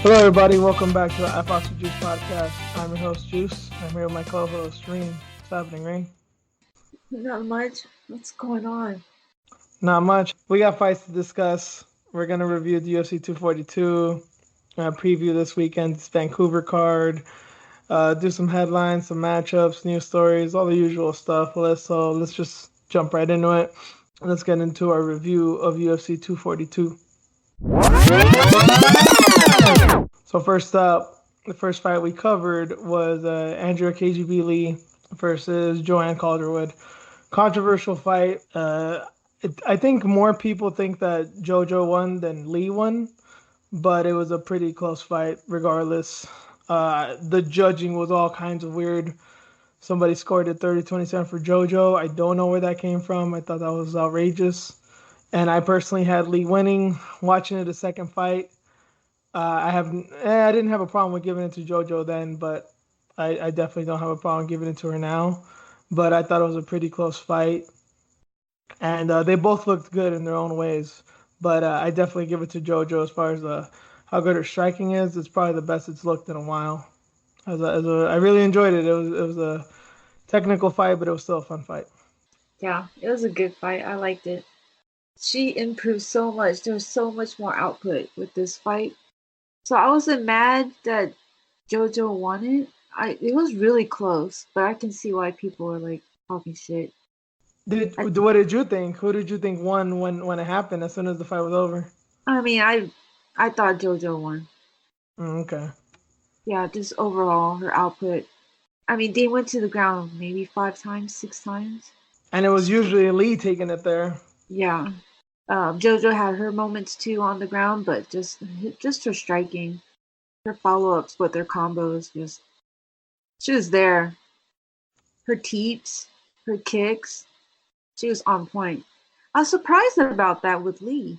Hello, everybody. Welcome back to the iFox with Juice podcast. I'm your host, Juice. I'm here with my co-host, Reem. What's happening, Reem? Not much. What's going on? Not much. We got fights to discuss. We're going to review the UFC 242, preview this weekend's Vancouver card, do some headlines, some matchups, news stories, all the usual stuff. Let's just jump right into it. Let's get into our review of UFC 242. So first up, the first fight we covered was Andrea KGB Lee versus Joanne Calderwood. Controversial fight. I think more people think that JoJo won than Lee won, but it was a pretty close fight regardless. The judging was all kinds of weird. Somebody scored it 30-27 for JoJo. I don't know where that came from. I thought that was outrageous. And I personally had Lee winning. Watching it a second fight, I didn't have a problem with giving it to JoJo then, but I definitely don't have a problem giving it to her now. But I thought it was a pretty close fight, and they both looked good in their own ways. But I definitely give it to JoJo as far as how good her striking is. It's probably the best it's looked in a while. I really enjoyed it. It was a technical fight, but it was still a fun fight. Yeah, it was a good fight. I liked it. She improved so much. There was so much more output with this fight. So I wasn't mad that JoJo won it. It was really close, but I can see why people were like talking shit. What did you think? Who did you think won when it happened as soon as the fight was over? I mean, I thought JoJo won. Okay. Yeah, just overall her output. I mean, they went to the ground maybe 5 times, 6 times. And it was usually Lee taking it there. Yeah. JoJo had her moments too on the ground, but just her striking, her follow-ups with her combos, she was there. Her teeps, her kicks, she was on point. I was surprised about that with Lee.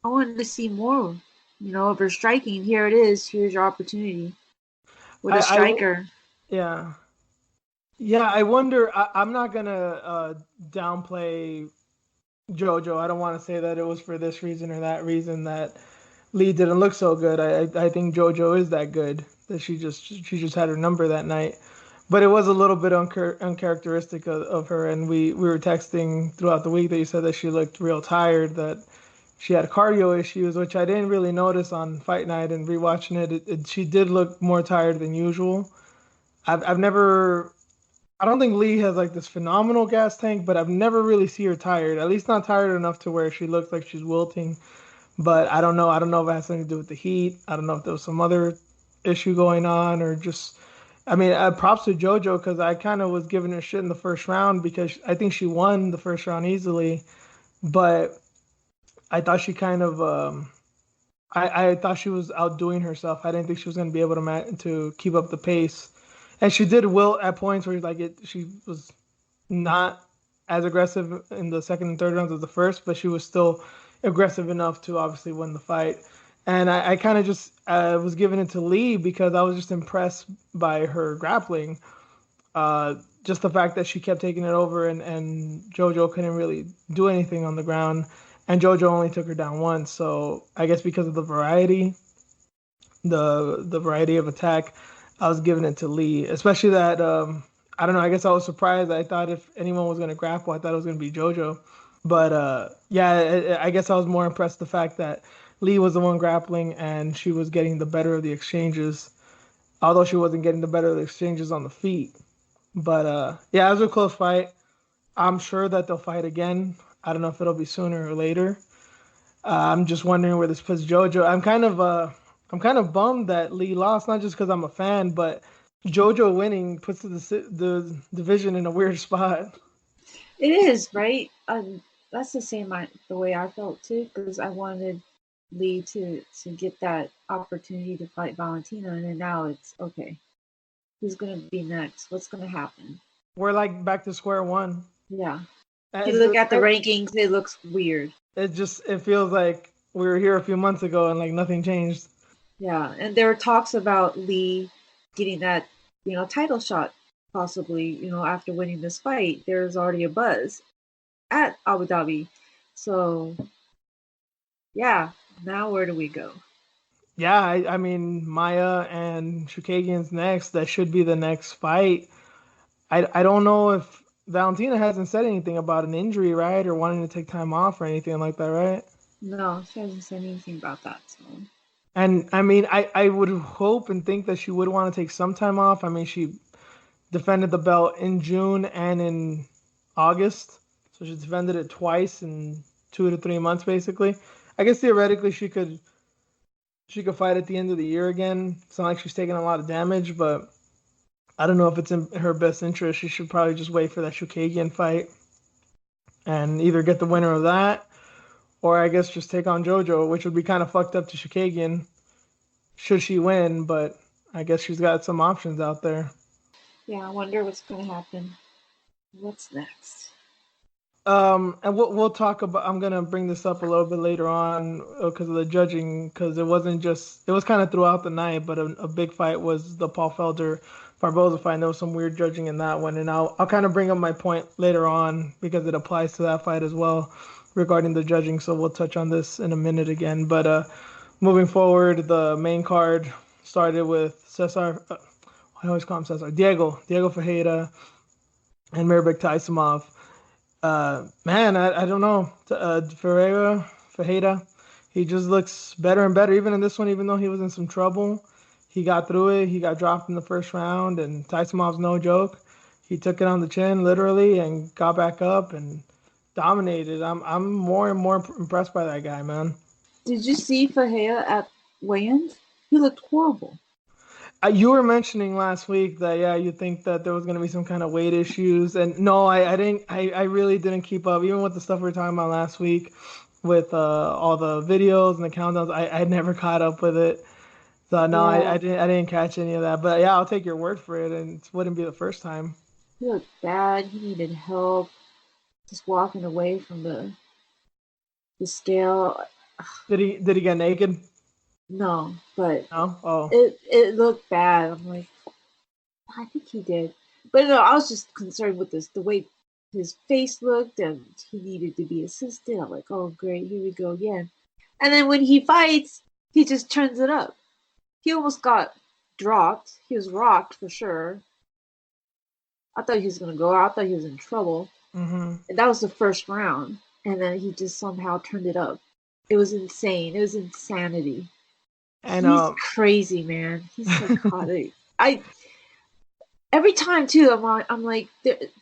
I wanted to see more, of her striking. Here it is. Here's your opportunity with a striker. Yeah. I wonder. I'm not gonna downplay JoJo. I don't want to say that it was for this reason or that reason that Lee didn't look so good. I think JoJo is that good that she just had her number that night. But it was a little bit uncharacteristic of her, and we were texting throughout the week that you said that she looked real tired, that she had cardio issues, which I didn't really notice on fight night, and rewatching it she did look more tired than usual. I've never I don't think Lee has like this phenomenal gas tank, but I've never really seen her tired. At least not tired enough to where she looks like she's wilting. But I don't know. I don't know if it has something to do with the heat. I don't know if there was some other issue going on or just. I mean, props to JoJo because I kind of was giving her shit in the first round because I think she won the first round easily, but I thought she kind of. I thought she was outdoing herself. I didn't think she was going to be able to keep up the pace. And she did will at points where she was not as aggressive in the second and third rounds as the first, but she was still aggressive enough to obviously win the fight. And I kind of just was giving it to Lee because I was just impressed by her grappling. Just the fact that she kept taking it over and JoJo couldn't really do anything on the ground. And JoJo only took her down once. So I guess because of the variety of attack, I was giving it to Lee, especially that, I don't know, I guess I was surprised. I thought if anyone was going to grapple, I thought it was going to be JoJo. But I guess I was more impressed with the fact that Lee was the one grappling and she was getting the better of the exchanges, although she wasn't getting the better of the exchanges on the feet. But it was a close fight. I'm sure that they'll fight again. I don't know if it'll be sooner or later. I'm just wondering where this puts JoJo. I'm kind of bummed that Lee lost, not just because I'm a fan, but JoJo winning puts the division in a weird spot. It is, right? That's the way I felt too, because I wanted Lee to get that opportunity to fight Valentina, and then now it's okay. Who's gonna be next? What's gonna happen? We're like back to square one. Yeah. If you And look at the rankings, it looks weird. it feels like we were here a few months ago and like nothing changed. Yeah, and there were talks about Lee getting that, title shot possibly, after winning this fight. There's already a buzz at Abu Dhabi. So, yeah, now where do we go? Yeah, I mean Maya and Shukagian's next. That should be the next fight. I don't know if Valentina hasn't said anything about an injury, right, or wanting to take time off or anything like that, right? No, she hasn't said anything about that. So, And I mean, I would hope and think that she would want to take some time off. I mean, she defended the belt in June and in August, so she defended it twice in 2 to 3 months, basically. I guess theoretically she could fight at the end of the year again. It's not like she's taking a lot of damage, but I don't know if it's in her best interest. She should probably just wait for that Shukagian fight and either get the winner of that, or I guess just take on JoJo, which would be kind of fucked up to Shukagian should she win. But I guess she's got some options out there. yeah, I wonder what's going to happen. What's next? And we'll talk about. I'm gonna bring this up a little bit later on because of the judging, because it wasn't just. It was kind of throughout the night, but a big fight was the Paul Felder Barboza fight. And there was some weird judging in that one, and I'll kind of bring up my point later on because it applies to that fight as well regarding the judging. So we'll touch on this in a minute again. But moving forward, the main card started with Cesar. I always call him Cesar. Diego Ferreira and Mirbek Taisimov. Man, I don't know. Ferreira, he just looks better and better. Even in this one, even though he was in some trouble, he got through it. He got dropped in the first round, and Tysomov's no joke. He took it on the chin, literally, and got back up and dominated. I'm more and more impressed by that guy, man. Did you see Fahea at weigh-ins? He looked horrible. You were mentioning last week that yeah, you think that there was going to be some kind of weight issues, and no, I didn't. I really didn't keep up, even with the stuff we were talking about last week, with all the videos and the countdowns. I never caught up with it, so no, Yeah, I didn't catch any of that. But yeah, I'll take your word for it, and it wouldn't be the first time. he looked bad. He needed help. Just walking away from the scale. Did he get naked? No, but No. Oh, it looked bad. I'm like, I think he did, but no, I was just concerned with the way his face looked, and he needed to be assisted. I'm like, oh great, here we go again. And then when he fights, he just turns it up. He almost got dropped. He was rocked for sure. I thought he was gonna go out. I thought he was in trouble. mm-hmm. And that was the first round, and then he just somehow turned it up. It was insane. It was insanity. And He's crazy, man. He's psychotic. I every time too. I'm like,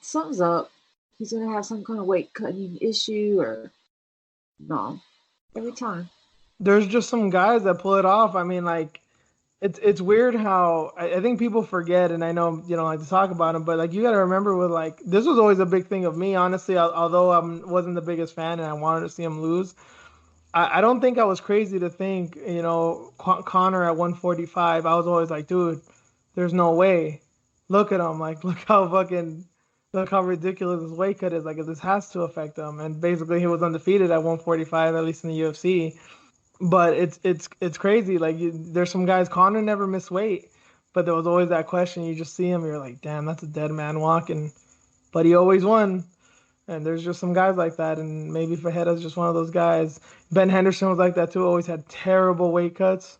something's up. He's gonna have some kind of weight cutting issue or no. Every time. there's just some guys that pull it off. I mean, like it's weird how I think people forget, and I know you don't like to talk about him, but like you got to remember with like this was always a big thing of me, honestly. Although I wasn't the biggest fan and I wanted to see him lose, I don't think I was crazy to think Connor at 145. I was always like, dude, there's no way. Look at him, like look how ridiculous his weight cut is. Like if this has to affect him, and basically he was undefeated at 145, at least in the UFC. But it's crazy. Like there's some guys. Connor never missed weight, but there was always that question. You just see him, you're like, damn, that's a dead man walking. But he always won. And there's just some guys like that, and maybe Fajeda's just one of those guys. Ben Henderson was like that too. Always had terrible weight cuts,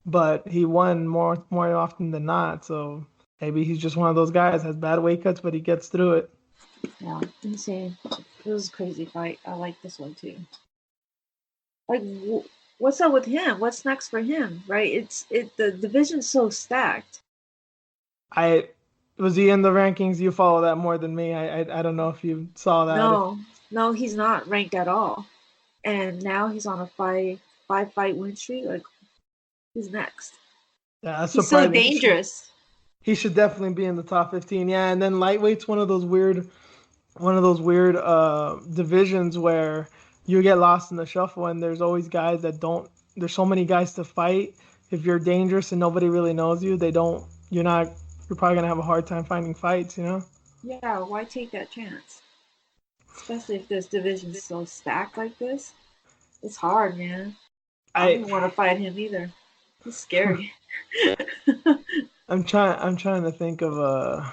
but he won more often than not. So maybe he's just one of those guys has bad weight cuts, but he gets through it. Yeah, insane. It was a crazy fight. I like this one too. Like, what's up with him? What's next for him? Right? The division's so stacked. I was he in the rankings? You follow that more than me. I don't know if you saw that. No, no, he's not ranked at all. And now he's on a five fight win streak. Like, who's next? Yeah, that's He's so surprising. dangerous. He should definitely be in the top 15. Yeah, and then lightweight's one of those weird divisions where you get lost in the shuffle and there's always guys that don't there's so many guys to fight. If you're dangerous and nobody really knows you, you're probably gonna have a hard time finding fights. Yeah, why take that chance? Especially if this division's so stacked like this. It's hard, man. I I wouldn't want to fight him either. He's scary. I'm trying to think of a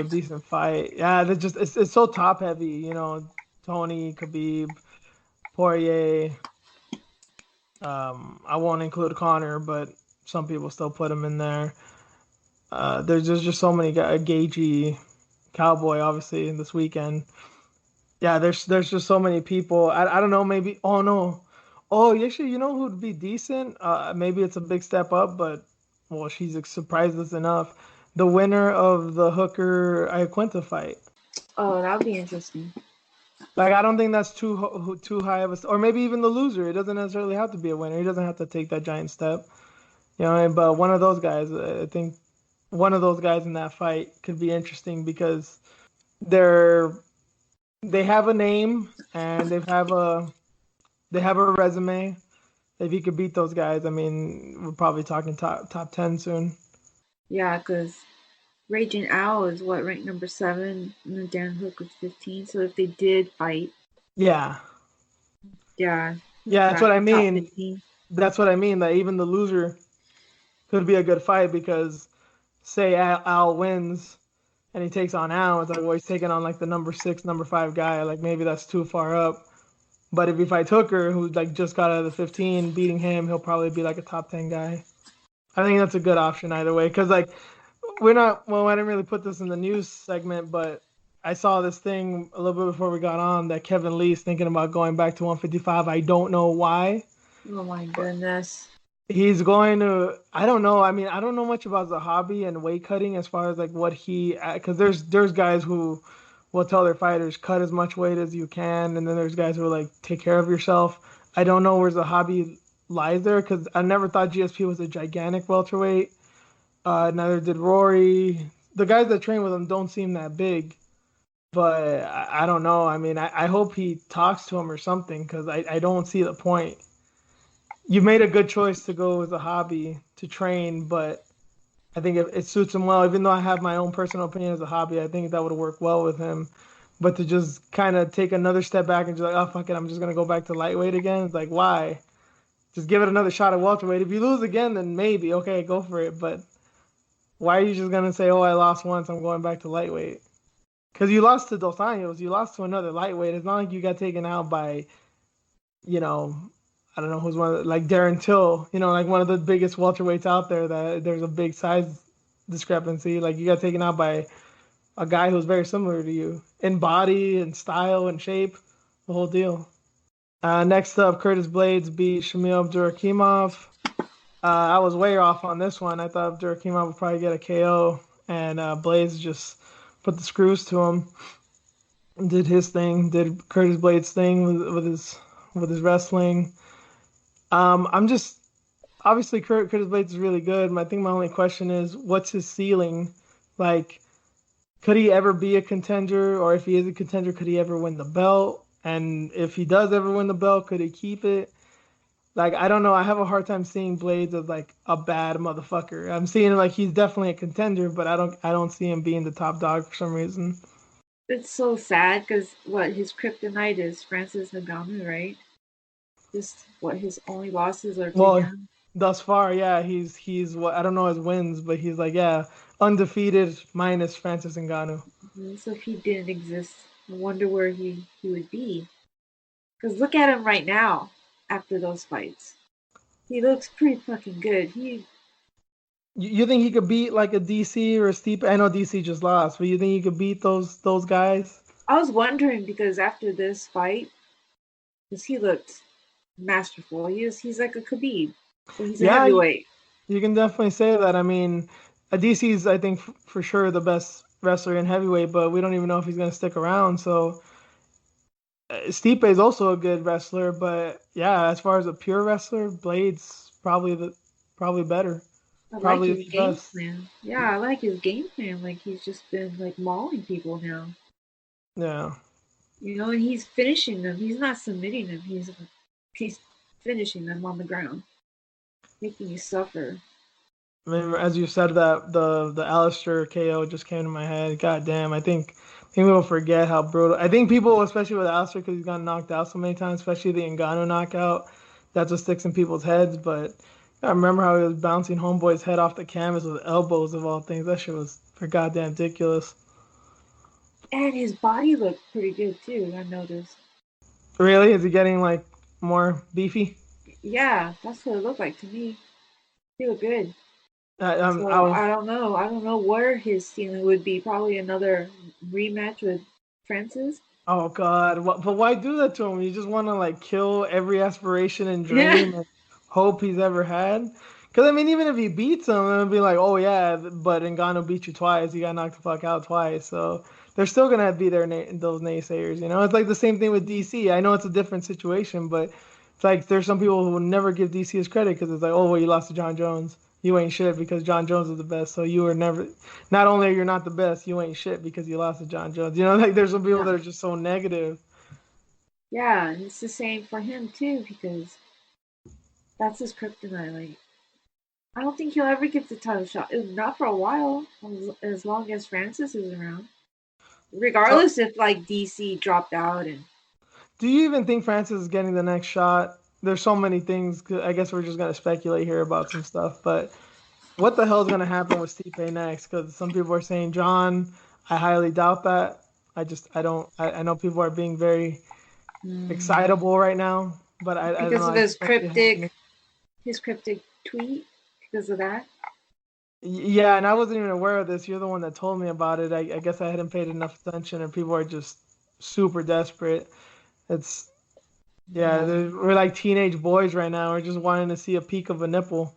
decent fight. Yeah, that's just it's so top heavy, you know, Tony, Khabib, Poirier. I won't include Connor, but some people still put him in there. There's just so many Gagey, Cowboy, obviously this weekend. Yeah, there's just so many people. I don't know, maybe. Oh no, oh actually, you know who'd be decent? Maybe it's a big step up, but well, she's surprised us enough. The winner of the Hooker Iaquinta fight. Oh, that would be interesting. Like I don't think that's too high of a, or maybe even the loser. It doesn't necessarily have to be a winner. He doesn't have to take that giant step. You know, but one of those guys, I think one of those guys in that fight could be interesting because they're they have a name and they have a resume. If you could beat those guys, I mean, we're probably talking top 10 soon. Yeah, because Raging Owl is what, ranked number 7, and then Dan Hook was 15. So if they did fight, Yeah. yeah, he'll Yeah, that's what crack I the top mean. 15. That's what I mean. That even the loser could be a good fight because say Al wins and he takes on Al, it's like, well, he's taking on like the number 6, number 5 guy. Like maybe that's too far up. But if he fights Hooker, who like just got out of the 15, beating him, he'll probably be like a top 10 guy. I think that's a good option either way. Because like we're not, well, I didn't really put this in the news segment, but I saw this thing a little bit before we got on that Kevin Lee's thinking about going back to 155. I don't know why. Oh my goodness. He's going to, I don't know. I mean, I don't know much about the hobby and weight cutting as far as like what he, because there's guys who will tell their fighters cut as much weight as you can, and then there's guys who are like take care of yourself. I don't know where the hobby lies there because I never thought GSP was a gigantic welterweight. Neither did Rory. The guys that train with him don't seem that big, but I don't know. I mean, I hope he talks to him or something because I don't see the point. You made a good choice to go as a hobby to train, but I think it suits him well. Even though I have my own personal opinion as a hobby, I think that would work well with him. But to just kind of take another step back and just like, oh fuck it, I'm just gonna go back to lightweight again. It's like why? Just give it another shot at welterweight. If you lose again, then maybe okay, go for it. But why are you just gonna say, oh, I lost once, I'm going back to lightweight? Because you lost to Dos Anjos, you lost to another lightweight. It's not like you got taken out by, you know, I don't know who's one of like Darren Till, you know, like one of the biggest welterweights out there. That there's a big size discrepancy. Like you got taken out by a guy who's very similar to you in body and style and shape, the whole deal. Next up, Curtis Blades beat Shamil Abdurakhimov. I was way off on this one. I thought Abdurakhimov would probably get a KO, and Blades just put the screws to him. Did his thing. Did Curtis Blades' thing with his wrestling. I'm just obviously Curtis Blades is really good. I think my only question is, what's his ceiling? Like, could he ever be a contender? Or if he is a contender, could he ever win the belt? And if he does ever win the belt, could he keep it? Like, I don't know. I have a hard time seeing Blades as like a bad motherfucker. I'm seeing like he's definitely a contender, but I don't see him being the top dog for some reason. It's so sad because what his kryptonite is Francis Ngannou, right? Just what his only losses are to Well, him. thus far, yeah, he's what I don't know his wins, but he's like yeah, undefeated minus Francis Ngannou. So if he didn't exist, I wonder where he would be. Because look at him right now after those fights. He looks pretty fucking good. You think he could beat like a DC or a Stipe? I know DC just lost, but you think he could beat those guys? I was wondering because after this fight, because he looked masterful. He's like a Khabib, but he's a Yeah, heavyweight. you can definitely say that. I mean, DC's I think for sure the best wrestler in heavyweight, but we don't even know if he's gonna stick around. So Stipe is also a good wrestler, but yeah, as far as a pure wrestler, Blades probably better, I like probably his the game best. plan. Yeah, I like his game plan. Like he's just been like mauling people now. Yeah. And he's finishing them. He's not submitting them. He's finishing them on the ground, making you suffer. I mean, as you said that the Alistair KO just came to my head. God damn, I think People forget how brutal. I think people, especially with Alistair, because he's gotten knocked out so many times, especially the Ngannou knockout, that's what sticks in people's heads. But I remember how he was bouncing Homeboy's head off the canvas with elbows of all things. That shit was for goddamn ridiculous. And his body looked pretty good too, I noticed. Really? Is he getting like more beefy? Yeah, that's what it looked like to me. He looked good. I So was. I don't know. I don't know where his ceiling would be. Probably another rematch with Francis. Oh God! But why do that to him? You just want to like kill every aspiration and Yeah. dream and hope he's ever had. Because I mean, even if he beats him, it'll be like, oh yeah, but Ngannou beat you twice. He got knocked the fuck out twice. So they're still gonna be there, those naysayers. You know, it's like the same thing with DC. I know it's a different situation, but it's like there's some people who will never give DC his credit because it's like, oh well, you lost to John Jones. You ain't shit because John Jones is the best. So you were never. Not only are you not the best, you ain't shit because you lost to John Jones. You know, like there's some people Yeah. that are just so negative. Yeah, and it's the same for him too because that's his kryptonite. Like I don't think he'll ever get the title shot. Not for a while, as long as Francis is around. So, Regardless if like DC dropped out and do you even think Francis is getting the next shot? There's so many things. I guess we're just gonna speculate here about some stuff, but what the hell is gonna happen with Stipe next? Because some people are saying John. I highly doubt that. I don't. I know people are being very mm, excitable right now, but I don't know. because of I just don't see it happening. his cryptic tweet because of that. Yeah, and I wasn't even aware of this. You're the one that told me about it. I guess I hadn't paid enough attention, and people are just super desperate. It's yeah, Yeah. we're like teenage boys right now. We're just wanting to see a peek of a nipple.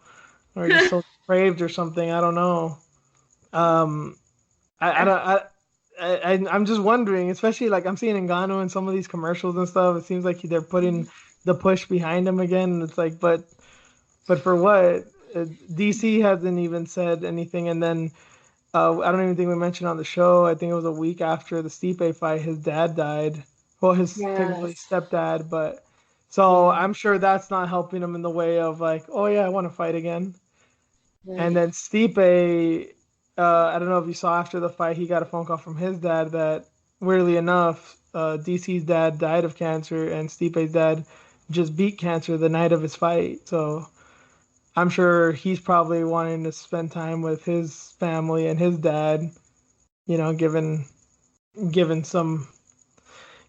We're just so depraved or something. I don't know. Um, I don't. I'm just wondering, especially like I'm seeing Ngannou in some of these commercials and stuff. It seems like they're putting the push behind him again. And it's like, but for what? DC hasn't even said anything, and then I don't even think we mentioned on the show. I think it was a week after the Stipe fight, his dad died. Well, his technically Yes. stepdad, but so Yeah. I'm sure that's not helping him in the way of like, oh yeah, I want to fight again. And Right. then Stipe, I don't know if you saw after the fight, he got a phone call from his dad that, weirdly enough, DC's dad died of cancer, and Stipe's dad just beat cancer the night of his fight. So I'm sure he's probably wanting to spend time with his family and his dad, you know, given some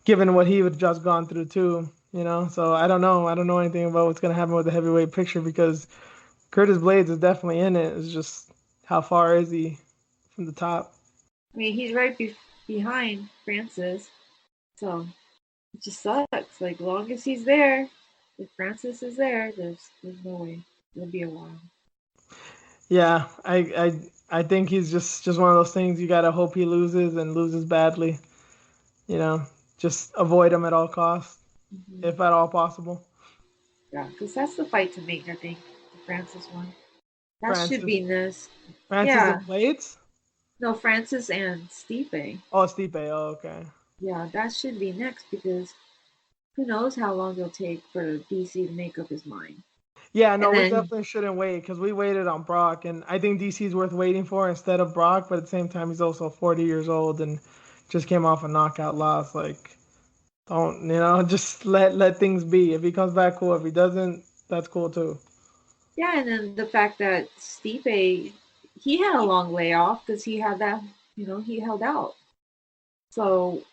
given what he had just gone through too, you know. So I don't know. I don't know anything about what's gonna happen with the heavyweight picture because Curtis Blades is definitely in it. It's just how far is he from the top? I mean, he's right behind Francis, so it just sucks. Like, long as he's there, if Francis is there, there's no way it'll be a while. Yeah, I think he's just one of those things you gotta hope he loses and loses badly. You know, just avoid him at all costs, Hmm. if at all possible. Yeah, because that's the fight to make. I think the Francis one. That should Francis, be this. Francis Yeah, and Blades. no, Francis and Stipe. Oh, Stipe. Oh, okay. Yeah, that should be next because who knows how long it'll take for DC to make up his mind. Yeah, And no, we then, definitely shouldn't wait because we waited on Brock, and I think DC's worth waiting for instead of Brock. But at the same time, he's also 40 years old and just came off a knockout loss. Like, don't just let things be. If he comes back, cool. If he doesn't, that's cool too. yeah, and then the fact that Stipe, he had a long layoff because he had that, he held out. So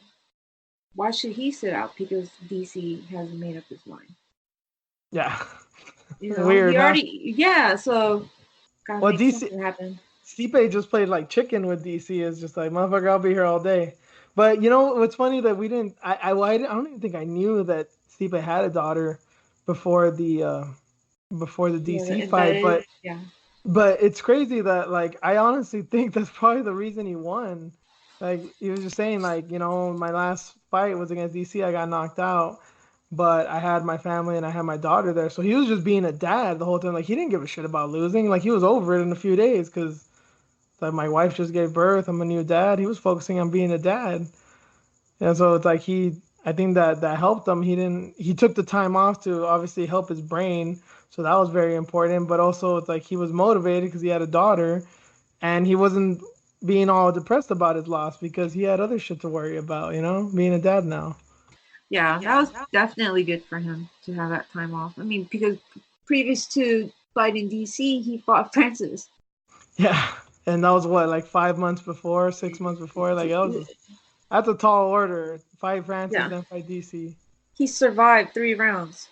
why should he sit out? Because DC hasn't made up his mind. Yeah, He weird, huh? already, yeah, so gotta Well, make DC something happen. Stipe just played like chicken with DC. Is just like motherfucker, I'll be here all day. But you know what's funny that we didn't. I don't even think I knew that Stipe had a daughter before the Yeah, the DC fight, embedded, but yeah. it's crazy that like I honestly think that's probably the reason he won. Like he was just saying like, my last fight was against DC, I got knocked out, but I had my family and I had my daughter there. So he was just being a dad the whole time. Like he didn't give a shit about losing. Like he was over it in a few days cuz like my wife just gave birth, I'm a new dad. He was focusing on being a dad. And so it's like I think that helped him. He took the time off to obviously help his brain. So that was very important. But also it's like he was motivated because he had a daughter and he wasn't being all depressed about his loss because he had other shit to worry about, being a dad now. Yeah, that was definitely good for him to have that time off. I mean, because previous to fighting DC, he fought Francis. Yeah. And that was what, like 5 months before, 6 months before? Like, that's a tall order. Fight Francis, Yeah, then fight DC. he survived 3 rounds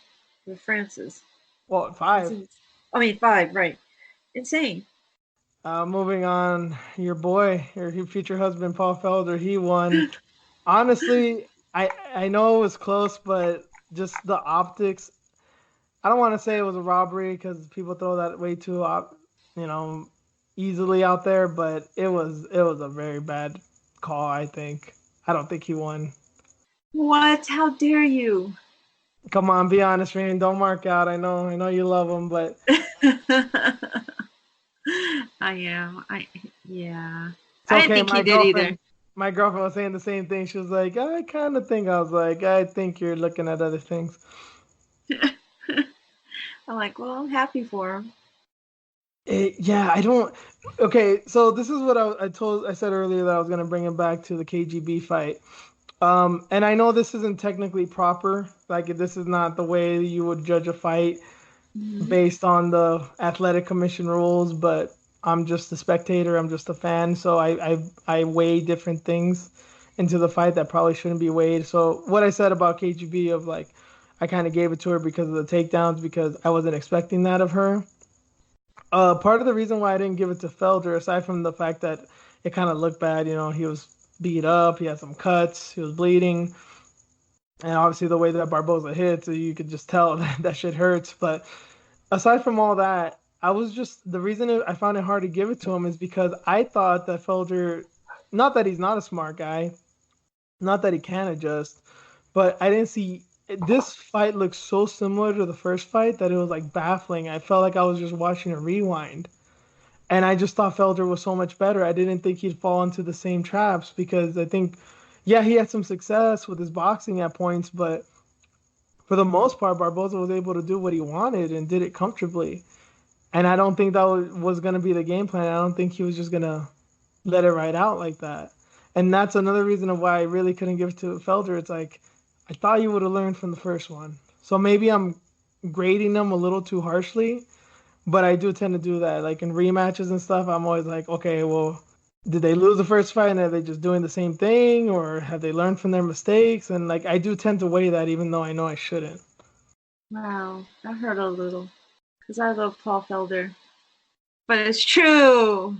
with Francis. Well, five. I mean, 5, right? Insane. Moving on, your boy, your future husband, Paul Felder, he won. Honestly, I know it was close, but just the optics. I don't want to say it was a robbery because people throw that way too, you know, easily out there. But it was a very bad call. I think. I don't think he won. What? How dare you? Come on, be honest, man. Don't mark out. I know you love him, but I am. Yeah. it's I didn't okay. think he did either. My girlfriend was saying the same thing. She was like, I kind of think. I was like, I think you're looking at other things. I'm like, well, I'm happy for him. Yeah, I don't. Okay, so this is what I said earlier that I was gonna bring it back to the KGB fight. And I know this isn't technically proper. Like this is not the way you would judge a fight Mm-hmm. based on the athletic commission rules, but I'm just a spectator. I'm just a fan, so I weigh different things into the fight that probably shouldn't be weighed. So what I said about KGB of like, I kind of gave it to her because of the takedowns because I wasn't expecting that of her. Part of the reason why I didn't give it to Felder, aside from the fact that it kind of looked bad, he was beat up, he had some cuts, he was bleeding, and obviously the way that Barboza hit, so you could just tell that shit hurts. But aside from all that, the reason I found it hard to give it to him is because I thought that Felder, not that he's not a smart guy, not that he can adjust, but I didn't see this fight looked so similar to the first fight that it was like baffling. I felt like I was just watching a rewind. And I just thought Felder was so much better. I didn't think he'd fall into the same traps because I think, yeah, he had some success with his boxing at points, but for the most part, Barboza was able to do what he wanted and did it comfortably. And I don't think that was going to be the game plan. I don't think he was just going to let it ride out like that. And that's another reason of why I really couldn't give it to Felder. It's like, I thought you would have learned from the first one. So maybe I'm grading them a little too harshly, but I do tend to do that. Like in rematches and stuff, I'm always like, okay, well, did they lose the first fight and are they just doing the same thing or have they learned from their mistakes? And like I do tend to weigh that even though I know I shouldn't. Wow, that hurt a little. Because I love Paul Felder. But it's true.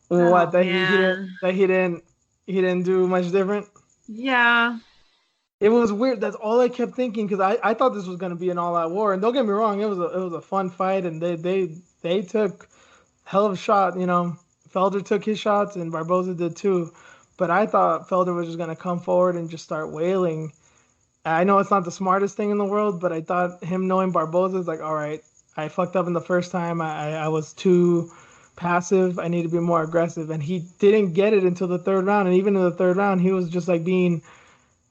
What Oh, that he didn't man. that he didn't do much different. Yeah. It was weird. That's all I kept thinking because I thought this was gonna be an all out war. And don't get me wrong, it was a fun fight and they took hell of a shot. Felder took his shots and Barboza did too. But I thought Felder was just gonna come forward and just start wailing. I know it's not the smartest thing in the world, but I thought him knowing Barboza is like, all right, I fucked up in the first time. I was too passive. I need to be more aggressive. And he didn't get it until the third round. And even in the third round, he was just like being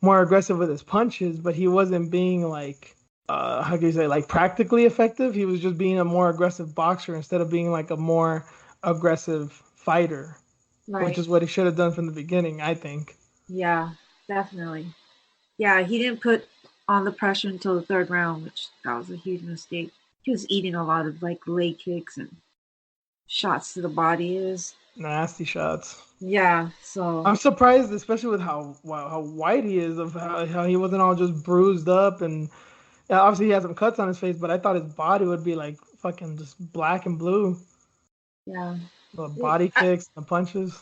more aggressive with his punches, but he wasn't being like how can you say like practically effective. He was just being a more aggressive boxer instead of being like a more aggressive fighter, which Right. is what he should have done from the beginning, I think. Yeah, definitely. Yeah, he didn't put on the pressure until the third round, which that was a huge mistake. He was eating a lot of like leg kicks and shots to the body. Is Nasty shots. yeah. So I'm surprised, especially with how white he is, of how he wasn't all just bruised up and yeah, obviously he has some cuts on his face, but I thought his body would be like fucking just black and blue. yeah. The body kicks, the punches.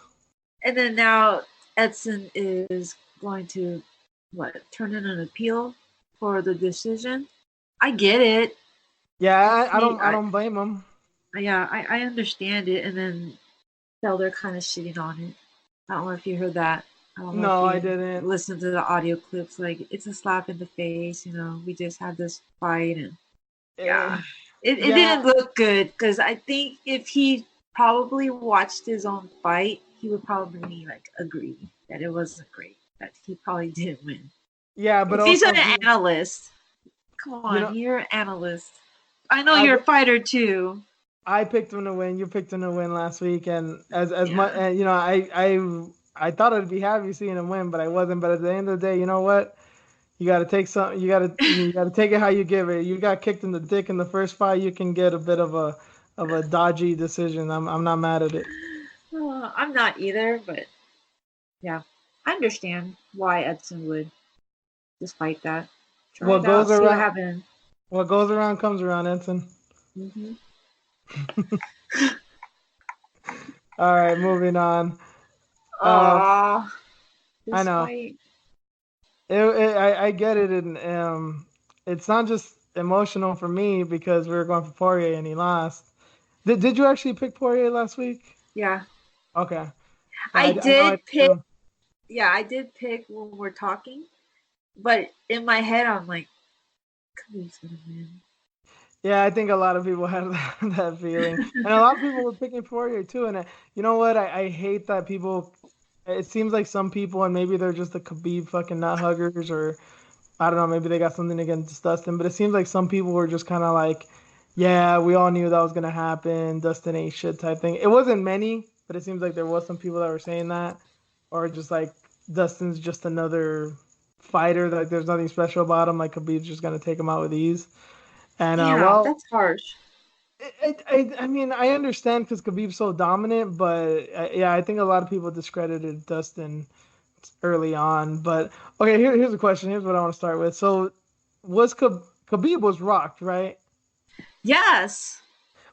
And then now Edson is going to what turn in an appeal for the decision. I get it. Yeah, I Me, don't I don't blame him. yeah, I understand it. And then Felder kind of shitting on it. I don't know if you heard that. I don't know if No, I you didn't. listened to the audio clips. Like, it's a slap in the face. We just had this fight, and Eh, yeah, it yeah, didn't look good. Because I think if he probably watched his own fight, he would probably like agree that it wasn't great. That he probably didn't win. yeah, but If he's also an analyst, come you on, know, you're an analyst. I know I you're a w- fighter too. I picked him to win. You picked him to win last week, and as much, Yeah. and I thought I'd be happy seeing him win, but I wasn't. But at the end of the day, you know what? You got to take some. You got to take it how you give it. You got kicked in the dick in the first fight. You can get a bit of a dodgy decision. I'm not mad at it. I'm not either, but yeah, I understand why Edson would despite that. Try What it goes out, see what around, happens. what goes around comes around, Ensign. Hmm. All right, moving on. Um, Oh, I this know. fight. I get it, and it's not just emotional for me because we were going for Poirier and he lost. Did you actually pick Poirier last week? Yeah, Okay. Yeah, I I know I did did pick. too. Yeah, I did pick when we're talking, but in my head, I'm like, Khabib's gonna win. Yeah, I think a lot of people had that feeling, and a lot of people were picking Poirier too. And you know what? I hate that people. It seems like some people, and maybe they're just the Khabib fucking nut huggers, or I don't know, maybe they got something against Dustin, but it seems like some people were just kind of like, yeah, we all knew that was gonna happen. Dustin ain't shit type thing. It wasn't many, but it seems like there was some people that were saying that, or just like Dustin's just another fighter. Like there's nothing special about him. Like Khabib's just gonna take him out with ease. And Damn, well, that's harsh. I mean, I understand because Khabib's so dominant, but yeah, I think a lot of people discredited Dustin early on. But okay, here's a question. Here's what I want to start with. So, Khabib was rocked, right? Yes,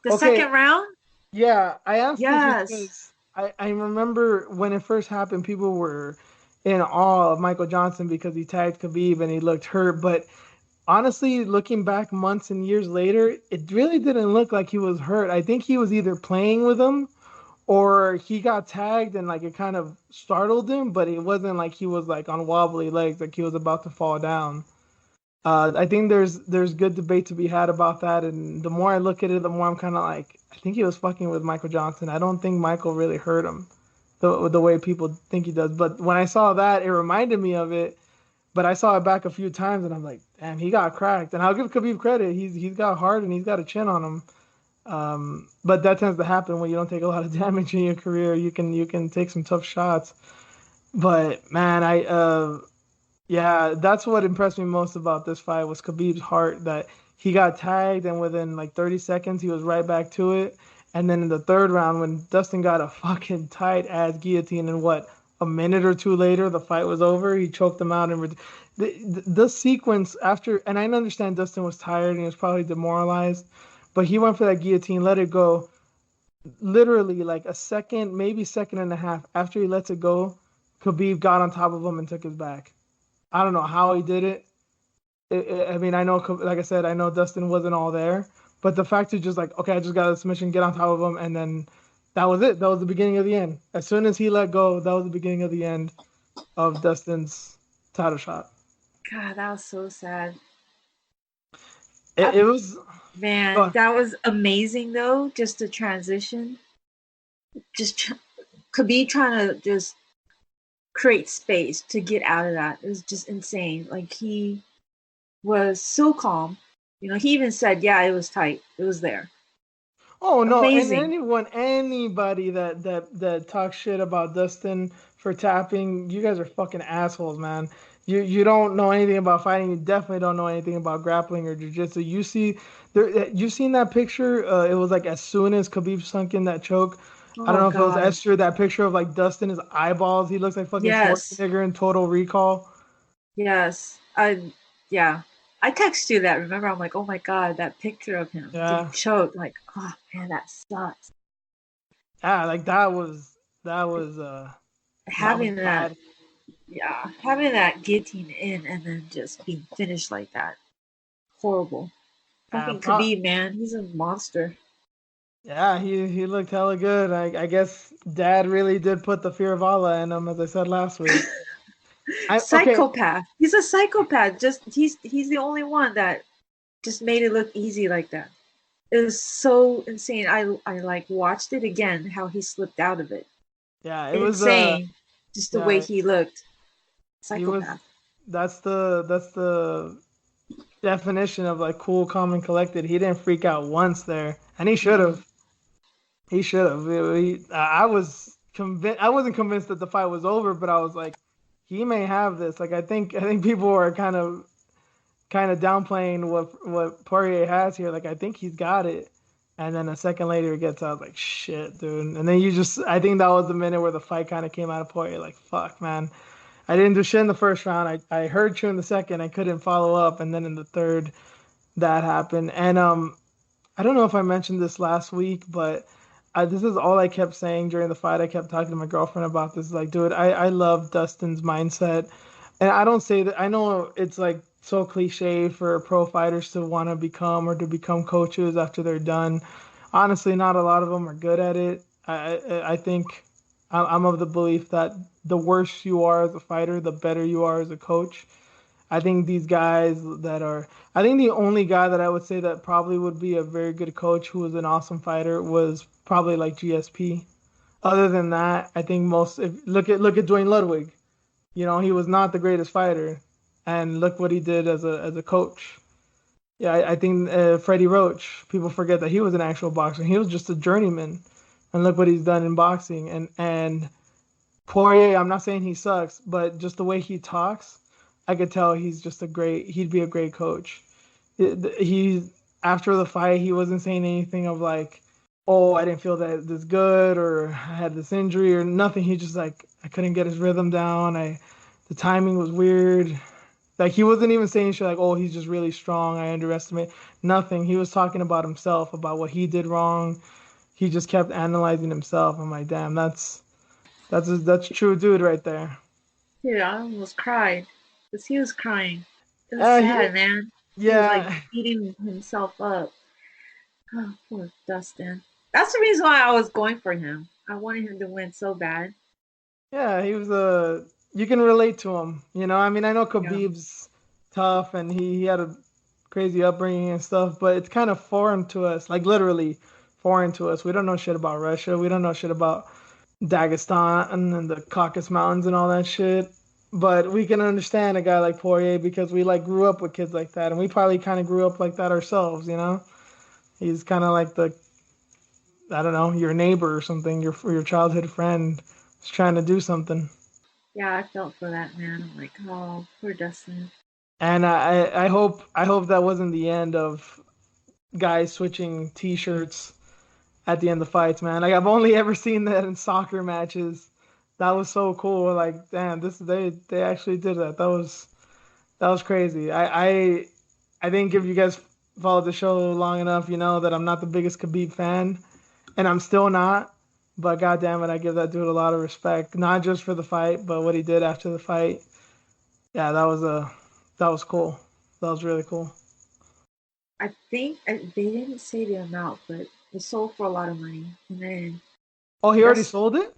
the Okay, second round. yeah. I asked this Yes. because I remember when it first happened, people were in awe of Michael Johnson because he tagged Khabib and he looked hurt. But honestly, looking back months and years later, it really didn't look like he was hurt. I think he was either playing with him or he got tagged and like it kind of startled him, but it wasn't like he was like on wobbly legs, like he was about to fall down. I think there's good debate to be had about that, and the more I look at it, the more I'm kind of like, I think he was fucking with Michael Johnson. I don't think Michael really hurt him the way people think he does. But when I saw that, it reminded me of it. But I saw it back a few times, and I'm like, damn, he got cracked. And I'll give Khabib credit; he's got heart and he's got a chin on him. But that tends to happen when you don't take a lot of damage in your career. You can take some tough shots. But man, yeah, that's what impressed me most about this fight was Khabib's heart that he got tagged and within like 30 seconds he was right back to it. And then in the third round when Dustin got a fucking tight ass guillotine and what a minute or two later the fight was over, he choked him out and the sequence after and I understand Dustin was tired and he was probably demoralized, but he went for that guillotine, let it go. Literally like a second, maybe second and a half after he lets it go, Khabib got on top of him and took his back. I don't know how he did it. I mean, I know, like I said, I know Dustin wasn't all there, but the fact is just like, okay, I just got a submission, get on top of him, and then that was it. That was the beginning of the end. As soon as he let go, that was the beginning of the end of Dustin's title shot. God, that was so sad. It was, Man, oh, that was amazing though. Just the transition. Just Khabib trying to just create space to get out of that. It was just insane. Like he was so calm. He even said, "Yeah, it was tight. It was there." oh no, and Amazing. anybody that talks shit about Dustin for tapping, you guys are fucking assholes, man. You don't know anything about fighting. You definitely don't know anything about grappling or jiu-jitsu. You see, you've seen that picture. It was like as soon as Khabib sunk in that choke. I don't Oh know if it was God. Esther. That picture of like Dustin, his eyeballs. He looks like fucking Yes. Schwarzenegger in Total Recall. Yes. Yeah. I texted you that, remember? I'm like, oh my God, that picture of him getting Yeah, choked. Like, oh man, that sucks. yeah. Like that was Having that, bad. yeah, having that guillotine in and then just being finished like that. Horrible. Yeah, Fucking Khabib, man. He's a monster. Yeah, he looked hella good. I guess Dad really did put the fear of Allah in him, as I said last week. I okay. Psychopath. He's a psychopath. Just he's the only one that just made it look easy like that. It was so insane. I like watched it again how he slipped out of it. Yeah, it was Insane. Just the way yeah, he looked. he was Psychopath. that's the definition of like cool, calm, and collected. He didn't freak out once there, and he should Mm-mm. have. He should have. I was convinced. I wasn't convinced that the fight was over, but I was like, he may have this. Like I think people are kind of downplaying what Poirier has here. Like I think he's got it. And then a second later, it gets out like shit, dude. And then I think that was the minute where the fight kind of came out of Poirier. Like fuck, man. I didn't do shit in the first round. I heard you in the second. I couldn't follow up, and then in the third, that happened. And I don't know if I mentioned this last week, but this is all I kept saying during the fight. I kept talking to my girlfriend about this. Like, dude, I love Dustin's mindset. And I don't say that, I know it's like so cliche for pro fighters to want to become or to become coaches after they're done. Honestly, not a lot of them are good at it. I think I'm of the belief that the worse you are as a fighter, the better you are as a coach. I think these guys that are, I think the only guy that I would say that probably would be a very good coach who was an awesome fighter was probably like GSP. Other than that, I think look at Dwayne Ludwig. He was not the greatest fighter, and look what he did as a coach. Yeah, I think Freddie Roach. People forget that he was an actual boxer. He was just a journeyman, and look what he's done in boxing. And Poirier, I'm not saying he sucks, but just the way he talks, I could tell he'd be a great coach. He, after the fight, he wasn't saying anything of like, oh, I didn't feel that this good or I had this injury or nothing. He just like, I couldn't get his rhythm down. The timing was weird. Like he wasn't even saying shit like, oh, he's just really strong. I underestimate nothing. He was talking about himself, about what he did wrong. He just kept analyzing himself. I'm like, damn, that's true dude right there. Dude, I almost cried because he was crying. It was He, sad, man. He was like yeah, beating himself up. Oh, poor Dustin. That's the reason why I was going for him. I wanted him to win so bad. yeah, he was a. You can relate to him, I mean, I know Yeah. Khabib's tough and he had a crazy upbringing and stuff, but it's kind of foreign to us, like literally foreign to us. We don't know shit about Russia. We don't know shit about Dagestan and the Caucasus Mountains and all that shit. But we can understand a guy like Poirier because we like grew up with kids like that, and we probably kind of grew up like that ourselves. He's kind of like I don't know, your neighbor or something, your childhood friend is trying to do something. Yeah, I felt for that man. I'm like, oh, poor Dustin. And I hope that wasn't the end of guys switching T-shirts at the end of fights, man. Like I've only ever seen that in soccer matches. That was so cool. Like, damn, they actually did that. That was crazy. I think if you guys followed the show long enough, you know that I'm not the biggest Khabib fan, and I'm still not. But god damn it, I give that dude a lot of respect, not just for the fight, but what he did after the fight. Yeah, that was cool. That was really cool. I think they didn't say the amount, but it sold for a lot of money. And then Oh, he already that's sold it?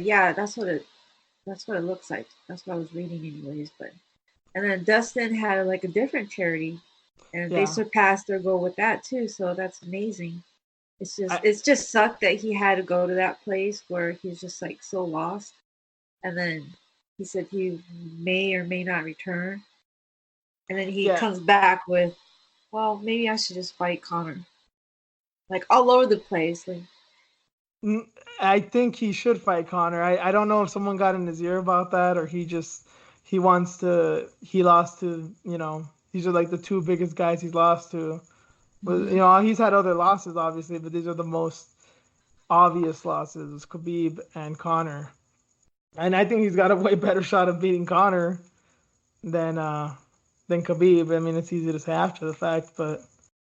yeah, that's what it looks like. That's what I was reading anyways. But and then Dustin had like a different charity, and they Yeah. surpassed their goal with that too. So that's amazing. I It's just sucked that he had to go to that place where he's just like so lost. And then he said he may or may not return. And then he yeah. comes back with, well, maybe I should just fight Connor. Like all over the place. Like, Mm, I think he should fight Connor. I don't know if someone got in his ear about that or he lost to, these are like the two biggest guys he's lost to. But, mhm. he's had other losses obviously, but these are the most obvious losses, Khabib and Connor. And I think he's got a way better shot of beating Connor than uh than Khabib. I mean, it's easy to say after the fact, but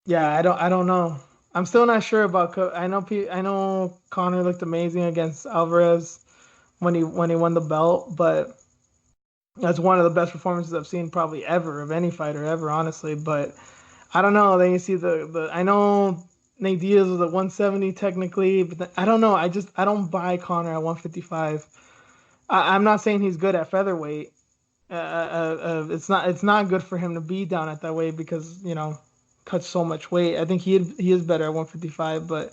yeah, I don't know. I'm still not sure about. I know Connor looked amazing against Alvarez when he won the belt, but that's one of the best performances I've seen probably ever of any fighter ever, honestly. But I don't know. Then you see the I know Nate Diaz was at 170 technically, but I don't know. I don't buy Connor at 155. I'm not saying he's good at featherweight. It's not good for him to be down at that weight because cuts so much weight. I think he is better at 155, but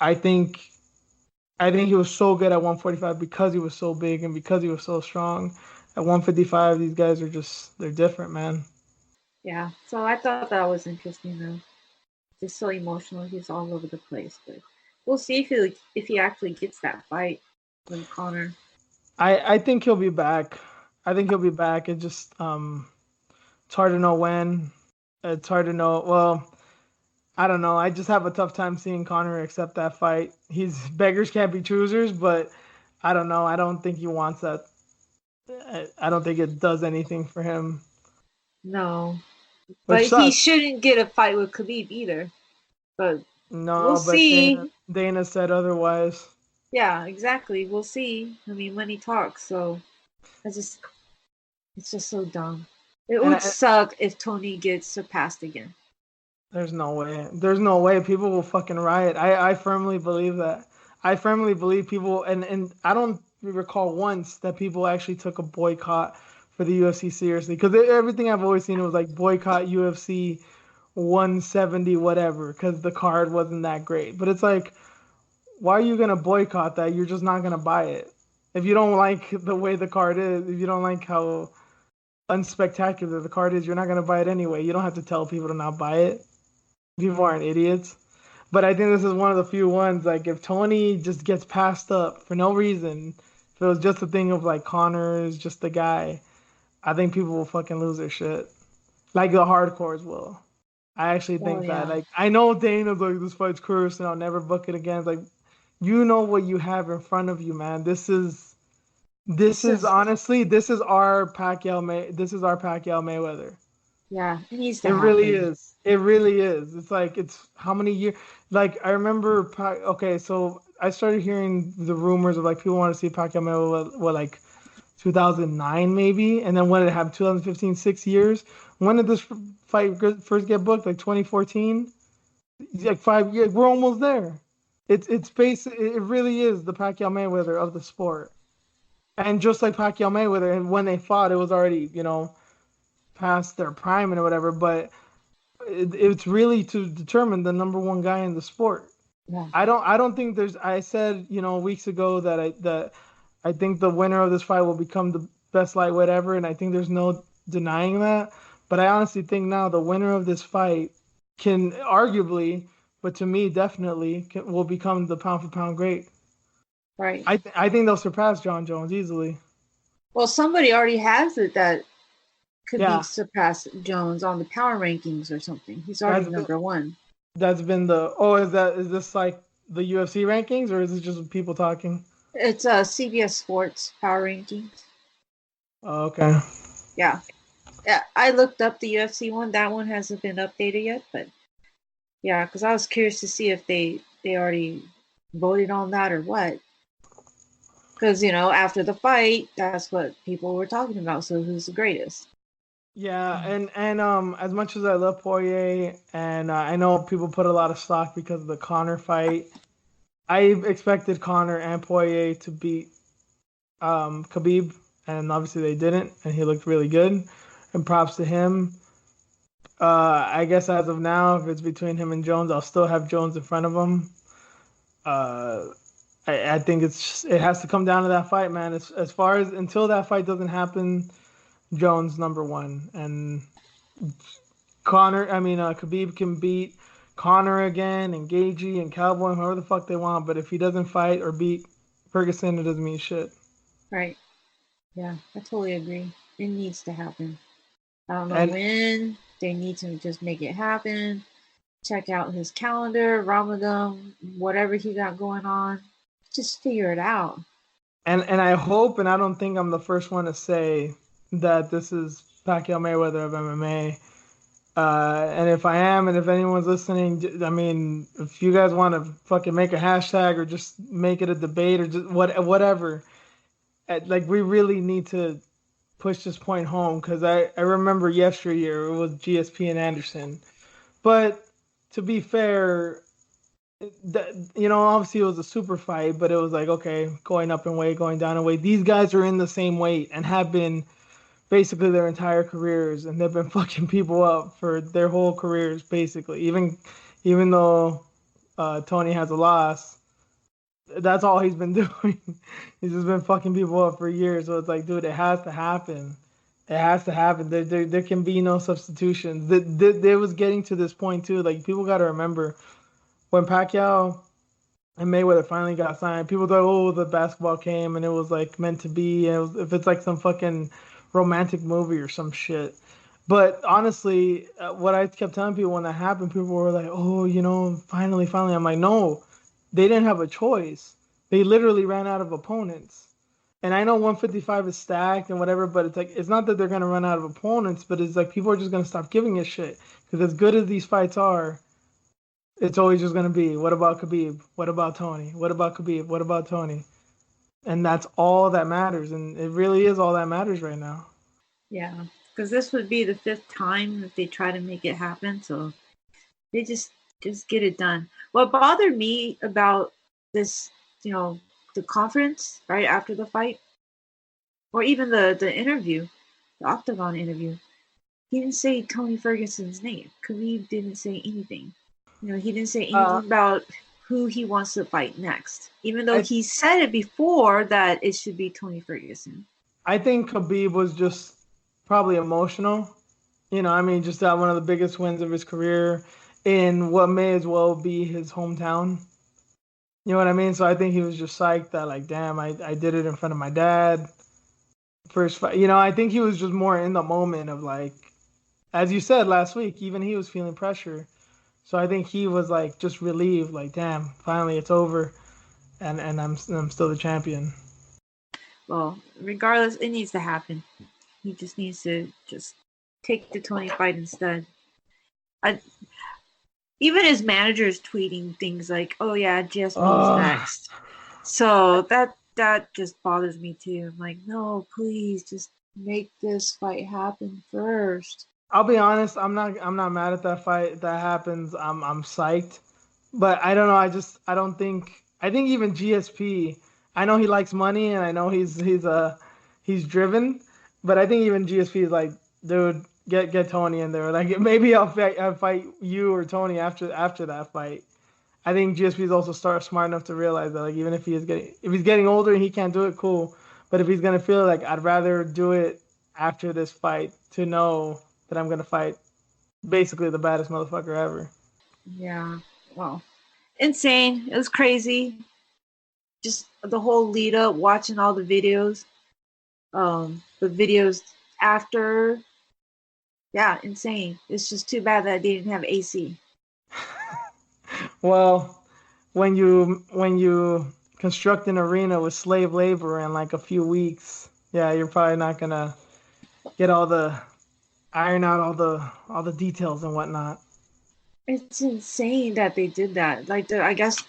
I think I think he was so good at 145 because he was so big and because he was so strong. At 155, these guys are they're different, man. Yeah. So I thought that was interesting though. Just so emotional. He's all over the place. But we'll see if he actually gets that fight with Connor. I think he'll be back. I think he'll be back. It just it's hard to know when. It's hard to know. Well, I don't know. I just have a tough time seeing Connor accept that fight. He's beggars can't be choosers, but I don't know. I don't think he wants that. I don't think it does anything for him, No, but which he sucks. shouldn't get a fight with Khabib either. But we'll No, but Dana see. Dana said otherwise. Yeah, exactly. We'll see. I mean, money talks. So I just, it's just so dumb. It And would suck if Tony gets surpassed again. there's no way. There's no way people will fucking riot. I firmly believe that. I firmly believe people, and I don't recall once that people actually took a boycott for the UFC seriously. Because everything I've always seen was like boycott UFC 170 whatever because the card wasn't that great. But it's like, why are you gonna boycott that? You're just not gonna buy it. If you don't like the way the card is, if you don't like how unspectacular the card is, you're not gonna buy it anyway. You don't have to tell people to not buy it. People aren't idiots. But I think this is one of the few ones. Like if Tony just gets passed up for no reason, if it was just a thing of like Connor is just the guy, I think people will fucking lose their shit. Like the hardcores will. I actually Oh think that. yeah, Like I know Dana's like this fight's cursed and I'll never book it again. It's like you know what you have in front of you, man. This it's is just honestly this is our Pacquiao Mayweather. yeah, it needs to It really happen. is. It really is. It's like it's how many years? Like I remember. Okay, so I started hearing the rumors of like people want to see Pacquiao Mayweather what like 2009 maybe, and then when did it have 2015 6 years? When did this fight first get booked? Like 2014? Like 5 years. We're almost there. It's basic. It really is the Pacquiao Mayweather of the sport. And just like Pacquiao Mayweather, and when they fought, it was already past their prime and whatever. But it's really to determine the number one guy in the sport. Yeah, I don't think there's. I said weeks ago that I think the winner of this fight will become the best lightweight ever, and I think there's no denying that. But I honestly think now the winner of this fight can arguably, but to me definitely will become the pound for pound great. right. I think they'll surpass John Jones easily. Well, somebody already has it that could be Yeah, surpassed Jones on the power rankings or something. He's already that's been number 1. that's been the. Oh, is this like the UFC rankings or is it just people talking? It's CBS Sports power rankings. Oh, okay. Yeah. Yeah, I looked up the UFC one. That one hasn't been updated yet, but yeah, because I was curious to see if they already voted on that or what. Because after the fight, that's what people were talking about. So who's the greatest? Yeah, and as much as I love Poirier, and I know people put a lot of stock because of the Connor fight, I expected Connor and Poirier to beat Khabib, and obviously they didn't, and he looked really good. And props to him. I guess as of now, if it's between him and Jones, I'll still have Jones in front of him. Uh, I think it has to come down to that fight, man. As far as until that fight doesn't happen, Jones number one, and Khabib can beat Connor again and Gagey and Cowboy, whoever the fuck they want. But if he doesn't fight or beat Ferguson, it doesn't mean shit. Right. Yeah, I totally agree. It needs to happen. I don't know And when. They need to just make it happen. Check out his calendar, Ramadan, whatever he got going on. Just figure it out. and I hope, and I don't think I'm the first one to say that this is Pacquiao Mayweather of MMA. And if I am, and if anyone's listening, I mean, if you guys want to fucking make a hashtag or just make it a debate or just whatever, like we really need to push this point home because I remember yesteryear it was GSP and Anderson. But to be fair, obviously it was a super fight, but it was like, okay, going up in weight, going down in weight. These guys are in the same weight and have been basically their entire careers, and they've been fucking people up for their whole careers, basically. Even though Tony has a loss, that's all he's been doing. He's just been fucking people up for years. So it's like, dude, it has to happen. It has to happen. There can be no substitutions. They was getting to this point too. Like people got to remember when Pacquiao and Mayweather finally got signed. People thought, oh, the basketball came and it was like meant to be. And if it's like some fucking romantic movie or some shit. But honestly, what I kept telling people when that happened, people were like, oh, finally, finally. I'm like, no, they didn't have a choice. They literally ran out of opponents. And I know 155 is stacked and whatever, but it's like, it's not that they're going to run out of opponents, but it's like people are just going to stop giving a shit. Because as good as these fights are, it's always just going to be, what about Khabib? What about Tony? What about Khabib? What about Tony? And that's all that matters. And it really is all that matters right now. Yeah, because this would be the fifth time that they try to make it happen. So they just get it done. What bothered me about this, the conference right after the fight, or even the interview, the Octagon interview, he didn't say Tony Ferguson's name. Khabib didn't say anything. He didn't say Uh, anything about who he wants to fight next, even though I he said it before that it should be Tony Ferguson. I think Khabib was just probably emotional. I mean, just that one of the biggest wins of his career in what may as well be his hometown. You know what I mean? So I think he was just psyched that, like, damn, I did it in front of my dad. First fight. I think he was just more in the moment of, like, as you said last week, even he was feeling pressure. So I think he was, like, just relieved, like, damn, finally it's over. And I'm still the champion. Well, regardless, it needs to happen. He just needs to just take the Tony fight instead. I, even his manager is tweeting things like, "Oh yeah, GSP's Oh, next." So that just bothers me too. I'm like, no, please just make this fight happen first. I'll be honest, I'm not mad at that fight. If that happens, I'm psyched. But I don't know, I don't think I think even GSP, I know he likes money and I know he's driven, but I think even GSP is like, dude, get Tony in there. Like maybe I'll fight you or Tony after that fight. I think GSP is also smart enough to realize that, like, even if he's getting older and he can't do it, cool. But if he's gonna feel like, I'd rather do it after this fight to know that I'm gonna fight basically the baddest motherfucker ever. Yeah, well, insane. It was crazy. Just the whole lead up, watching all the videos, the videos after. Yeah, insane. It's just too bad that they didn't have AC. Well, when you construct an arena with slave labor in like a few weeks, yeah, you're probably not gonna get iron out all the details and whatnot. It's insane that they did that. Like I guess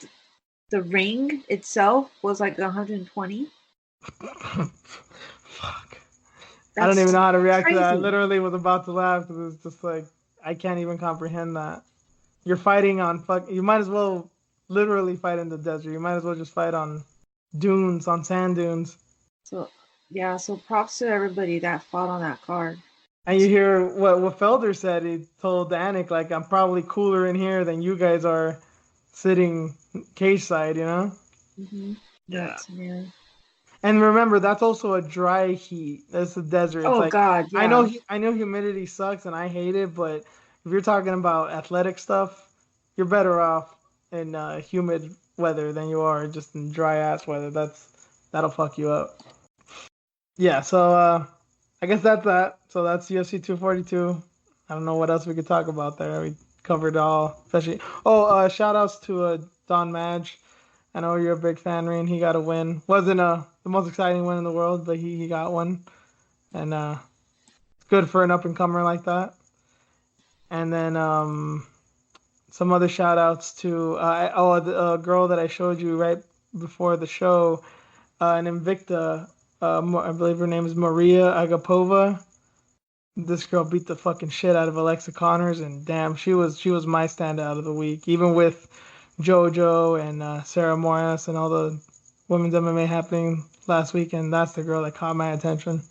the ring itself was like 120. Fuck. I don't even That's know how to react to that. I crazy. literally was about to laugh because it's just like, I can't even comprehend that. You're fighting on fuck. You might as well literally fight in the desert. You might as well just fight on dunes, on sand dunes. So yeah, so props to everybody that fought on that card. And you hear what Felder said. He told Danik, like, I'm probably cooler in here than you guys are sitting cage side. Mm-hmm. Yeah. Nuts, man. And remember, that's also a dry heat. That's the desert. It's Oh like, God, I know yeah. I know humidity sucks and I hate it, but if you're talking about athletic stuff, you're better off in humid weather than you are just in dry ass weather. That'll fuck you up. Yeah, so I guess that's that. So that's UFC 242. I don't know what else we could talk about there. We covered it all, especially. Oh, shout outs to Don Madge. I know you're a big fan, Reen. He got a win. Wasn't the most exciting win in the world, but he got one, and it's good for an up and comer like that. And then some other shout outs to the girl that I showed you right before the show, an Invicta. I believe her name is Maria Agapova. This girl beat the fucking shit out of Alexa Connors, and damn, she was my standout of the week, even with JoJo and Sarah Morris and all the women's MMA happening last weekend. That's the girl that caught my attention.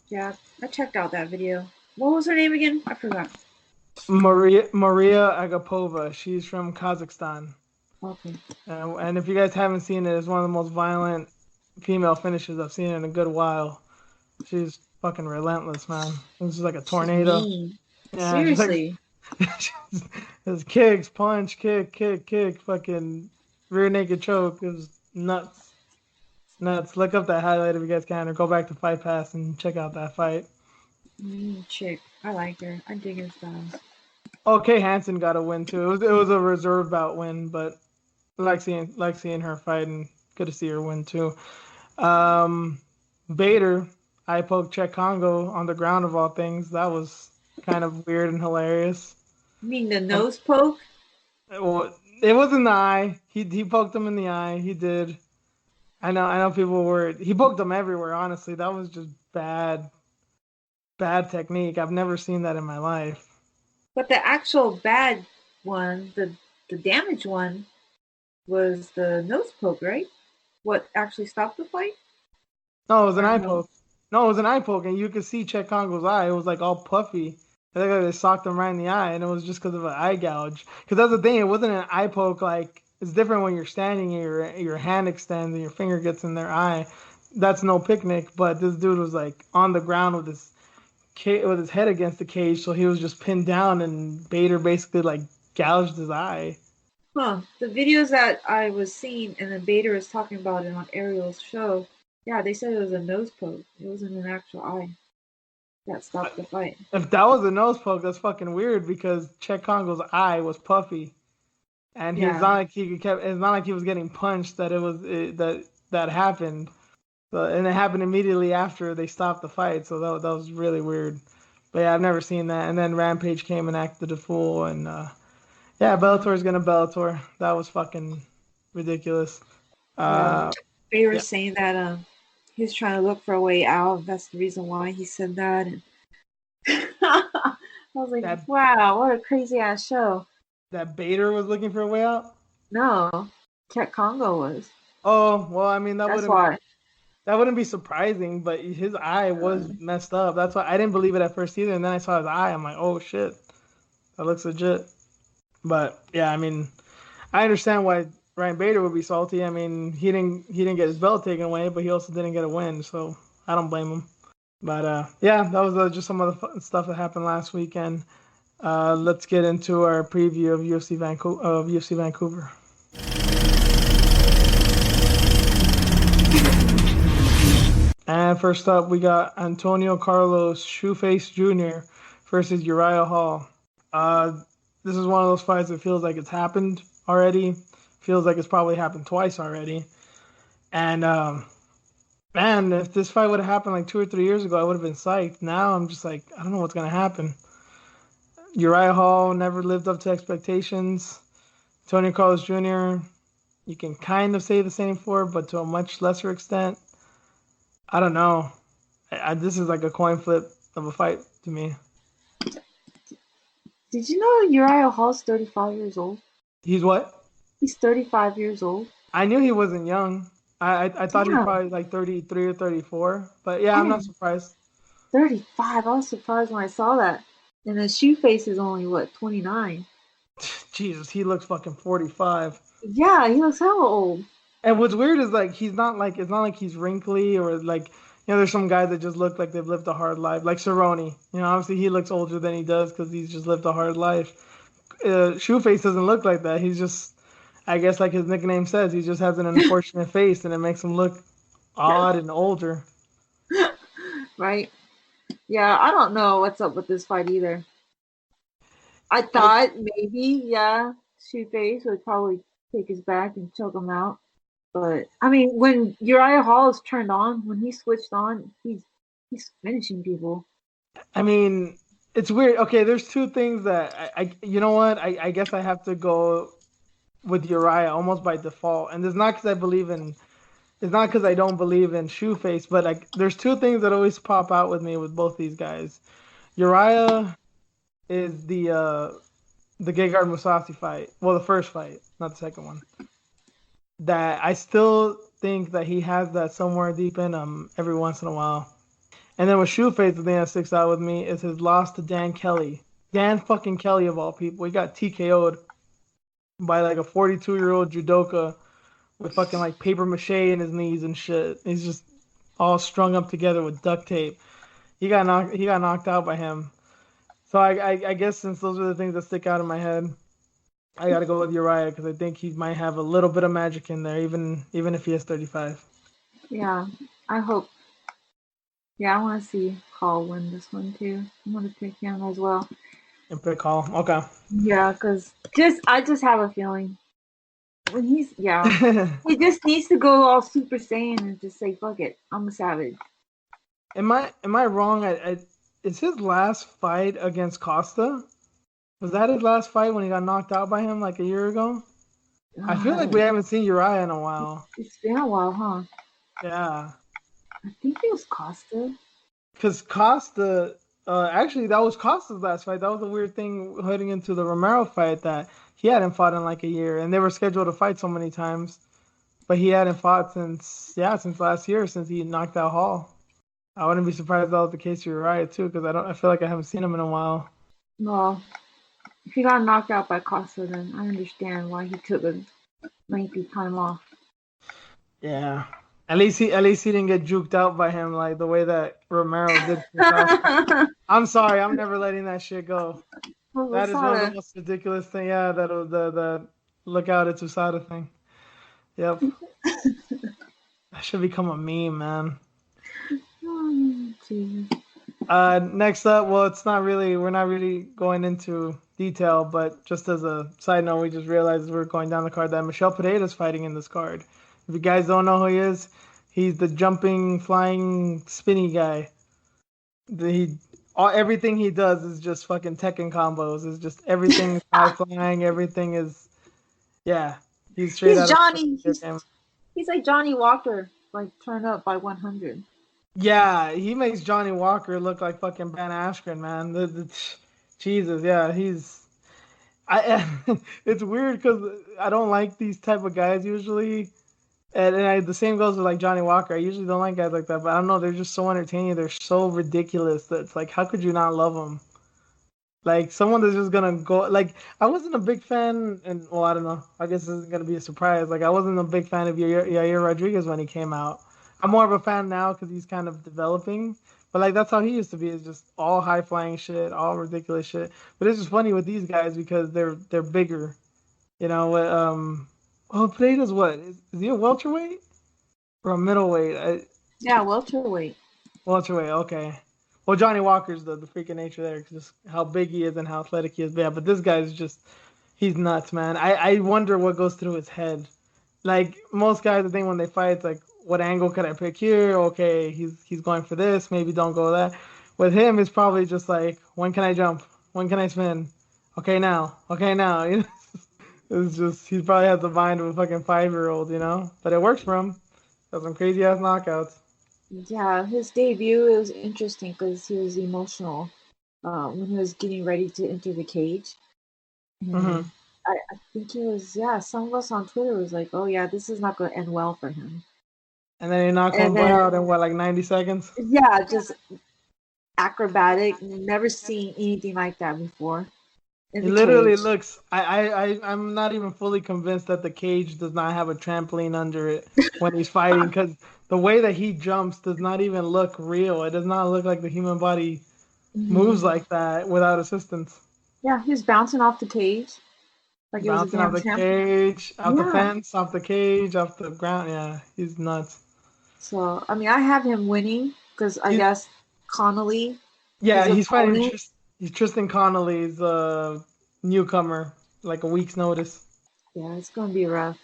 Yeah, I checked out that video. What was her name again? I forgot. Maria Agapova. She's from Kazakhstan, Okay. and if you guys haven't seen it, it's one of the most violent female finishes I've seen in a good while. She's fucking relentless, man. This is like a She's tornado. mean. Yeah, she's like Seriously. there's kicks, punch, kick, fucking rear naked choke. It was nuts. Nuts. Look up that highlight if you guys can, or go back to Fight Pass and check out that fight. Chick. I like her. I dig her style. Okay, Hansen got a win too. It was a reserve bout win, but like seeing her fight and good to see her win too. Um, Bader, I poked Czech Congo on the ground of all things. That was kind of weird and hilarious. You mean the nose poke? Well, it was in the eye. He poked him in the eye. He did. I know people were he poked him everywhere, honestly. That was just bad technique. I've never seen that in my life. But the actual bad one, the damage one, was the nose poke, right? What actually stopped the fight? No, it was an Or eye no? poke. No, it was an eye poke, and you could see Chet Congo's eye. It was like all puffy. I think like they socked him right in the eye, and it was just because of an eye gouge. Because that's the thing, it wasn't an eye poke. Like it's different when you're standing and your hand extends and your finger gets in their eye. That's no picnic. But this dude was like on the ground with his head against the cage, so he was just pinned down, and Bader basically like gouged his eye. Huh. The videos that I was seeing and then Bader was talking about it on Ariel's show, yeah, they said it was a nose poke. It wasn't an actual eye that stopped the fight. If that was a nose poke, that's fucking weird because Chet Congo's eye was puffy. And he's Yeah. not like he kept. It's not like he was getting punched. That happened, and it happened immediately after they stopped the fight. So that was really weird. But yeah, I've never seen that. And then Rampage came and acted a fool, and yeah, Bellator's gonna Bellator. That was fucking ridiculous. Yeah. Uh, They were yeah, saying that he's trying to look for a way out. That's the reason why he said that. And I was like, that wow, what a crazy ass show. that Bader was looking for a way out. No, Czech Congo was. Oh well, I mean That's why. that wouldn't be surprising, but his eye was messed up. That's why I didn't believe it at first either. And then I saw his eye. I'm like, oh shit, that looks legit. But yeah, I mean, I understand why Ryan Bader would be salty. I mean, he didn't get his belt taken away, but he also didn't get a win, so I don't blame him. But yeah, that was just some of the stuff that happened last weekend. Let's get into our preview of UFC Vancouver. And first up, we got Antonio Carlos Shoeface Jr. versus Uriah Hall. Uh, this is one of those fights that feels like it's happened already. Feels like it's probably happened twice already. And man, if this fight would have happened like 2 or 3 years ago, I would have been psyched. Now I'm just like, I don't know what's gonna happen. Uriah Hall never lived up to expectations. Tony Carlos Jr. You can kind of say the same for, but to a much lesser extent. I don't know. This is like a coin flip of a fight to me. Did you know Uriah Hall's 35 years old? He's what? He's 35 years old. I knew he wasn't young. I thought he was Yeah, probably like 33 or 34. But yeah, I'm not and surprised. 35. I was surprised when I saw that. And then Shoeface is only, what, 29? Jesus, he looks fucking 45. Yeah, he looks hella old. And what's weird is like he's not like it's not like he's wrinkly or like there's some guys that just look like they've lived a hard life, like Cerrone. Obviously he looks older than he does because he's just lived a hard life. Shoeface doesn't look like that. He's just, I guess, like his nickname says, he just has an unfortunate face and it makes him look odd and older. Right? Yeah, I don't know what's up with this fight either. I I, thought maybe, yeah, Shoeface would probably take his back and choke him out. But I mean, when Uriah Hall is turned on, when he switched on, he's finishing people. I mean, it's weird. Okay, there's two things that you know what? I guess I have to go with Uriah almost by default, and it's not because I believe in. It's not because I don't believe in Shoeface, but like, there's two things that always pop out with me with both these guys. Uriah is the Gegard Mousasi fight. Well, the first fight, not the second one. That I still think that he has that somewhere deep in him every once in a while. And then with Shoeface, the thing that sticks out with me is his loss to Dan Kelly. Dan fucking Kelly of all people. He got TKO'd by like a 42-year-old judoka with fucking like paper mache in his knees and shit. He's just all strung up together with duct tape. He got knocked out by him. So I guess since those are the things that stick out in my head, I gotta go with Uriah because I think he might have a little bit of magic in there, even if he has 35. Yeah, I hope. Yeah, I want to see Hall win this one too. I want to pick him as well. And pick Hall. Okay. Yeah, because I just have a feeling when he just needs to go all Super Saiyan and just say fuck it, I'm a savage. Am I wrong? Is his last fight against Costa? Was that his last fight when he got knocked out by him like a year ago? I feel like we haven't seen Uriah in a while. It's been a while, huh? Yeah. I think it was Costa. Because Costa, actually, that was Costa's last fight. That was a weird thing heading into the Romero fight that he hadn't fought in like a year, and they were scheduled to fight so many times, but he hadn't fought since last year, since he knocked out Hall. I wouldn't be surprised if that was the case for Uriah too, because I feel like I haven't seen him in a while. Well, if he got knocked out by Costa, then I understand why he took a lengthy time off. Yeah. At least he didn't get juked out by him like the way that Romero did. I'm sorry, I'm never letting that shit go. Well, That is one of the most ridiculous thing. Yeah, that the look out it's USADA thing. Yep. That should become a meme, man. Jesus. Next up, well, we're not really going into detail, but just as a side note, we just realized we're going down the card that Michel Pereira's fighting in this card. If you guys don't know who he is, he's the jumping, flying, spinny guy. Everything he does is just fucking Tekken combos. It's just everything is high flying. Everything is, yeah. He's straight out Johnny. of game. He's like Johnny Walker, like turned up by 100. Yeah, he makes Johnny Walker look like fucking Ben Askren, man. Jesus, yeah, it's weird because I don't like these type of guys usually, and the same goes with like Johnny Walker. I usually don't like guys like that, but I don't know. They're just so entertaining. They're so ridiculous that it's like, how could you not love them? Like someone that's just gonna go. Like I wasn't a big fan, and well, I don't know. I guess this is gonna be a surprise. Like I wasn't a big fan of Yair Rodriguez when he came out. I'm more of a fan now because he's kind of developing. But like that's how he used to be. It's just all high flying shit, all ridiculous shit. But it's just funny with these guys because they're bigger. You know. Oh, Pereira's what? Is he a welterweight or a middleweight? Yeah, welterweight. Welterweight. Okay. Well, Johnny Walker's the freak of nature there, just how big he is and how athletic he is. Yeah, but this guy's he's nuts, man. I wonder what goes through his head. Like most guys, I think when they fight, it's like, what angle could I pick here? Okay, he's going for this. Maybe don't go that. With him, it's probably just like, when can I jump? When can I spin? Okay, now. Okay, now. You know, it's just he probably has the mind of a fucking 5-year-old, you know. But it works for him. Got some crazy ass knockouts. Yeah, his debut, it was interesting because he was emotional when he was getting ready to enter the cage. And Mm-hmm. I think he was, some of us on Twitter was like, oh yeah, this is not going to end well for him. And then he knocks And homeboy then, out in what, like 90 seconds? yeah, just acrobatic. Never seen anything like that before. In It the literally cage. looks. I'm not even fully convinced that the cage does not have a trampoline under it when he's fighting, because the way that he jumps does not even look real. It does not look like the human body moves like that without assistance. Yeah, he was bouncing off the cage like it was a Bouncing off damn the trampoline. cage, off the Yeah. fence, off the cage, off the ground. Yeah, he's nuts. So, I mean, I have him winning because I He's, guess Connolly, yeah, his he's fighting opponent. He's Tristan Connolly's newcomer, like a week's notice. Yeah, it's going to be rough.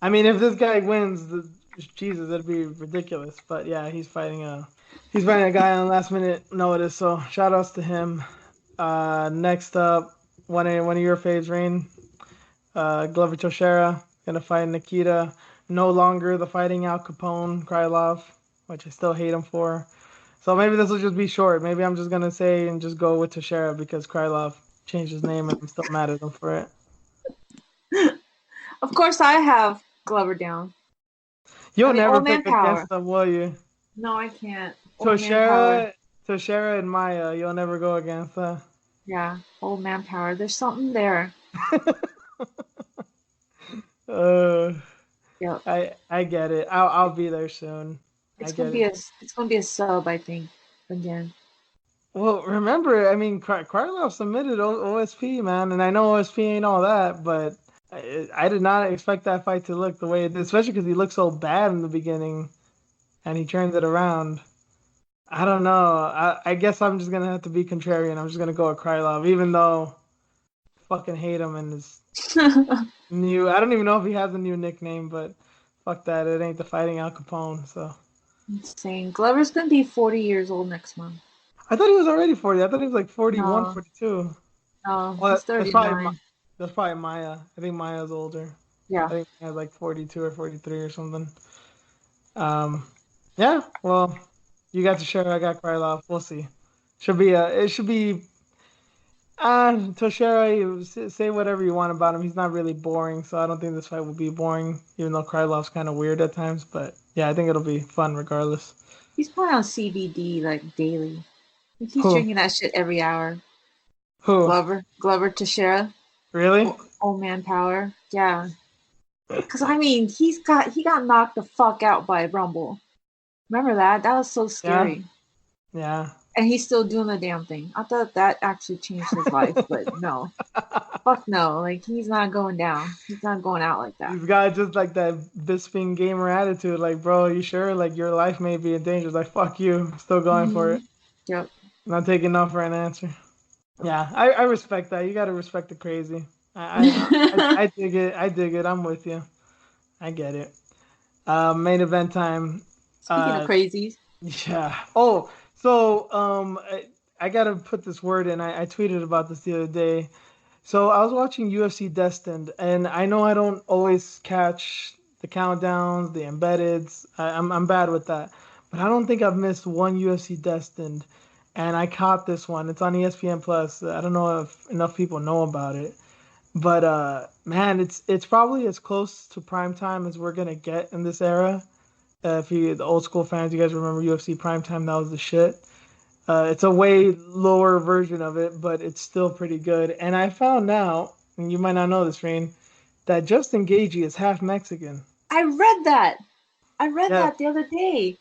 I mean, if this guy wins, Jesus, it'd be ridiculous. But yeah, he's fighting a guy on last minute notice. So shout outs to him. Next up, one of your faves, Rain. Glover Teixeira gonna fight Nikita. No longer the fighting Al Capone Krylov, which I still hate him for. So maybe this will just be short. Maybe I'm just gonna say and just go with Teixeira because Krylov changed his name and I'm still mad at him for it. Of course, I have Glover down. You'll I mean, never old man pick power. against them, will you? No, I can't. Old man power. Teixeira and Maya, you'll never go against. Yeah, old man power. There's something there. uh, Yep. I get it. I'll be there soon. I It's gonna get be it. a it's gonna be a sub, I think, again. Well, remember, I mean, Krylov submitted OSP, man, and I know OSP ain't all that, but I did not expect that fight to look the way it did, especially because he looked so bad in the beginning, and he turned it around. I don't know. I guess I'm just gonna have to be contrarian. I'm just gonna go with Krylov, even though I fucking hate him and his new. I don't even know if he has a new nickname, but fuck that. It ain't the Fighting Al Capone. So Insane. Glover's gonna be 40 years old next month. I thought he was already 40. I thought he was like 41, No, 42. no, Well, he's 39. that's probably Maya. I think Maya's older. Yeah. I think Maya's like 42 or 43 or something. Um, yeah. Well, you got to share. I got Krylov. We'll see. Should be it should be Toshera, you say whatever you want about him. He's not really boring, so I don't think this fight will be boring, even though Krylov's kind of weird at times. But yeah, I think it'll be fun regardless. He's probably on CBD like daily. Like, he's Who? drinking that shit every hour. Who? Glover Teixeira, Really? old man power. Yeah. Cause I mean, he got knocked the fuck out by Rumble. Remember that? That was so Yeah. scary. Yeah. And he's still doing the damn thing. I thought that actually changed his life, but no. Fuck no. Like, he's not going down. He's not going out like that. He's got just like that Bisping gamer attitude. Like, bro, you sure? Like, your life may be in danger. It's like, fuck you. Still going for Mm-hmm. it. Yep. Not taking no for an answer. Yeah, I respect that. You got to respect the crazy. I dig it. I dig it. I'm with you. I get it. Main event time. Speaking of Uh, crazies. yeah. Oh, so I gotta put this word in. I tweeted about this the other day. So I was watching UFC Destined, and I know I don't always catch the countdowns, the embeddeds. I'm bad with that, but I don't think I've missed one UFC Destined, and I caught this one. It's on ESPN Plus. I don't know if enough people know about it, but man, it's probably as close to prime time as we're gonna get in this era. If you the old school fans, you guys remember UFC Primetime, that was the shit. It's a way lower version of it, but it's still pretty good. And I found out, and you might not know this, Rain, that Justin Gagey is half Mexican. I read that. I read Yes, that the other day.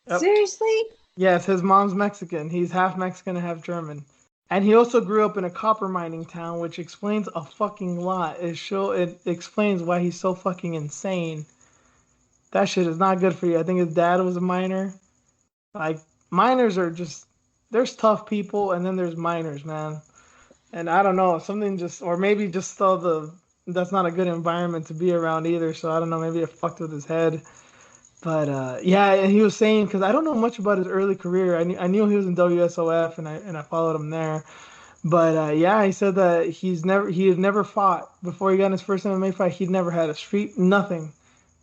yep. Seriously? Yes, his mom's Mexican. He's half Mexican and half German. And he also grew up in a copper mining town, which explains a fucking lot. It explains why he's so fucking insane. That shit is not good for you. I think his dad was a miner. Like miners are just there's tough people and then there's miners, man. And I don't know, something just or maybe just saw the that's not a good environment to be around either. So I don't know, maybe it fucked with his head. But yeah, and he was saying because I don't know much about his early career. I knew he was in WSOF and I followed him there. But yeah, he said that he had never fought before he got in his first MMA fight. He'd never had a street nothing,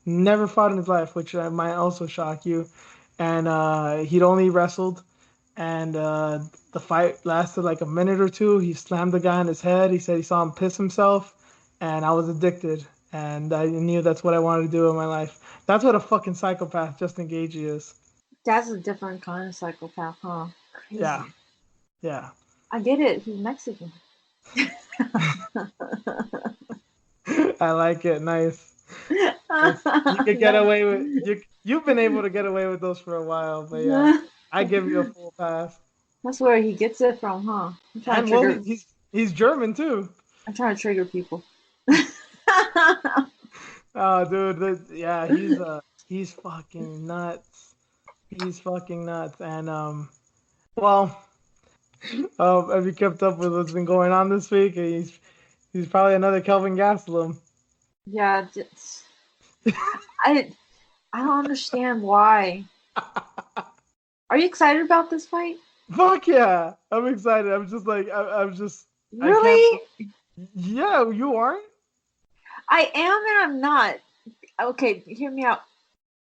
never fought in his life, which might also shock you. And he'd only wrestled, and the fight lasted like a minute or two. He slammed the guy on his head. He said he saw him piss himself, and I was addicted, and I knew that's what I wanted to do in my life. That's what a fucking psychopath Justin Gagey is. That's a different kind of psychopath, huh? Yeah, Crazy. yeah. I get it. He's Mexican. I like it. Nice. You could get away with you. You've been able to get away with those for a while, but yeah, I give you a full pass. That's where he gets it from, huh? And well, he's German too. I'm trying to trigger people. Oh, dude, yeah, he's fucking nuts. He's fucking nuts. And well, have you kept up with what's been going on this week? He's probably another Kelvin Gastelum. Yeah, I I don't understand why. Are you excited about this fight? Fuck yeah, I'm excited. I'm just like I'm just I Really? can't. Yeah, you aren't. I am and I'm not. Okay, hear me out.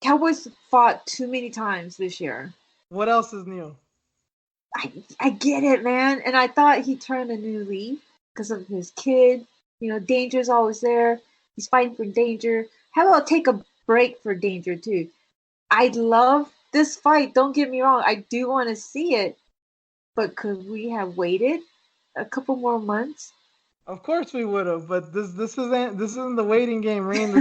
Cowboys fought too many times this year. What else is new? I get it, man. And I thought he turned a new leaf because of his kid. You know, Danger's always there. He's fighting for Danger. How about take a break for Danger too? I love this fight. Don't get me wrong. I do want to see it, but could we have waited a couple more months? Of course we would have, but this isn't the waiting game, Rain.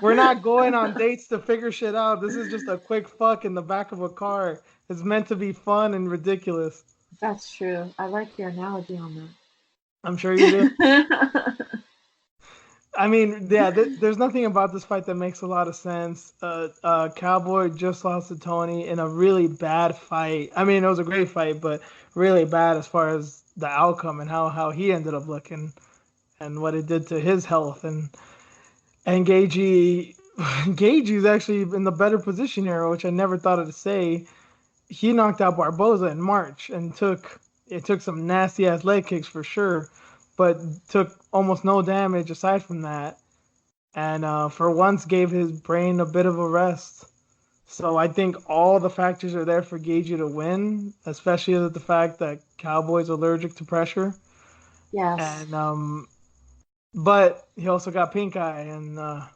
We're not going on dates to figure shit out. This is just a quick fuck in the back of a car. It's meant to be fun and ridiculous. That's true. I like your analogy on I'm sure you do. that. I mean, yeah, there's nothing about this fight that makes a lot of sense. Cowboy just lost to Tony in a really bad fight. I mean, it was a great fight, but really bad as far as the outcome and how he ended up looking and what it did to his health. And Gagey, Gagey's actually in the better position here, which I never thought of to say. He knocked out Barboza in March and took some nasty ass leg kicks for sure, but took almost no damage aside from that and for once gave his brain a bit of a rest. So I think all the factors are there for Gagey to win, especially the fact that Cowboy's allergic to pressure, Yes. and but he also got pink eye, and I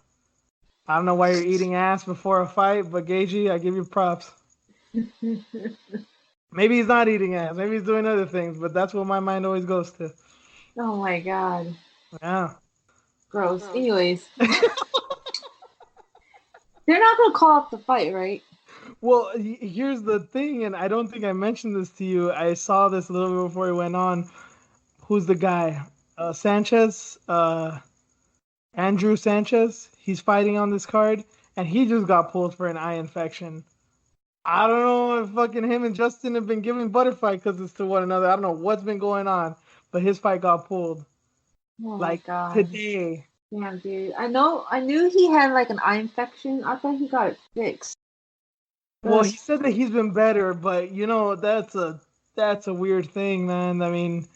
don't know why you're eating ass before a fight, but Gagey, I give you props. Maybe he's not eating ass, maybe he's doing other things, but that's what my mind always goes to. Oh my god. Yeah. Gross. Anyways, they're not gonna call up the fight, right? Well, here's the thing, and I don't think I mentioned this to you. I saw this a little bit before we went on. Who's the guy? Sanchez, Andrew Sanchez. He's fighting on this card, and he just got pulled for an eye infection. I don't know if fucking him and Justin have been giving butterfly kisses to one another. I don't know what's been going on, but his fight got pulled Oh my like god. today. Damn, dude. I knew he had like an eye infection. I thought he got it fixed. Well, Ugh. he said that he's been better, but that's a weird thing, man. I mean,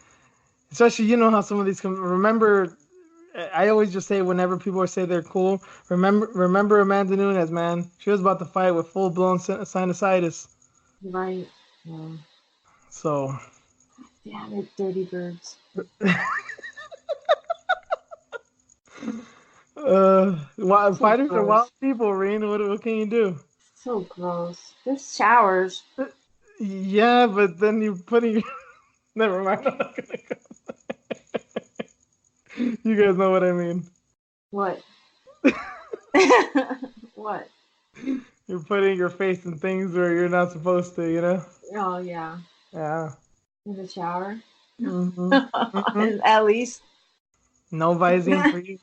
especially you know how some of these remember I always just say whenever people say they're cool, remember Amanda Nunes, man. She was about to fight with full blown sinusitis. Right. Yeah. So, Damn it, dirty birds. So fighters are wild gross. people, Reen. What can you do? So gross. There's showers. Yeah, but then you're putting. Never mind. I'm not gonna go. You guys know what I mean. What? What? You're putting your face in things where you're not supposed to, you know? Oh yeah. Yeah. In the shower. Hmm. Hmm. At least. No Visine for you.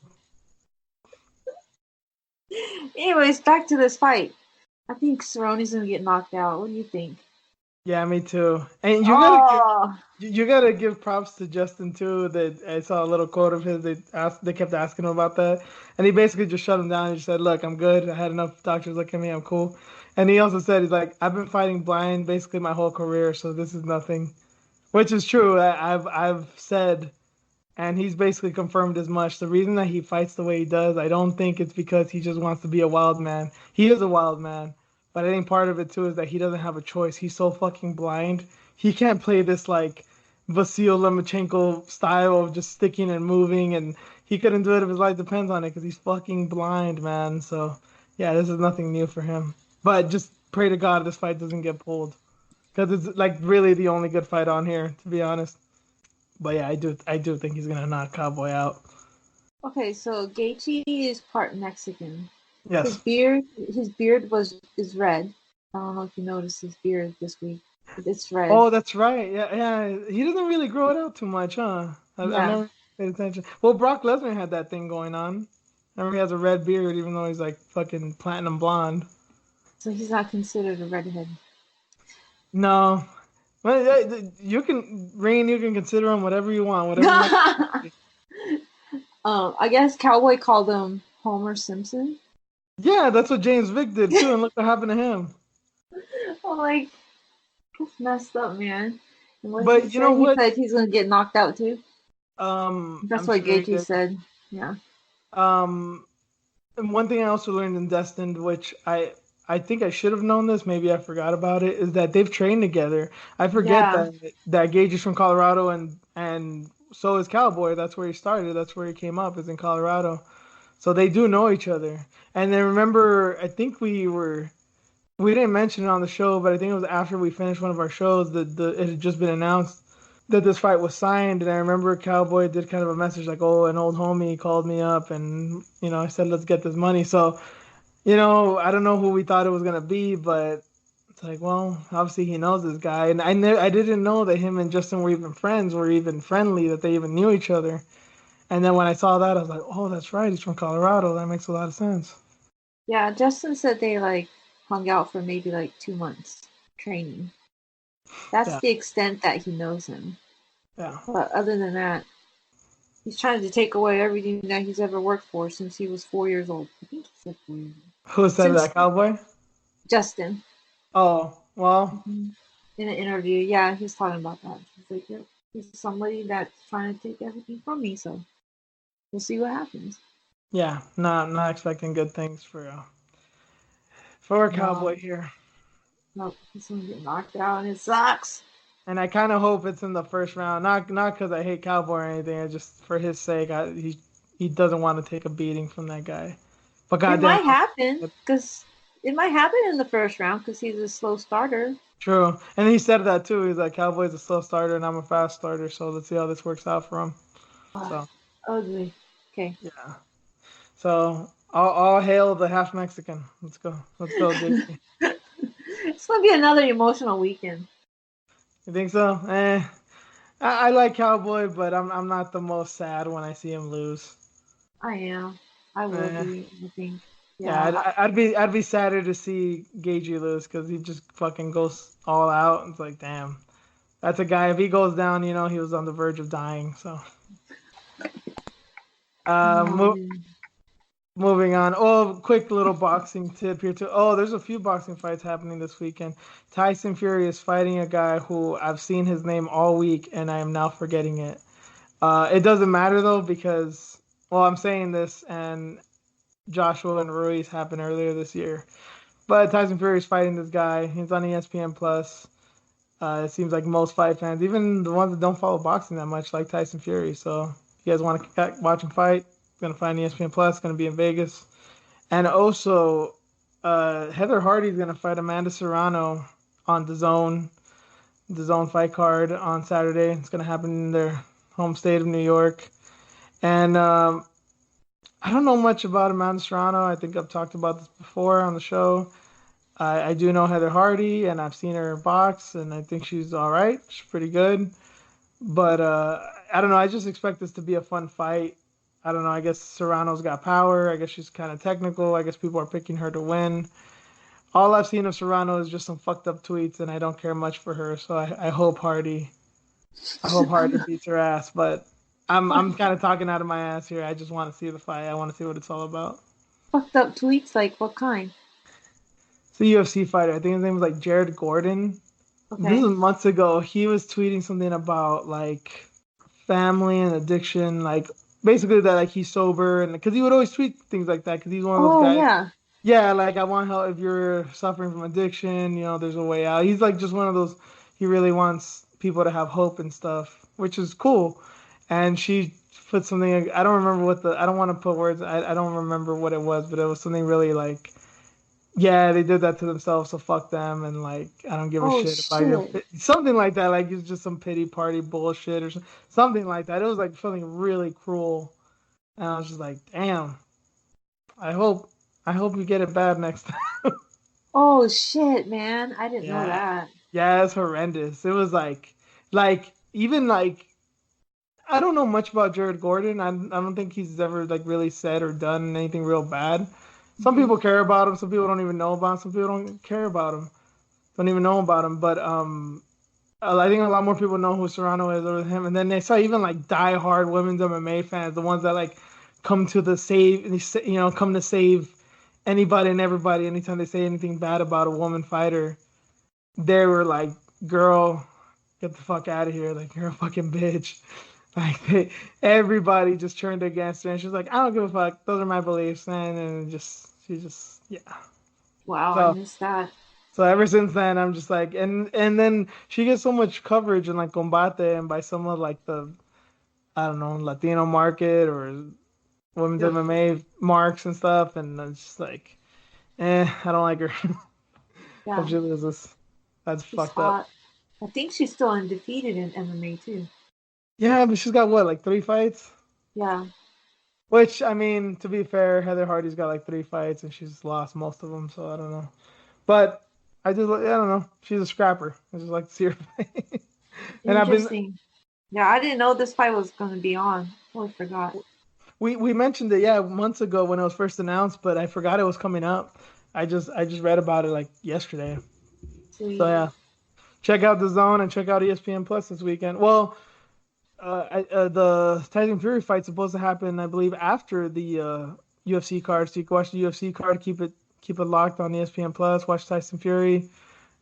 Anyways, back to this fight. I think Cerrone's gonna get knocked out. What do you think? Yeah, me too. And Oh, you gotta give props to Justin too. That I saw a little quote of his. They kept asking him about that, and he basically just shut him down. He just said, "Look, I'm good. I had enough doctors look at me. I'm cool." And he also said, "He's like, I've been fighting blind basically my whole career, so this is nothing," which is true. I've said, and he's basically confirmed as much. The reason that he fights the way he does, I don't think it's because he just wants to be a wild man. He is a wild man, but I think part of it too is that he doesn't have a choice. He's so fucking blind. He can't play this like Vasil Lomachenko style of just sticking and moving, and he couldn't do it if his life depends on it because he's fucking blind, man. So yeah, this is nothing new for him. But just pray to God this fight doesn't get pulled because it's like really the only good fight on here, to be honest. But yeah, I do think he's gonna knock Cowboy out. okay. So Gaethje is part Mexican. His Yes. beard, his beard is red. I don't know if you noticed his beard this week. It's red. Oh, that's right. Yeah, yeah. He doesn't really grow it out too much, huh? I've Yeah. never paid attention. Well, Brock Lesnar had that thing going on. Remember, he has a red beard, even though he's like fucking platinum blonde. So he's not considered a redhead. No, well, you can Rain. You can consider him whatever you want, whatever you want. I guess Cowboy called him Homer Simpson. Yeah, that's what James Vick did too, and look what happened to him. I'm like, that's messed up, man. And what did he But you know say? He what? said he's gonna get knocked out too. That's I'm what sure he Gaethje did. said. Yeah. Um, And one thing I also learned in Destined, which I think I should have known this, maybe I forgot about it, is that they've trained together. I forget Yeah. that Gage is from Colorado and so is Cowboy. That's where he started. That's where he came up, is in Colorado. So they do know each other. And then remember, I think we didn't mention it on the show, but I think it was after we finished one of our shows that it had just been announced that this fight was signed. And I remember Cowboy did kind of a message like, "Oh, an old homie called me up, and I said let's get this money." So I don't know who we thought it was gonna be, but It's like, well, obviously he knows this guy, and I didn't know that him and Justin were even friends, were even friendly, that they even knew each other. And then when I saw that, I was like, oh, that's right, he's from Colorado. That makes a lot of sense. Yeah, Justin said they like hung out for maybe like 2 months training. That's Yeah, the extent that he knows him. yeah. But other than that, he's trying to take away everything that he's ever worked for since he was 4 years old. I think he said 4 years old. Who said Since that, Cowboy? Justin, Oh, well, in an interview, yeah, he's talking about that. He's like, yep, he's somebody that's trying to take everything from me, so we'll see what happens. yeah. Not expecting good things for a No, Cowboy here. no, he's gonna get knocked out and it sucks. And I kind of hope it's in the first round. Not because I hate Cowboy or anything. It's just for his sake. He doesn't want to take a beating from that guy. But It goddamn, might happen because it might happen in the first round because he's a slow starter. true. And he said that too. He's like, Cowboy's a slow starter and I'm a fast starter. So let's see how this works out for him. So Ugly. Okay. yeah. So all hail the half Mexican. Let's go. Let's go, JC. It's gonna be another emotional weekend. You think so? I like Cowboy, but I'm not the most sad when I see him lose. I am. I will Eh. be. I think. Yeah, Yeah. I'd be sadder to see Gagey lose because he just fucking goes all out. It's like, damn, that's a guy. If he goes down, he was on the verge of dying. So, Oh, mo moving on. Oh, quick little boxing tip here too. Oh, there's a few boxing fights happening this weekend. Tyson Fury is fighting a guy who I've seen his name all week and I am now forgetting it. It doesn't matter though because, well, I'm saying this and Joshua and Ruiz happened earlier this year. But Tyson Fury is fighting this guy. He's on ESPN Plus. It seems like most fight fans, even the ones that don't follow boxing that much, like Tyson Fury. So if you guys want to watch him fight, gonna find ESPN Plus. Gonna be in Vegas. And also, Heather Hardy's gonna fight Amanda Serrano on the Zone fight card on Saturday. It's gonna happen in their home state of New York. And I don't know much about Amanda Serrano. I think I've talked about this before on the show. I do know Heather Hardy, and I've seen her box, and I think she's all right. She's pretty good. But I don't know. I just expect this to be a fun fight. I don't know. I guess Serrano's got power. I guess she's kind of technical. I guess people are picking her to win. All I've seen of Serrano is just some fucked up tweets, and I don't care much for her. So I hope Hardy beats her ass. But I'm kind of talking out of my ass here. I just want to see the fight. I want to see what it's all about. fucked up tweets. Like what kind? It's a UFC fighter. I think his name was like Jared Gordon. This Okay. was months ago. He was tweeting something about like family and addiction, like basically that like he's sober and because he would always tweet things like that because he's one of those Oh guys. yeah. Yeah, like I want help if you're suffering from addiction. There's a way out. He's like just one of those. He really wants people to have hope and stuff, which is cool. And she put something. I don't remember what the. I don't want to put words. I don't remember what it was, but it was something really like yeah, they did that to themselves, so fuck them, and like I don't give a Oh shit about your shit. something like that. Like it's just some pity party bullshit or something like that. It was like something really cruel, and I was just like, damn. I hope I hope you get it bad next time. Oh shit, man. I didn't know Yeah, that. yeah, it's horrendous. It was like even like I don't know much about Jared Gordon. I don't think he's ever like really said or done anything real bad. Some Hmm. people care about him. Some people don't even know about him. Some people don't care about him. Don't even know about him. But I think a lot more people know who Serrano is over him. And then they saw even like diehard women's MMA fans, the ones that like come to the save, come to save anybody and everybody anytime they say anything bad about a woman fighter. They were like, "Girl, get the fuck out of here! Like you're a fucking bitch." Like everybody just turned against her, and she's like, "I don't give a fuck. Those are my beliefs." And she just yeah. Wow, I So missed that. so ever since then, I'm just like, and then she gets so much coverage in like Combate and by some of like the I don't know Latino market or women's Yep. MMA marks and stuff, and it's just like, I don't like her. Hope Yeah. she loses. That's She's fucked up. hot. I think she's still undefeated in MMA too. Yeah, but she's got what like 3 fights. Yeah. Which I mean, to be fair, Heather Hardy's got like 3 fights and she's lost most of them, so I don't know. But I don't know. She's a scrapper. I just like to see her fight. And I've been Interesting. Yeah, I didn't know this fight was going to be on. Totally forgot. we mentioned it, yeah, months ago when it was first announced, but I forgot it was coming up. I just read about it like yesterday. So Sweet. yeah, check out the Zone and check out ESPN Plus this weekend. Well, the Tyson Fury fight's supposed to happen, I believe, after the UFC card. So you can watch the UFC card, keep it locked on ESPN Plus, watch Tyson Fury,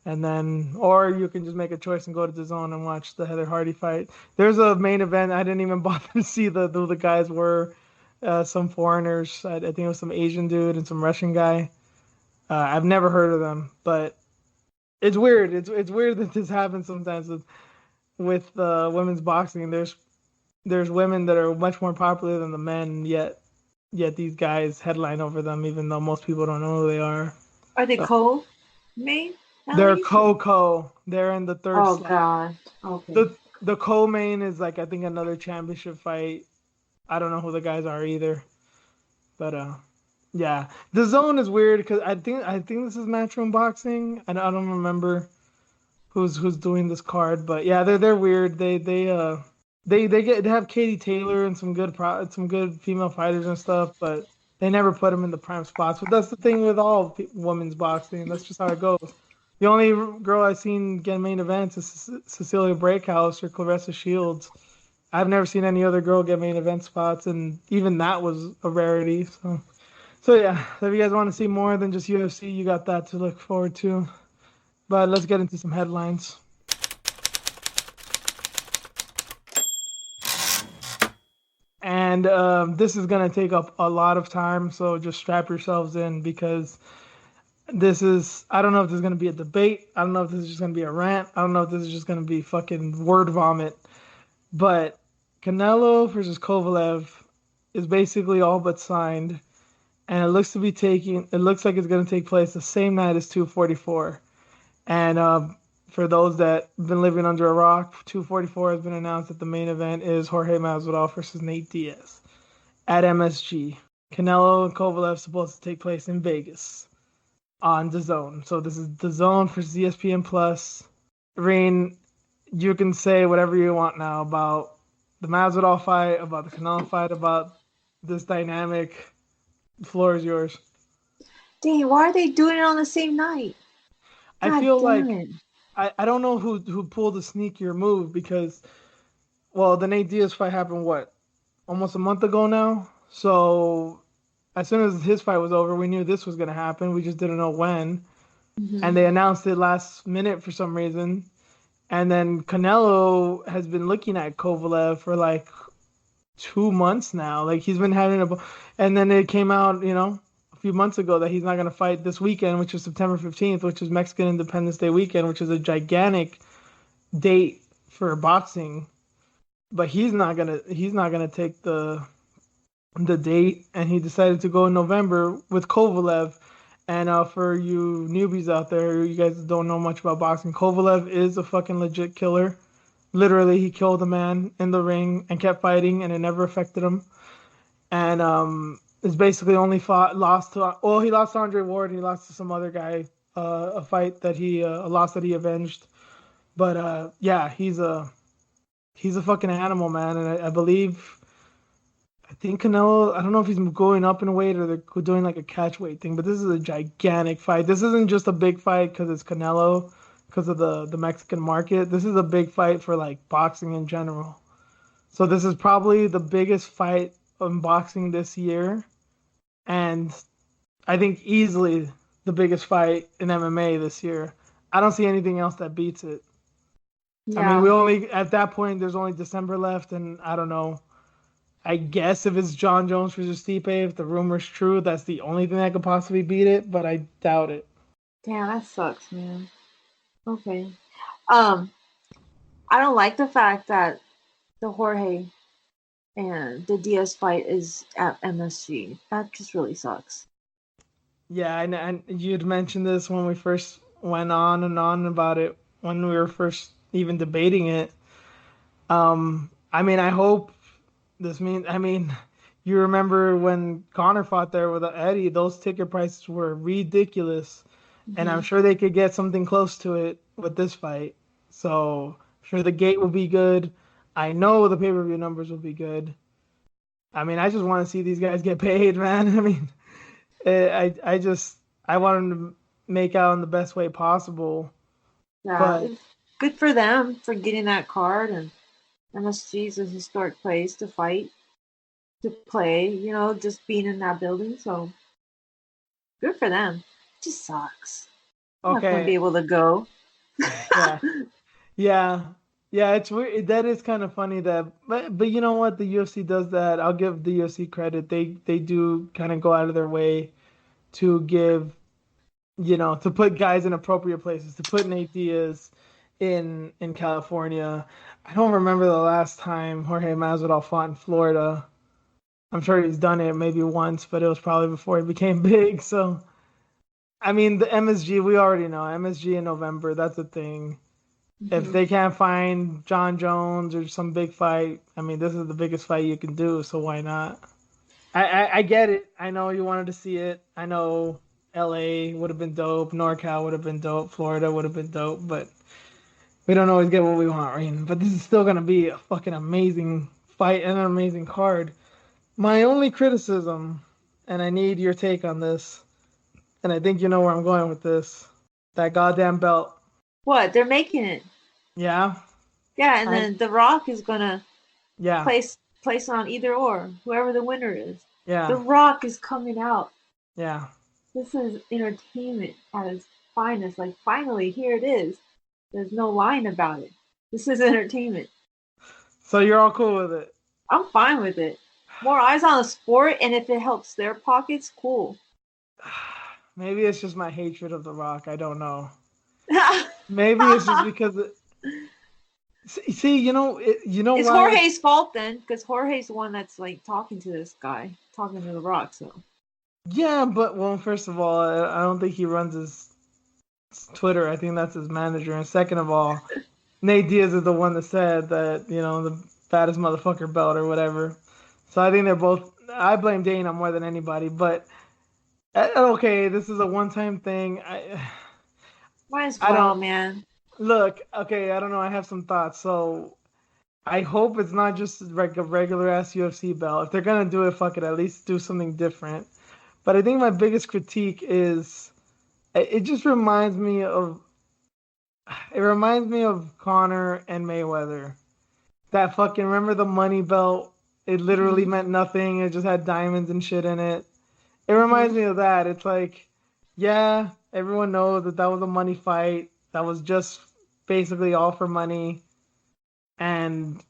and then or you can just make a choice and go to the Zone and watch the Heather Hardy fight. There's a main event. I didn't even bother to see who the guys were. Some foreigners. I think it was some Asian dude and some Russian guy. I've never heard of them, but it's weird. It's weird that this happens sometimes with women's boxing. There's women that are much more popular than the men, yet these guys headline over them, even though most people don't know who they are. Are they So co-main at they're least? co-co. They're in the third Oh, slot. God. Okay. The co-main is like I think another championship fight. I don't know who the guys are either, but yeah, the Zone is weird because I think this is Matchroom Boxing, and I don't remember who's doing this card, but yeah, they're weird. They have Katie Taylor and some good female fighters and stuff, but they never put them in the prime spots. But that's the thing with all women's boxing. That's just how it goes. The only girl I've seen get main events is Cecilia Breakhouse or Clarissa Shields. I've never seen any other girl get main event spots, and even that was a rarity. So yeah, if you guys want to see more than just UFC, you got that to look forward to. But let's get into some headlines. And this is going to take up a lot of time, so just strap yourselves in because I don't know if this is going to be a debate. I don't know if this is just going to be a rant. I don't know if this is just going to be fucking word vomit. But Canelo versus Kovalev is basically all but signed. And it looks like it's going to take place the same night as 244. And for those that have been living under a rock, 244 has been announced that the main event is Jorge Masvidal versus Nate Diaz at MSG. Canelo and Kovalev supposed to take place in Vegas on the Zone. So this is the Zone for ESPN Plus. Rain, you can say whatever you want now about the Masvidal fight, about the Canelo fight, about this dynamic. The floor is yours. Dang, why are they doing it on the same night? I God feel damn like it. I don't know who pulled the sneakier move because well the Nate Diaz fight happened what almost a month ago now. So as soon as his fight was over, we knew this was gonna happen. We just didn't know when. And Hmm. they announced it last minute for some reason. And then Canelo has been looking at Kovalev for like 2 months now. Like he's been and then it came out, a few months ago that he's not going to fight this weekend, which is September 15th, which is Mexican Independence Day weekend, which is a gigantic date for boxing. But he's not gonna take the date, and he decided to go in November with Kovalev. And for you newbies out there, you guys don't know much about boxing. Kovalev is a fucking legit killer. Literally, he killed a man in the ring and kept fighting, and it never affected him. And is basically only lost to he lost to Andre Ward, and he lost to some other guy, a loss that he avenged. But yeah, he's a fucking animal, man, and I think Canelo. I don't know if he's going up in weight or they're doing like a catch weight thing, but this is a gigantic fight. This isn't just a big fight because it's Canelo, because of the Mexican market. This is a big fight for like boxing in general. So this is probably the biggest fight in boxing this year, and I think easily the biggest fight in MMA this year. I don't see anything else that beats it. I mean, Yeah. we only at that point there's only December left, and I don't know. I guess if it's John Jones versus Stipe, if the rumor's true, that's the only thing that could possibly beat it, but I doubt it. Damn, that sucks, man. Okay. Um, I don't like the fact that the Jorge and the Diaz fight is at MSG. That just really sucks. Yeah, and you'd mentioned this when we first went on and on about it when we were first even debating it. I mean, I hope I mean, you remember when Connor fought there with Eddie, those ticket prices were ridiculous. and I'm Hmm. sure they could get something close to it with this fight. So, I'm sure the gate will be good. I know the pay-per-view numbers will be good. I mean, I just want to see these guys get paid, man. I mean, I just I want them to make out in the best way possible. Yeah, But it's good for them for getting that card, and MSG is a historic place to fight, to play. Just being in that building. So good for them. It just sucks. I'm not gonna be okay, able to go. yeah, yeah, yeah. It's weird. That is kind of funny that, but you know what? The UFC does that. I'll give the UFC credit. They do kind of go out of their way to give, to put guys in appropriate places, to put Nate Diaz in California. I don't remember the last time Jorge Masvidal fought in Florida. I'm sure he's done it maybe once, but it was probably before he became big. So, I mean, the MSG, we already know MSG in November. That's a thing. If Hmm. they can't find John Jones or some big fight, I mean, this is the biggest fight you can do. So why not? I get it. I know you wanted to see it. I know LA would have been dope. NorCal would have been dope. Florida would have been dope. But we don't always get what we want, right? But this is still gonna be a fucking amazing fight and an amazing card. My only criticism, and I need your take on this, and I think you know where I'm going with this. That goddamn belt. What? They're making it. Yeah, Yeah, and I then The Rock is gonna yeah place on either or, whoever the winner is. The yeah Rock is coming out. yeah. This is entertainment at its finest. Like finally, here it is. There's no lying about it. This is entertainment. So you're all cool with it? I'm fine with it. More eyes on the sport, and if it helps their pockets, cool. Maybe it's just my hatred of The Rock. I don't know. Maybe it's just because see, you know It's why? Jorge's fault then, because Jorge's the one that's like talking to this guy, talking to The Rock. So Yeah, but well, first of all, I don't think he runs his Twitter. I think that's his manager. And second of all, Nate Diaz is the one that said that the fattest motherfucker belt or whatever. So I think they're both. I blame Dana more than anybody. But okay, this is a one-time thing. might as I well, don't man. look. Okay, I don't know. I have some thoughts. So I hope it's not just like a regular ass UFC belt. If they're gonna do it, fuck it. At least do something different. But I think my biggest critique is it just reminds me of Conor and Mayweather. That fucking remember the money belt? It literally Hmm. meant nothing. It just had diamonds and shit in it. It Hmm. reminds me of that. It's like, yeah, everyone knows that that was a money fight. That was just basically all for money. And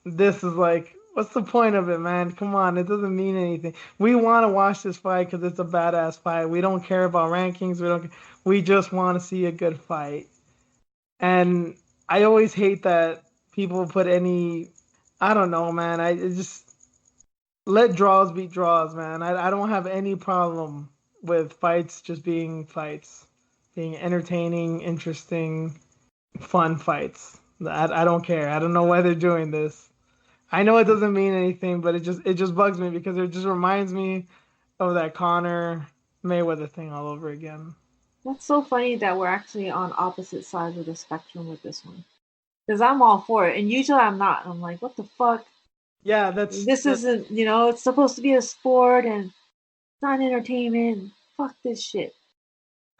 this is like, what's the point of it, man? Come on, it doesn't mean anything. We want to watch this fight because it's a badass fight. We don't care about rankings. We just want to see a good fight. And I always hate that people put any. I don't know, man. I just let draws be draws, man. I don't have any problem with fights just being fights, being entertaining, interesting, fun fights. I don't care. I don't know why they're doing this. I know it doesn't mean anything, but it just bugs me because it just reminds me of that Conor Mayweather thing all over again. That's so funny that we're actually on opposite sides of the spectrum with this one. Because I'm all for it, and usually I'm not. I'm like, what the fuck? Yeah, This that's isn't, it's supposed to be a sport and it's not entertainment. Fuck this shit.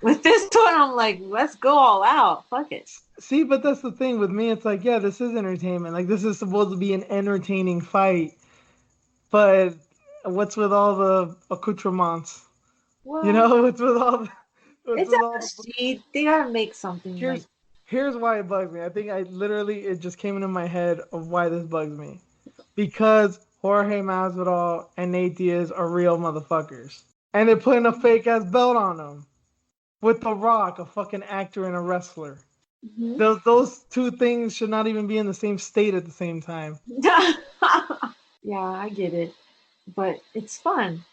With this one, I'm like, let's go all out. Fuck it. see, but that's the thing with me. It's like, yeah, this is entertainment. Like this is supposed to be an entertaining fight, but what's with all the accoutrements? You Well, know, what's it's with all the MSG. They gotta make something like, here's here's why it bugs me. I think I literally it just came into my head of why this bugs me. Because Jorge Masvidal and Nate Diaz are real motherfuckers. And they're putting a fake ass belt on them. With The Rock, a fucking actor and a wrestler. mhm. Those two things should not even be in the same state at the same time. Yeah, I get it. But it's fun.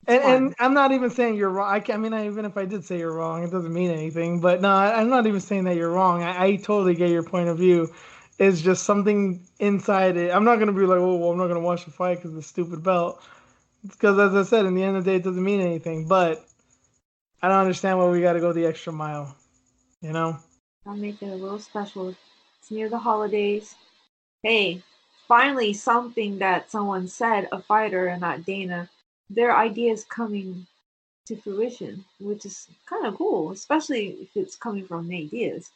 It's And fun. I'm not even saying you're wrong. I mean, even if I did say you're wrong, it doesn't mean anything. But no, I'm not even saying that you're wrong. I totally get your point of view. It's just something inside it. I'm not gonna be like, oh, well, I'm not gonna watch the fight because the stupid belt. Because as I said, in the end of the day, it doesn't mean anything. But I don't understand why we got to go the extra mile. You know? I'll make it a little special. It's near the holidays. Hey, finally something that someone said, a fighter and not Dana. Their idea is coming to fruition, which is kind of cool, especially if it's coming from Nate Diaz.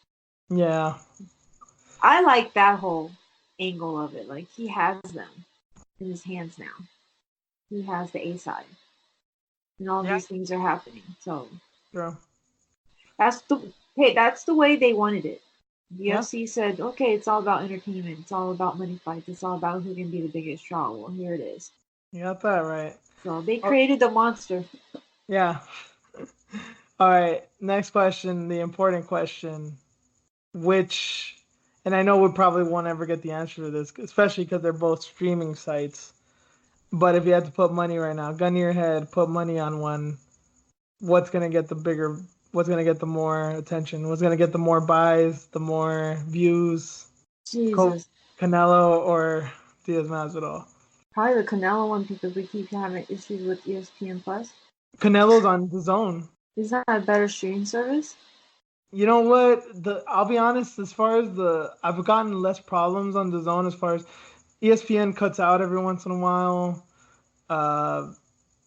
Yeah. I like that whole angle of it. Like he has them in his hands now. He has the A side, and all Yeah. these things are happening. So True. that's the way they wanted it. The Yeah. UFC said, okay, it's all about entertainment. It's all about money fights. It's all about who can be the biggest draw. Well, here it is. You got that right. So they Oh, created the monster. yeah. All right. Next question, the important question. Which, and I know we probably won't ever get the answer to this, especially because they're both streaming sites. But if you had to put money right now, gun to your head, put money on one, what's gonna get the bigger, what's gonna get the more attention, what's gonna get the more buys, the more views, Jesus. Canelo or Diaz Masvidal? Probably the Canelo one because we keep having issues with ESPN Plus. Canelo's on the zone. Is that a better streaming service? You know what? I'll be honest, as far as I've gotten less problems on the zone as far as ESPN cuts out every once in a while. Uh,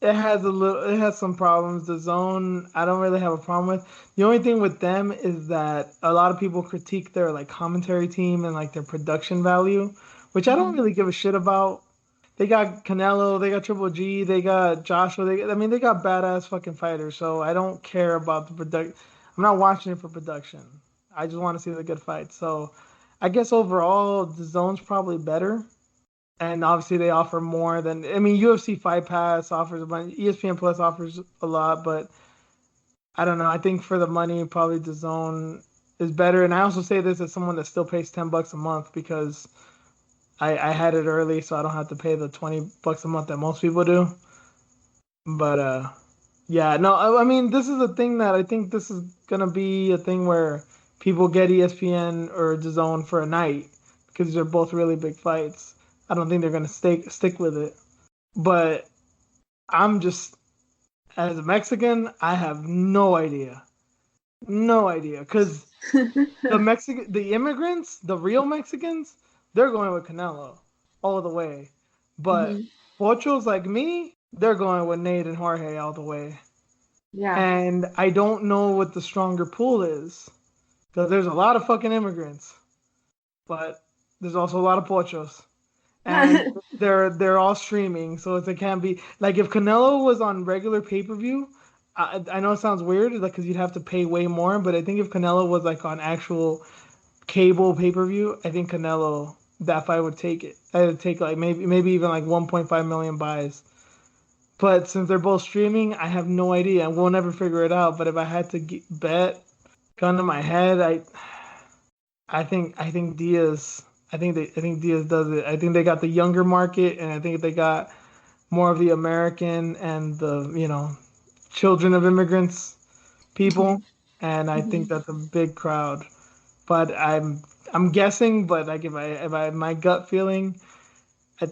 it has some problems. The zone, I don't really have a problem with. The only thing with them is that a lot of people critique their like commentary team and like their production value, which I don't Mm-hmm. really give a shit about. They got Canelo, they got Triple G, they got Joshua. I mean, they got badass fucking fighters. So I don't care about the product. I'm not watching it for production. I just want to see the good fights. So I guess overall, the zone's probably better, and obviously they offer more than I mean UFC Fight Pass offers a bunch, ESPN Plus offers a lot, but I don't know. I think for the money, probably the Zone is better. And I also say this as someone that still pays $10 a month because I had it early, so I don't have to pay the $20 a month that most people do. But yeah, no, I mean this is a thing that I think this is gonna be a thing where people get ESPN or the Zone for a night because they're both really big fights. I don't think they're gonna stick with it. But I'm just as a Mexican, I have no idea, no idea, because the immigrants, the real Mexicans, they're going with Canelo all the way. But Mm-hmm. pochos like me, they're going with Nate and Jorge all the way. Yeah. And I don't know what the stronger pool is because there's a lot of fucking immigrants, but there's also a lot of pochos. And they're all streaming, so it can't be like if Canelo was on regular pay per view. I know it sounds weird, like because you'd have to pay way more, but I think if Canelo was like on actual cable pay per view, I think Canelo that fight would take it. I would take like maybe even like 1.5 million buys. But since they're both streaming, I have no idea. We'll never figure it out. But if I had to bet, gun to my head, I think Diaz. I think Diaz does it. I think they got the younger market, and I think they got more of the American and the children of immigrants people, and I think Mm-hmm. that's a big crowd. But I'm guessing, but like if I my gut feeling,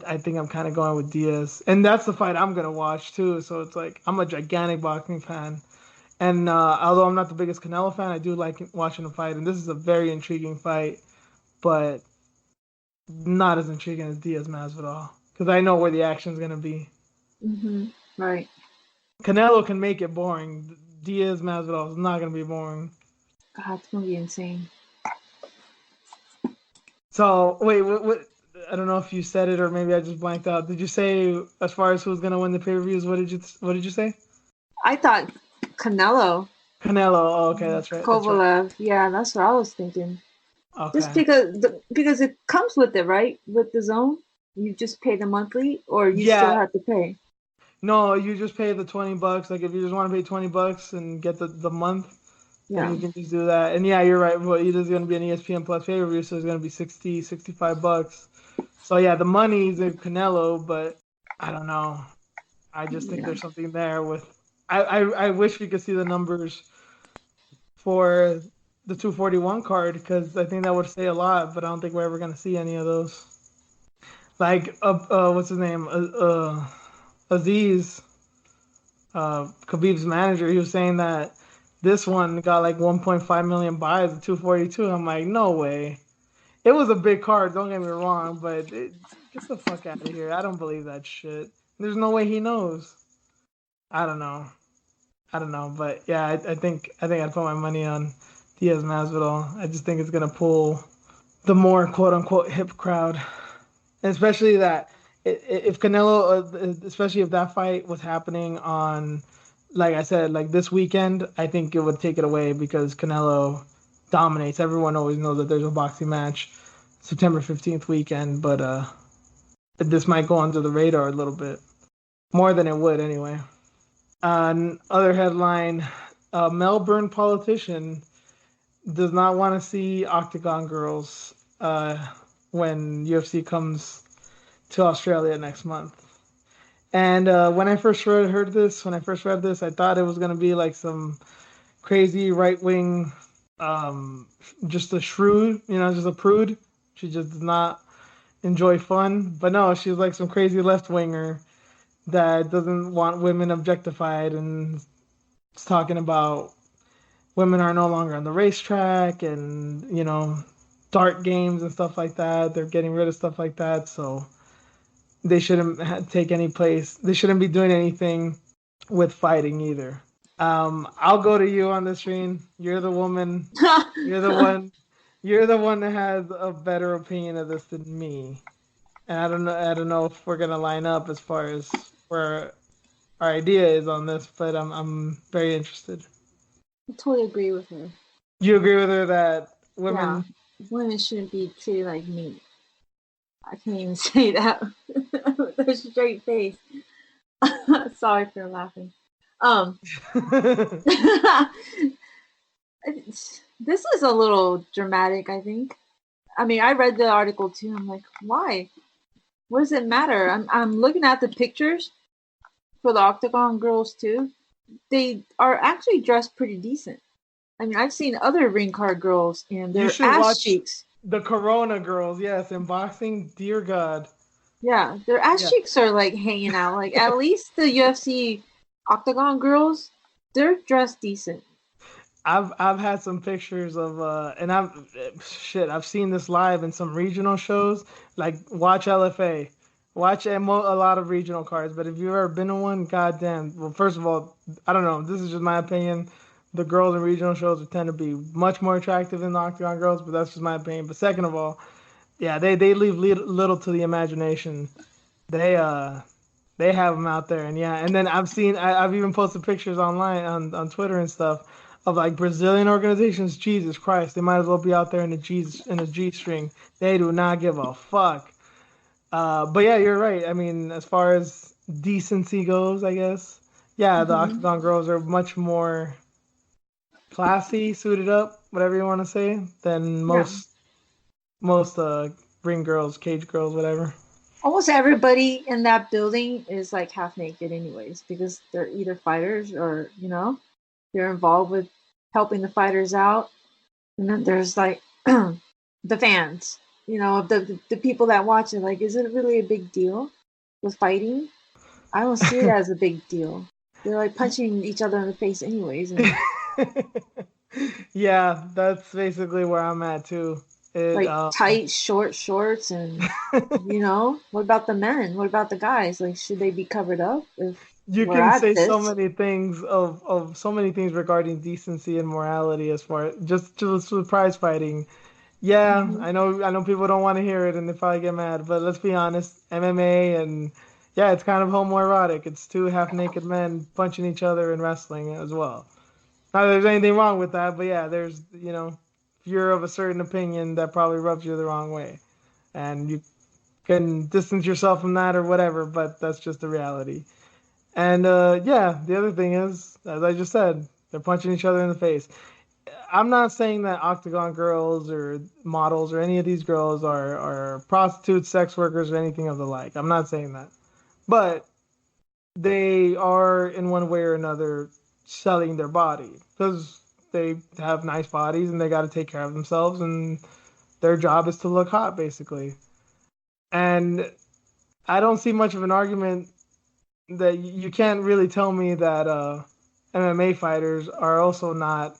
I think I'm kind of going with Diaz, and that's the fight I'm gonna watch too. So it's like I'm a gigantic boxing fan, and although I'm not the biggest Canelo fan, I do like watching the fight, and this is a very intriguing fight, but not as intriguing as Diaz Masvidal because I know where the action's gonna be. Mm-hmm. Right. Canelo can make it boring. Diaz Masvidal is not gonna be boring. God, it's gonna be insane. So wait, what? I don't know if you said it or maybe I just blanked out. Did you say as far as who's gonna win the pay per views? What did you say? I thought Canelo, Canelo. Oh, okay, that's right. That's right. Kovalev. Yeah, that's what I was thinking. Just Okay. because it comes with it, right? With the zone, you just pay the monthly, or you still Yeah. have to pay. No, you just pay the $20. Like if you just want to pay $20 and get the month, then Yeah. you can just do that. And yeah, you're right. Well, it is gonna be an ESPN Plus pay per view, so it's gonna be 65 bucks. So yeah, the money's in Canelo, but I don't know. I just think Yeah. there's something there with. I wish we could see the numbers for the 241 card because I think that would say a lot, but I don't think we're ever gonna see any of those. Like, what's his name? Aziz. Khabib's manager, he was saying that this one got like 1.5 million buys at 242. I'm like, no way. It was a big card, don't get me wrong, but get the fuck out of here. I don't believe that shit. There's no way he knows. I don't know. I don't know, but yeah, I think I'd put my money on Diaz Masvidal. I just think it's gonna pull the more quote unquote hip crowd, and especially that if Canelo, especially if that fight was happening on, like I said, like this weekend, I think it would take it away because Canelo dominates. Everyone always knows that there's a boxing match September 15th weekend, but this might go under the radar a little bit more than it would anyway. Other headline: Melbourne politician does not want to see Octagon girls when UFC comes to Australia next month. And when I first read this, I thought it was gonna be like some crazy right wing, just a shrewd, just a prude. She just does not enjoy fun. But no, she's like some crazy left winger that doesn't want women objectified and is talking about women are no longer on the racetrack and dart games and stuff like that. They're getting rid of stuff like that, so they shouldn't take any place. They shouldn't be doing anything with fighting either. I'll go to you on this, Shreen. You're the woman. You're the one. You're the one that has a better opinion of this than me. And I don't know. I don't know if we're gonna line up as far as where our idea is on this, but I'm very interested. I totally agree with her. You agree with her that Yeah, women? women shouldn't be treated like meat. I can't even say that with a straight face. Sorry for laughing. Um, this is a little dramatic, I think. I mean, I read the article too. I'm like, why? What does it matter? I'm looking at the pictures for the Octagon girls too. They are actually dressed pretty decent. I mean, I've seen other ring card girls and You their should ass watch cheeks. the Corona girls. Yes, in boxing. Dear God. Yeah, their ass Yeah. cheeks are like hanging out. Like at least the UFC Octagon girls, they're dressed decent. I've had some pictures of and I've seen this live in some regional shows. Like watch LFA, watch a lot of regional cards. But if you've ever been to one, goddamn. Well, first of all, I don't know. This is just my opinion. The girls in regional shows tend to be much more attractive than the Octagon girls, but that's just my opinion. But second of all, yeah, they leave little to the imagination. They they have them out there, and yeah, and then I've even posted pictures online on Twitter and stuff of like Brazilian organizations. Jesus Christ, they might as well be out there in a G string. They do not give a fuck. But yeah, you're right. I mean, as far as decency goes, I guess, yeah, the Hmm. Octagon girls are much more classy, suited up, whatever you want to say, than Yeah. most ring girls, cage girls, whatever. Almost everybody in that building is like half naked anyways because they're either fighters or, they're involved with helping the fighters out. And then there's like the fans, the people that watch it. Like, is it really a big deal with fighting? I don't see it as a big deal. They're like punching each other in the face anyways, and Yeah, that's basically where I'm at too. It like tight, short shorts, and what about the men? What about the guys? Like, should they be covered up if you we're can at say so this? many things of so many things regarding decency and morality as far just with prize fighting. Yeah, Hmm. I know people don't want to hear it and they probably get mad, but let's be honest, MMA and yeah, it's kind of homoerotic. It's two half naked men punching each other and wrestling as well. Not that there's anything wrong with that, but yeah, there's if you're of a certain opinion, that probably rubs you the wrong way. And you can distance yourself from that or whatever, but that's just the reality. And yeah, the other thing is, as I just said, they're punching each other in the face. I'm not saying that Octagon girls or models or any of these girls are prostitutes, sex workers, or anything of the like. I'm not saying that. But they are, in one way or another, selling their body because they have nice bodies and they got to take care of themselves, and their job is to look hot, basically. And I don't see much of an argument that you can't really tell me that MMA fighters are also not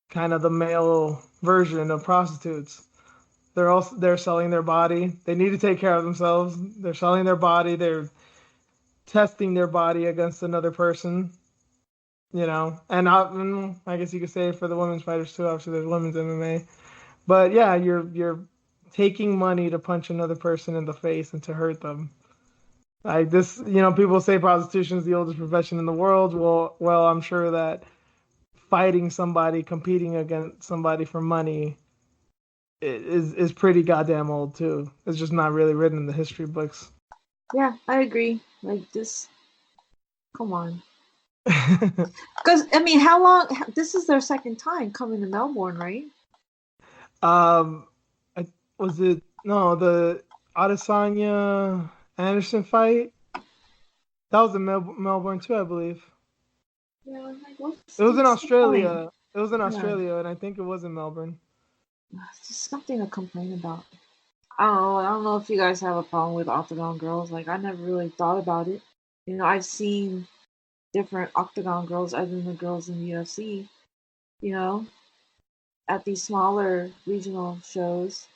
kind of the male version of prostitutes. They're selling their body. They need to take care of themselves. They're selling their body. They're testing their body against another person. I guess you could say for the women's fighters too. Obviously, there's women's MMA, but yeah, you're taking money to punch another person in the face and to hurt them. Like this, people say prostitution is the oldest profession in the world. Well, I'm sure that fighting somebody, competing against somebody for money is pretty goddamn old too. It's just not really written in the history books. Yeah, I agree. Like this, come on. Because I mean, how long? This is their second time coming to Melbourne, right? um, was it no the Adesanya Anderson fight? That was in Melbourne too, I believe. Yeah, like It was in what's the point? Australia. It was in Yeah, Australia, and I think it was in Melbourne. it's just something to complain about. I don't know. I don't know if you guys have a problem with octagon girls. Like I never really thought about it. I've seen different octagon girls other than the girls in the UFC. You know, at these smaller regional shows,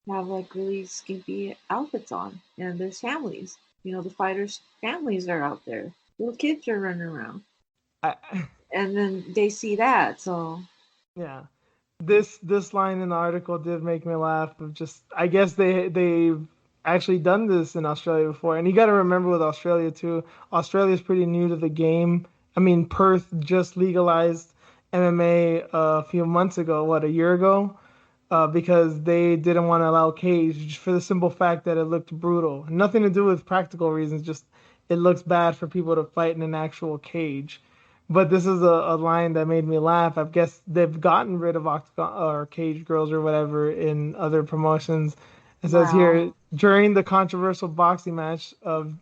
have like really skimpy outfits on, and there's families. The fighters' families are out there. Little kids are running around, I, and then they see that. So yeah, this line in the article did make me laugh. Of just, I guess they've actually done this in Australia before, and you got to remember with Australia too. Australia's pretty new to the game. I mean, Perth just legalized MMA a few months ago, what, a year ago, because they didn't want to allow cage just for the simple fact that it looked brutal. Nothing to do with practical reasons, just it looks bad for people to fight in an actual cage. But this is a line that made me laugh. I guess they've gotten rid of octagon or cage girls or whatever in other promotions. It says wow, here during the controversial boxing match of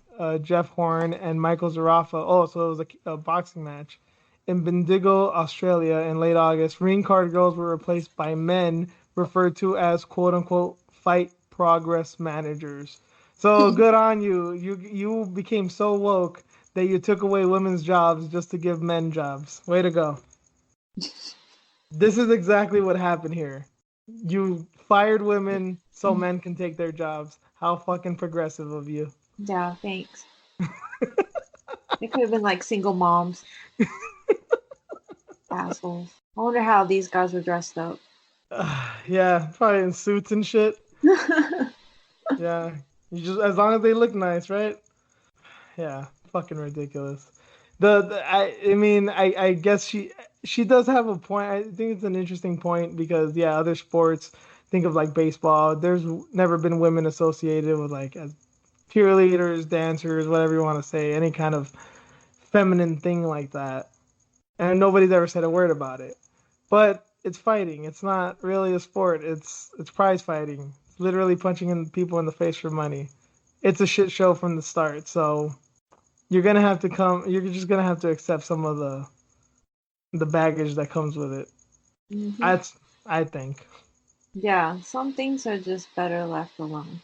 Jeff Horn and Michael Zarafa. Oh, so it was a boxing match in Bendigo, Australia, in late August. Ring card girls were replaced by men referred to as "quote unquote" fight progress managers. So good on you. You became so woke that you took away women's jobs just to give men jobs. Way to go. This is exactly what happened here. You fired women so men can take their jobs. How fucking progressive of you. yeah, thanks. They could have been like single moms, assholes. I wonder how these guys were dressed up. Yeah, probably in suits and shit. Yeah, you just as long as they look nice, right? Yeah, fucking ridiculous. I mean I guess she does have a point. I think it's an interesting point because yeah, other sports, think of like baseball. There's never been women associated with like as cheerleaders, dancers, whatever you want to say, any kind of feminine thing like that. And nobody's ever said a word about it. But it's fighting. It's not really a sport. It's prize fighting. It's literally punching in people in the face for money. It's a shit show from the start. So you're gonna have to come. You're just gonna have to accept some of the baggage that comes with it. hmm That's I think. Yeah, some things are just better left alone.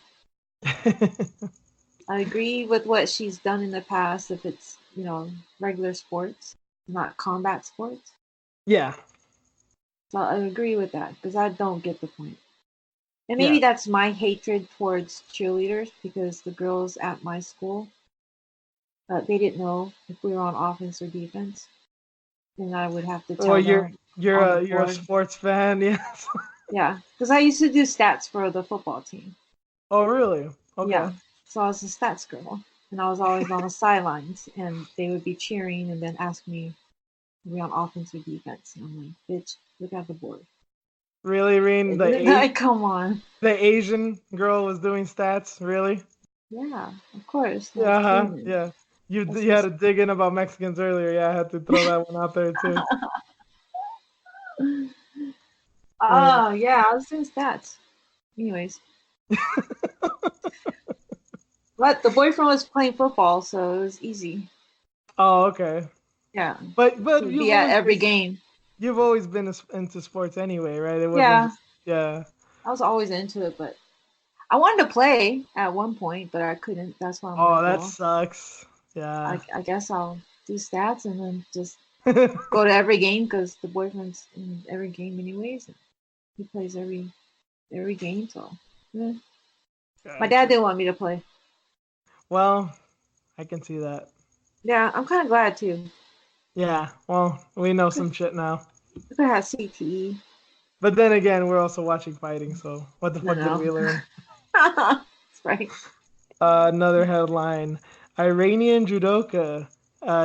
I agree with what she's done in the past if it's, regular sports, not combat sports. Yeah, So I agree with that because I don't get the point. And maybe yeah. that's my hatred towards cheerleaders because the girls at my school, they didn't know if we were on offense or defense. And I would have to Well, tell them on the you're a board. sports fan, yes. Yeah, because I used to do stats for the football team. Oh, really? Yeah, Okay. so I was a stats girl. And I was always on the sidelines, and they would be cheering and then ask me, are we on offense or defense? And I'm like, bitch, look at the board. Really, Reen? Like, come on. The Asian girl was doing stats. Really? Yeah, of course. Yeah, That's huh? human. Yeah. That's You had just. to dig in about Mexicans earlier. Yeah, I had to throw that one out there too. Yeah. Oh, yeah, I was doing stats. Anyways, but the boyfriend was playing football, so it was easy. Oh, okay. Yeah, But he'd be at every game. you've always been into sports anyway, right? It wasn't Yeah, just yeah. I was always into it, but I wanted to play at one point, but I couldn't. That's why I'm Oh, like, that well, sucks. Yeah. I guess I'll do stats and then just go to every game because the boyfriend's in every game anyways. And he plays every game, so yeah. My dad Gotcha. didn't want me to play. Well, I can see that. Yeah, I'm kind of glad too. Yeah. Well, we know some shit now. If I had CTE, But then again, we're also watching fighting, so what the no, fuck did no, we learn? that's right. Another headline: Iranian judoka.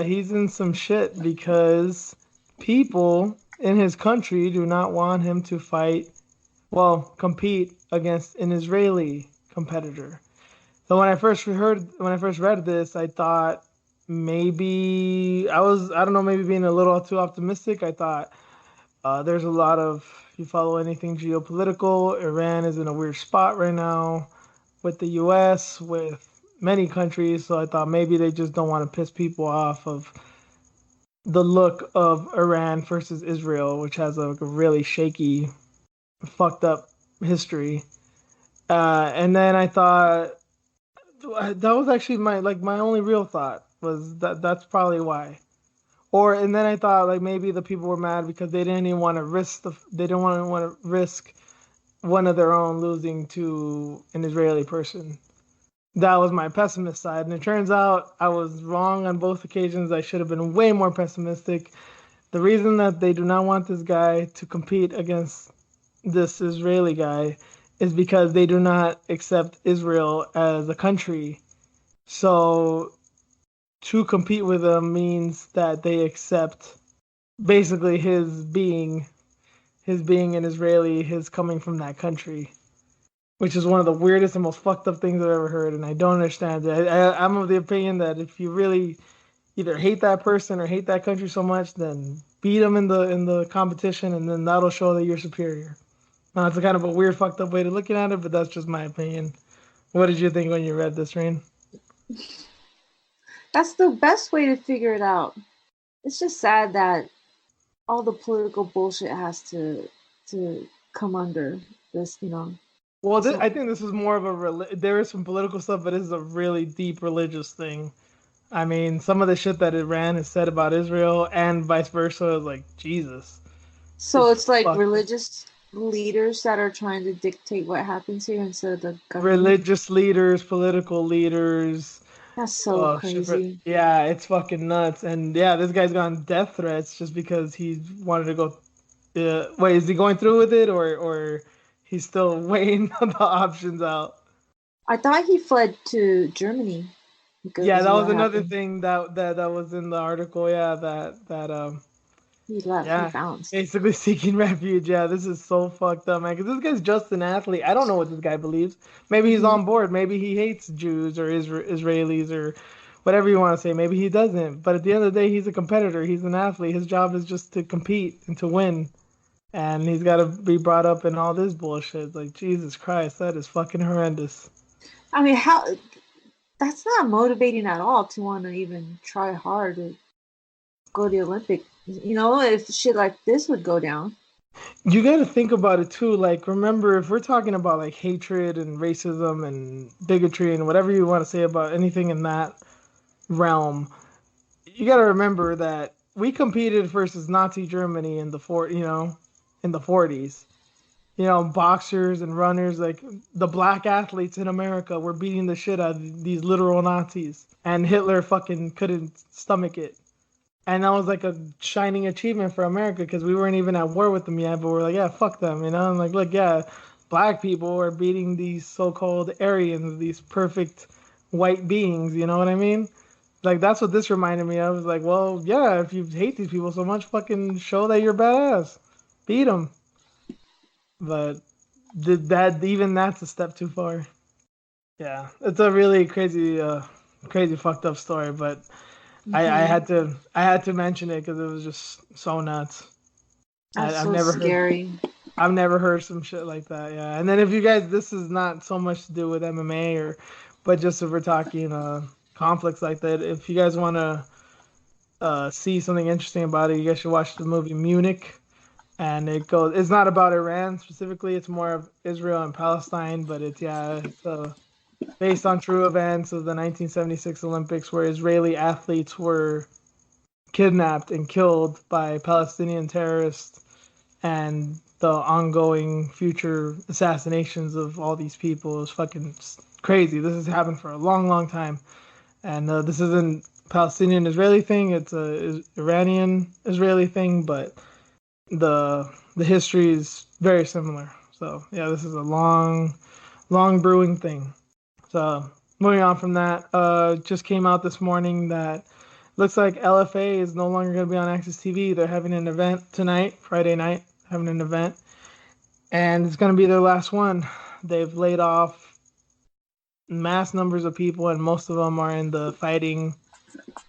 He's in some shit because people in his country do not want him to fight, well, compete against an Israeli competitor. So when I first read this, I thought maybe I don't know, maybe being a little too optimistic. I thought there's a lot of, if you follow anything geopolitical, Iran is in a weird spot right now with the US, with many countries. So I thought maybe they just don't want to piss people off of the look of Iran versus Israel, which has a really shaky, fucked up history. And then I thought that was actually my only real thought was that that's probably why. Or and then I thought like maybe the people were mad because they didn't even want to they didn't want to risk one of their own losing to an Israeli person. That was my pessimist side, and it turns out I was wrong on both occasions. I should have been way more pessimistic. The reason that they do not want this guy to compete against this Israeli guy is because they do not accept Israel as a country. So to compete with him means that they accept basically his being an Israeli, his coming from that country, which is one of the weirdest and most fucked up things I've ever heard, and I don't understand it. I'm of the opinion that if you really either hate that person or hate that country so much, then beat them in the competition, and then that'll show that you're superior. Now, it's a kind of a weird, fucked up way to looking at it, but that's just my opinion. What did you think when you read this, Rain? That's the best way to figure it out. It's just sad that all the political bullshit has to come under this, Well, So I think this is more of there is some political stuff, but this is a really deep religious thing. I mean, some of the shit that Iran has said about Israel and vice versa is like Jesus. so It's it's like fucked up. religious leaders that are trying to dictate what happens here instead of the government. Religious leaders, political leaders. That's so Oh shit! crazy. Yeah, it's fucking nuts. And yeah, this guy's gotten death threats just because he wanted to go. Wait, is he going through with it, or he's still weighing the options out? I thought he fled to Germany Yeah, because that of was what another happened. thing that was in the article. Yeah, that He left. He yeah, bounced. basically seeking refuge. Yeah, this is so fucked up, man. Because this guy's just an athlete. I don't know what this guy believes. Maybe he's Hmm. on board. Maybe he hates Jews or Israelis or whatever you want to say. Maybe he doesn't. But at the end of the day, he's a competitor. He's an athlete. His job is just to compete and to win. And he's got to be brought up in all this bullshit. Like Jesus Christ, that is fucking horrendous. I mean, how? That's not motivating at all to want to even try hard to go to the Olympic. If shit like this would go down. You got to think about it too. Like, remember, if we're talking about like hatred and racism and bigotry and whatever you want to say about anything in that realm, you got to remember that we competed versus Nazi Germany in in the 40s. Boxers and runners, like the black athletes in America were beating the shit out of these literal Nazis, and Hitler fucking couldn't stomach it. And that was like a shining achievement for America because we weren't even at war with them yet, but we're like, yeah, fuck them, And like, look, yeah, black people are beating these so-called Aryans, these perfect white beings. You know what I mean? Like that's what this reminded me of. It's like, well, yeah, if you hate these people so much, fucking show that you're badass, beat them. But did that even that's a step too far? Yeah, it's a really crazy, crazy fucked up story. But Hmm. I had to mention it because it was just so nuts. That's I've so never heard scary. I've never heard some shit like that. Yeah, and then if you guys, this is not so much to do with MMA but just if we're talking conflicts like that. If you guys want to see something interesting about it, you guys should watch the movie Munich. and it's not about Iran specifically. It's more of Israel and Palestine, but it's based on true events of the 1976 Olympics, where Israeli athletes were kidnapped and killed by Palestinian terrorists, and the ongoing future assassinations of all these people is fucking crazy. This has happened for a long, long time, and this isn't Palestinian Israeli thing. It's a Iranian Israeli thing, but the history is very similar. So yeah, this is a long, long brewing thing. So moving on from that, just came out this morning that looks like LFA is no longer going to be on Access TV. They're having an event tonight, Friday night, having an event, and it's going to be their last one. They've laid off mass numbers of people, and most of them are in the fighting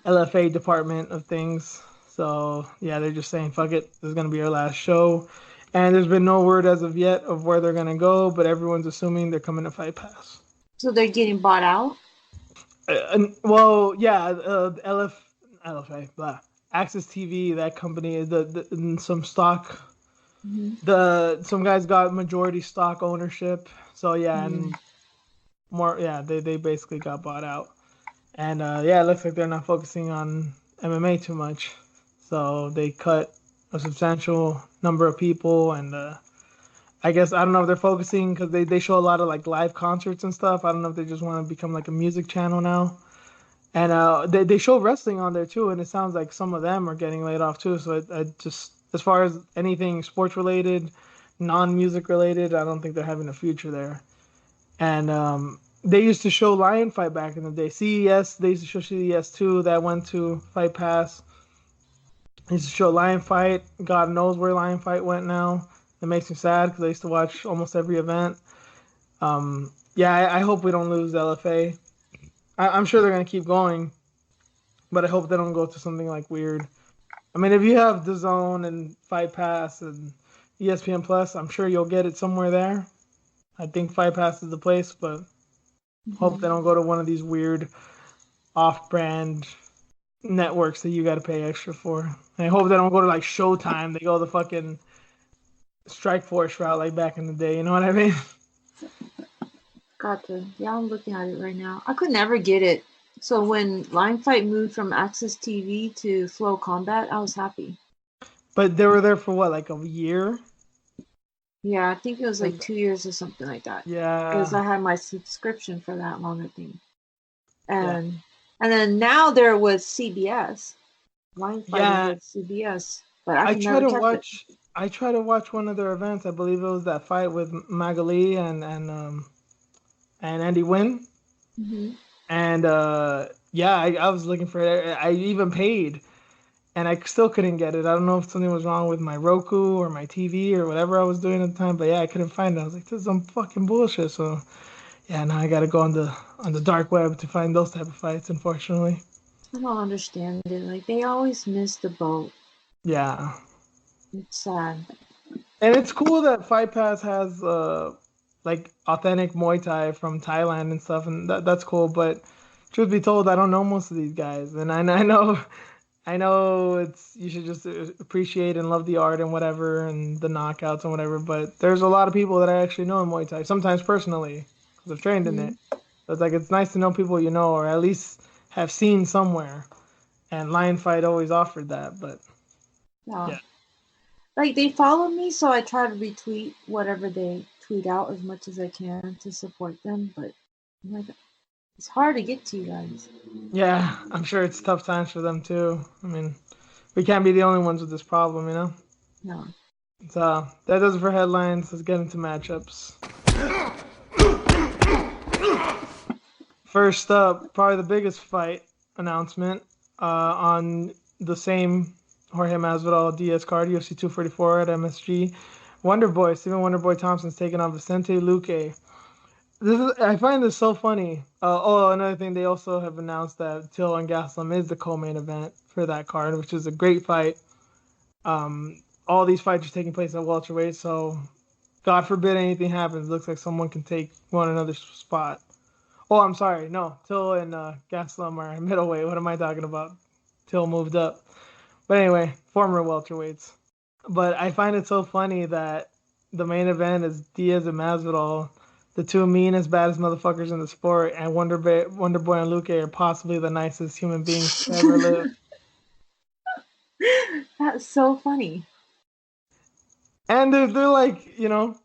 LFA department of things. So yeah, they're just saying, fuck it, this is going to be our last show. And there's been no word as of yet of where they're going to go, but everyone's assuming they're coming to Fight Pass. So they're getting bought out? Well, yeah, LFA, blah. Access TV, that company, some stock, some guys got majority stock ownership. So yeah, and more, yeah, they basically got bought out. And yeah, it looks like they're not focusing on MMA too much. So they cut a substantial number of people, and I guess I don't know if they're focusing because they show a lot of like live concerts and stuff. I don't know if they just want to become like a music channel now. And they show wrestling on there too, and it sounds like some of them are getting laid off too. So I just, as far as anything sports related, non-music related, I don't think they're having a future there. And they used to show Lion Fight back in the day. CES, they used to show CES too. That went to Fight Pass. They used to show Lion Fight. God knows where Lion Fight went now. It makes me sad because I used to watch almost every event. Yeah, I hope we don't lose LFA. I'm sure they're gonna keep going, but I hope they don't go to something like weird. I mean, if you have DAZN and Fight Pass and ESPN Plus, I'm sure you'll get it somewhere there. I think Fight Pass is the place, but hope they don't go to one of these weird off-brand networks that you got to pay extra for. And I hope they don't go to like Showtime. They go the fucking Strike Force route like back in the day. You know what I mean? Gotcha. Yeah, I'm looking at it right now. I could never get it. So when Line Fight moved from Access TV to Flow Combat, I was happy. But they were there for what, like a year? Yeah, I think it was like 2 years or something like that. Yeah. Because I had my subscription for that long, I think. And then now they're with CBS. Line Fight is with CBS. But I try to watch one of their events. I believe it was that fight with Magali and Andy Wynn. And yeah, I was looking for it. I even paid, and I still couldn't get it. I don't know if something was wrong with my Roku or my TV or whatever I was doing at the time, but yeah, I couldn't find it. I was like, this is some fucking bullshit. So yeah, now I gotta go on the dark web to find those type of fights, unfortunately. I don't understand it. Like, they always miss the boat. Yeah. It's sad. And it's cool that Fight Pass has like authentic Muay Thai from Thailand and stuff, and that's cool. But truth be told, I don't know most of these guys, and I know it's, you should just appreciate and love the art and whatever, and the knockouts and whatever. But there's a lot of people that I actually know in Muay Thai, sometimes personally, because I've trained in it. So it's like, it's nice to know people you know, or at least have seen somewhere. And Lion Fight always offered that, but yeah. Like, they follow me, so I try to retweet whatever they tweet out as much as I can to support them. But like, it's hard to get to you guys. Yeah, I'm sure it's tough times for them too. I mean, we can't be the only ones with this problem, you know? No. So that does it for headlines. Let's get into matchups. First up, probably the biggest fight announcement on the same Jorge Masvidal Diaz card, UFC 244 at MSG. Wonderboy, Stephen Wonderboy Thompson's taking on Vicente Luque. I find this so funny. Another thing, they also have announced that Till and Gaslam is the co-main event for that card, which is a great fight. All these fights are taking place at welterweight, so God forbid anything happens. Looks like someone can take one another's spot. Oh, I'm sorry. No, Till and Gaslam are middleweight. What am I talking about? Till moved up. But anyway, former welterweights. But I find it so funny that the main event is Diaz and Masvidal, the two meanest, baddest motherfuckers in the sport, and Wonder Boy and Luke are possibly the nicest human beings to ever live. That's so funny. And they're like,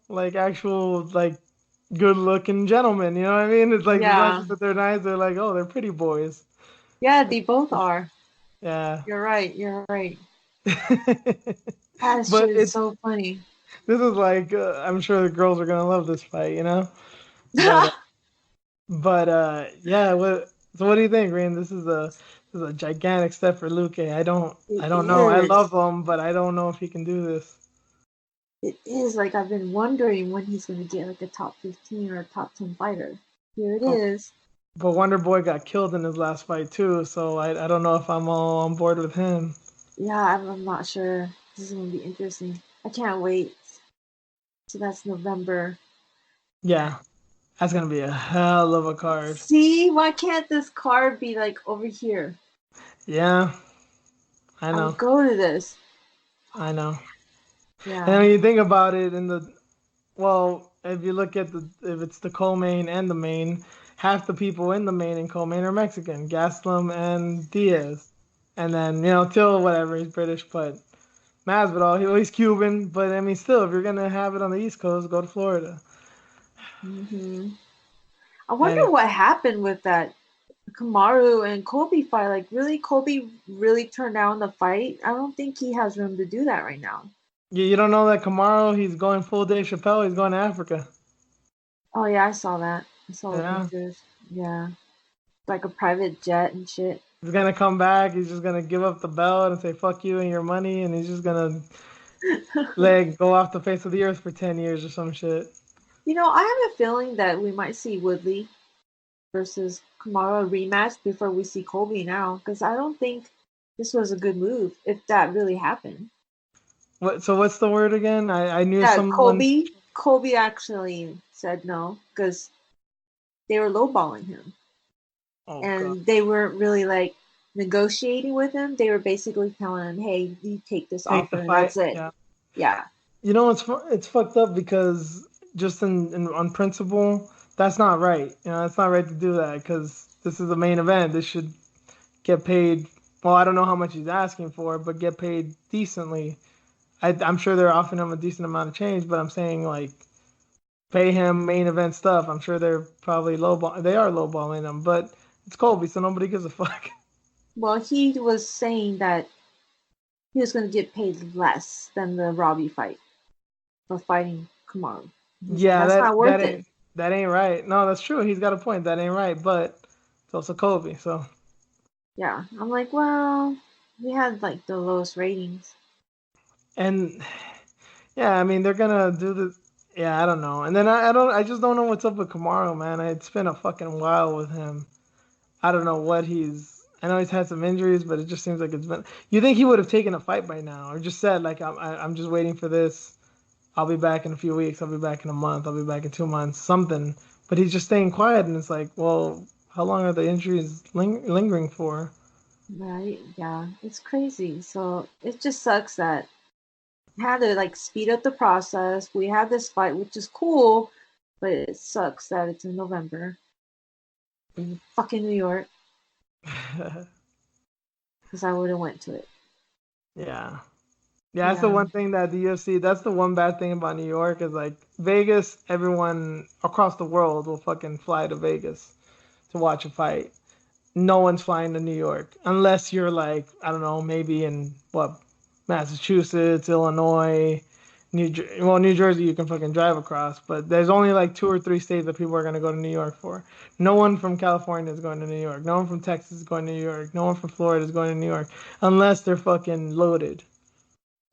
like actual like good looking gentlemen. You know what I mean? It's like it's not Yeah. just that they're nice. They're like, oh, they're pretty boys. Yeah, they both are. Yeah. You're right. You're right. That shit But is so funny. this is like I'm sure the girls are gonna love this fight. But yeah. So what do you think, Green? This is a gigantic step for Luke. It I don't know. I love is. him, but I don't know if he can do this. It is. Like, I've been wondering when he's going to get like a top 15 or a top 10 fighter. Here it Oh, is. but Wonder Boy got killed in his last fight too, so I don't know if I'm all on board with him. Yeah, I'm not sure. This is going to be interesting. I can't wait. So that's November. Yeah, that's gonna be a hell of a card. See, why can't this card be like over here? Yeah, I I know, would go to this. I know. And then Yeah. when you think about it, if you look at if it's the co-main and the main, half the people in the main and co-main are Mexican, Gastelum and Diaz, and then Till whatever he's British, but Masvidal he's Cuban, but I mean still, if you're gonna have it on the East Coast, go to Florida. hmm I And wonder what happened with that Kamaru and Kobe fight. Like, really, Kobe really turned down the fight? I don't think he has room to do that right now. you don't know that Kamaru, he's going full Dave Chappelle, he's going to Africa. Oh, yeah, I saw that. I saw the Yeah. pictures. Yeah. Like a private jet and shit. He's gonna come back. He's just gonna give up the belt and say "fuck you" and your money, and he's just gonna like go off the face of the earth for 10 years or some shit. I have a feeling that we might see Woodley versus Kamaru rematch before we see Kobe now, because I don't think this was a good move if that really happened. What? So what's the word again? I knew Yeah, someone. Kobe actually said no because they were lowballing him Oh god, and they weren't really like negotiating with him. They were basically telling him, "Hey, you take this take the offer and fight. that's it." Yeah. Yeah. It's fucked up because just in on principle, that's not right. It's not right to do that because this is the main event. This should get paid. Well, I don't know how much he's asking for, but get paid decently. I'm sure they're offering him a decent amount of change, but I'm saying like pay him main event stuff. I'm sure they're probably lowball. They are lowballing him, but it's Colby, so nobody gives a fuck. Well, he was saying that he was going to get paid less than the Robbie fight for fighting Kamaru. He's like, Yeah, that's that not that worth it. ain't right. No, that's true. He's got a point. That ain't right, but it's also Colby. So Yeah. I'm like, well, we had like the lowest ratings. and yeah, I mean they're gonna do the. Yeah, I don't know. And then I just don't know what's up with Kamaru, man. It's been a fucking while with him. I don't know what he's. I know he's had some injuries, but it just seems like it's been. You think he would have taken a fight by now, or just said like I'm just waiting for this. I'll be back in a few weeks. I'll be back in a month. I'll be back in 2 months. Something. But he's just staying quiet, and it's like, well, how long are the injuries lingering for? Right? Yeah. It's crazy. So it just sucks that we had to like speed up the process. We have this fight, which is cool, but it sucks that it's in November in fucking New York because I would have went to it. Yeah. Yeah, that's the Yeah. one thing that the UFC, that's the one bad thing about New York is like Vegas, everyone across the world will fucking fly to Vegas to watch a fight. No one's flying to New York unless you're like, I don't know, maybe in Massachusetts, Illinois, New Jersey you can fucking drive across, but there's only like two or three states that people are gonna go to New York for. No one from California is going to New York. No one from Texas is going to New York. No one from Florida is going to New York unless they're fucking loaded.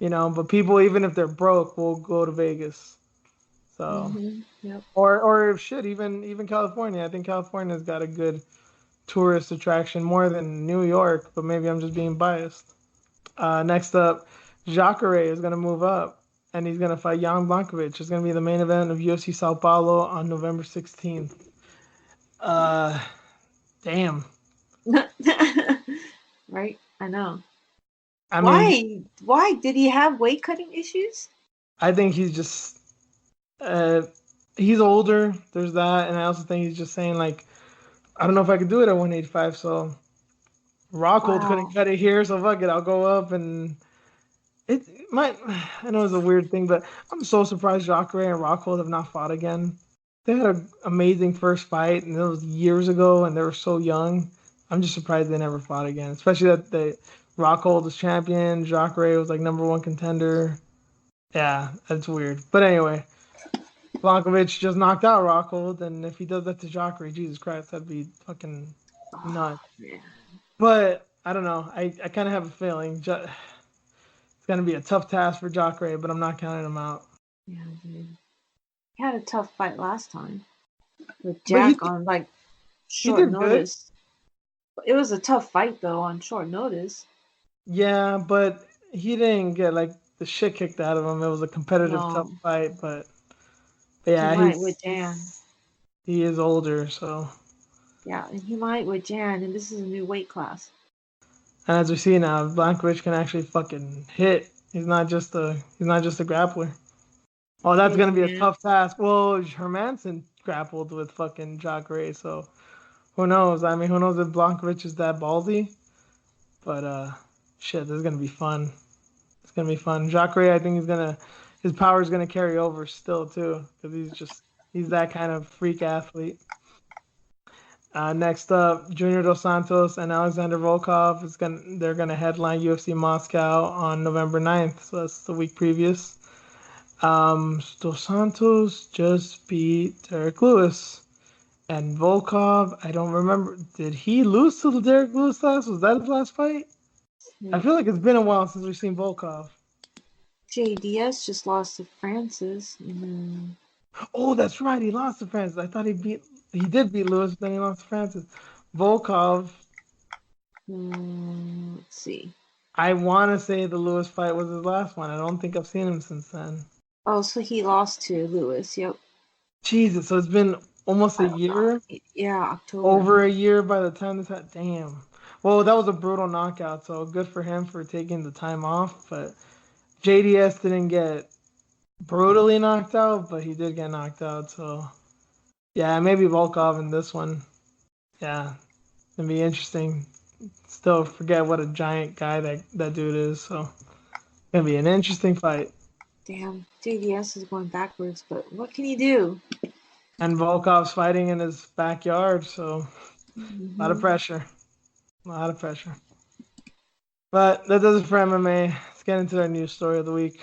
But people, even if they're broke, will go to Vegas. So, Yep. or shit, even California. I think California's got a good tourist attraction more than New York, but maybe I'm just being biased. Next up, Jacare is gonna move up, and he's gonna fight Jan Blankovic. It's gonna be the main event of UFC Sao Paulo on November 16th. Uh, damn. Right? I know. I mean, Why? Why? Did he have weight cutting issues? I think he's just uh, he's older. There's that, and I also think he's just saying like, I don't know if I could do it at 185. So Rockhold couldn't Wow. cut it here, so fuck it, I'll go up and it might. I know it's a weird thing, but I'm so surprised Jacare and Rockhold have not fought again. They had an amazing first fight, and it was years ago, and they were so young. I'm just surprised they never fought again, especially that the Rockhold was champion, Jacare was like number one contender. Yeah, that's weird. But anyway, Blankovic just knocked out Rockhold, and if he does that to Jacare, Jesus Christ, that'd be fucking Oh, nuts. man. But I don't know. I kind of have a feeling it's going to be a tough task for Jacare, but I'm not counting him out. Yeah, dude. He had a tough fight last time with But Jack on like he short did good. notice. It was a tough fight though on short notice. Yeah, but he didn't get like the shit kicked out of him. It was a competitive, tough No, fight. But he yeah, might with Jan. he is older, so. Yeah, and he might with Jan, and this is a new weight class. And as we see now, Blankovic can actually fucking hit. He's not just a grappler. Oh, that's Hey gonna be a man, tough task. Well, Hermanson grappled with fucking Jacare, so who knows? I mean, who knows if Blankovic is that ballsy? But shit, this is gonna be fun. It's gonna be fun. Jacare, I think his power is gonna carry over still too, because he's that kind of freak athlete. Next up, Junior Dos Santos and Alexander Volkov they're gonna headline UFC Moscow on November 9th, so that's the week previous. Dos Santos just beat Derek Lewis. And Volkov, I don't remember. Did he lose to Derek Lewis last? Was that his last fight? I feel like it's been a while since we've seen Volkov. JDS just lost to Francis. And Oh, that's right. He lost to Francis. I thought he did beat Lewis, but then he lost to Francis. Volkov, let's see. I want to say the Lewis fight was his last one. I don't think I've seen him since then. Oh, so he lost to Lewis. Yep. Jesus, so it's been almost a year, Yeah, October. over a year by the time this had. Damn. Well, that was a brutal knockout, so good for him for taking the time off. But JDS didn't get brutally knocked out, but he did get knocked out. So yeah, maybe Volkov in this one. Yeah, it'd be interesting. Still forget what a giant guy that dude is. So gonna be an interesting fight. Damn, JDS is going backwards, but what can he do? And Volkov's fighting in his backyard, so a lot of pressure. A lot of pressure. But that does it for MMA. Let's get into our news story of the week.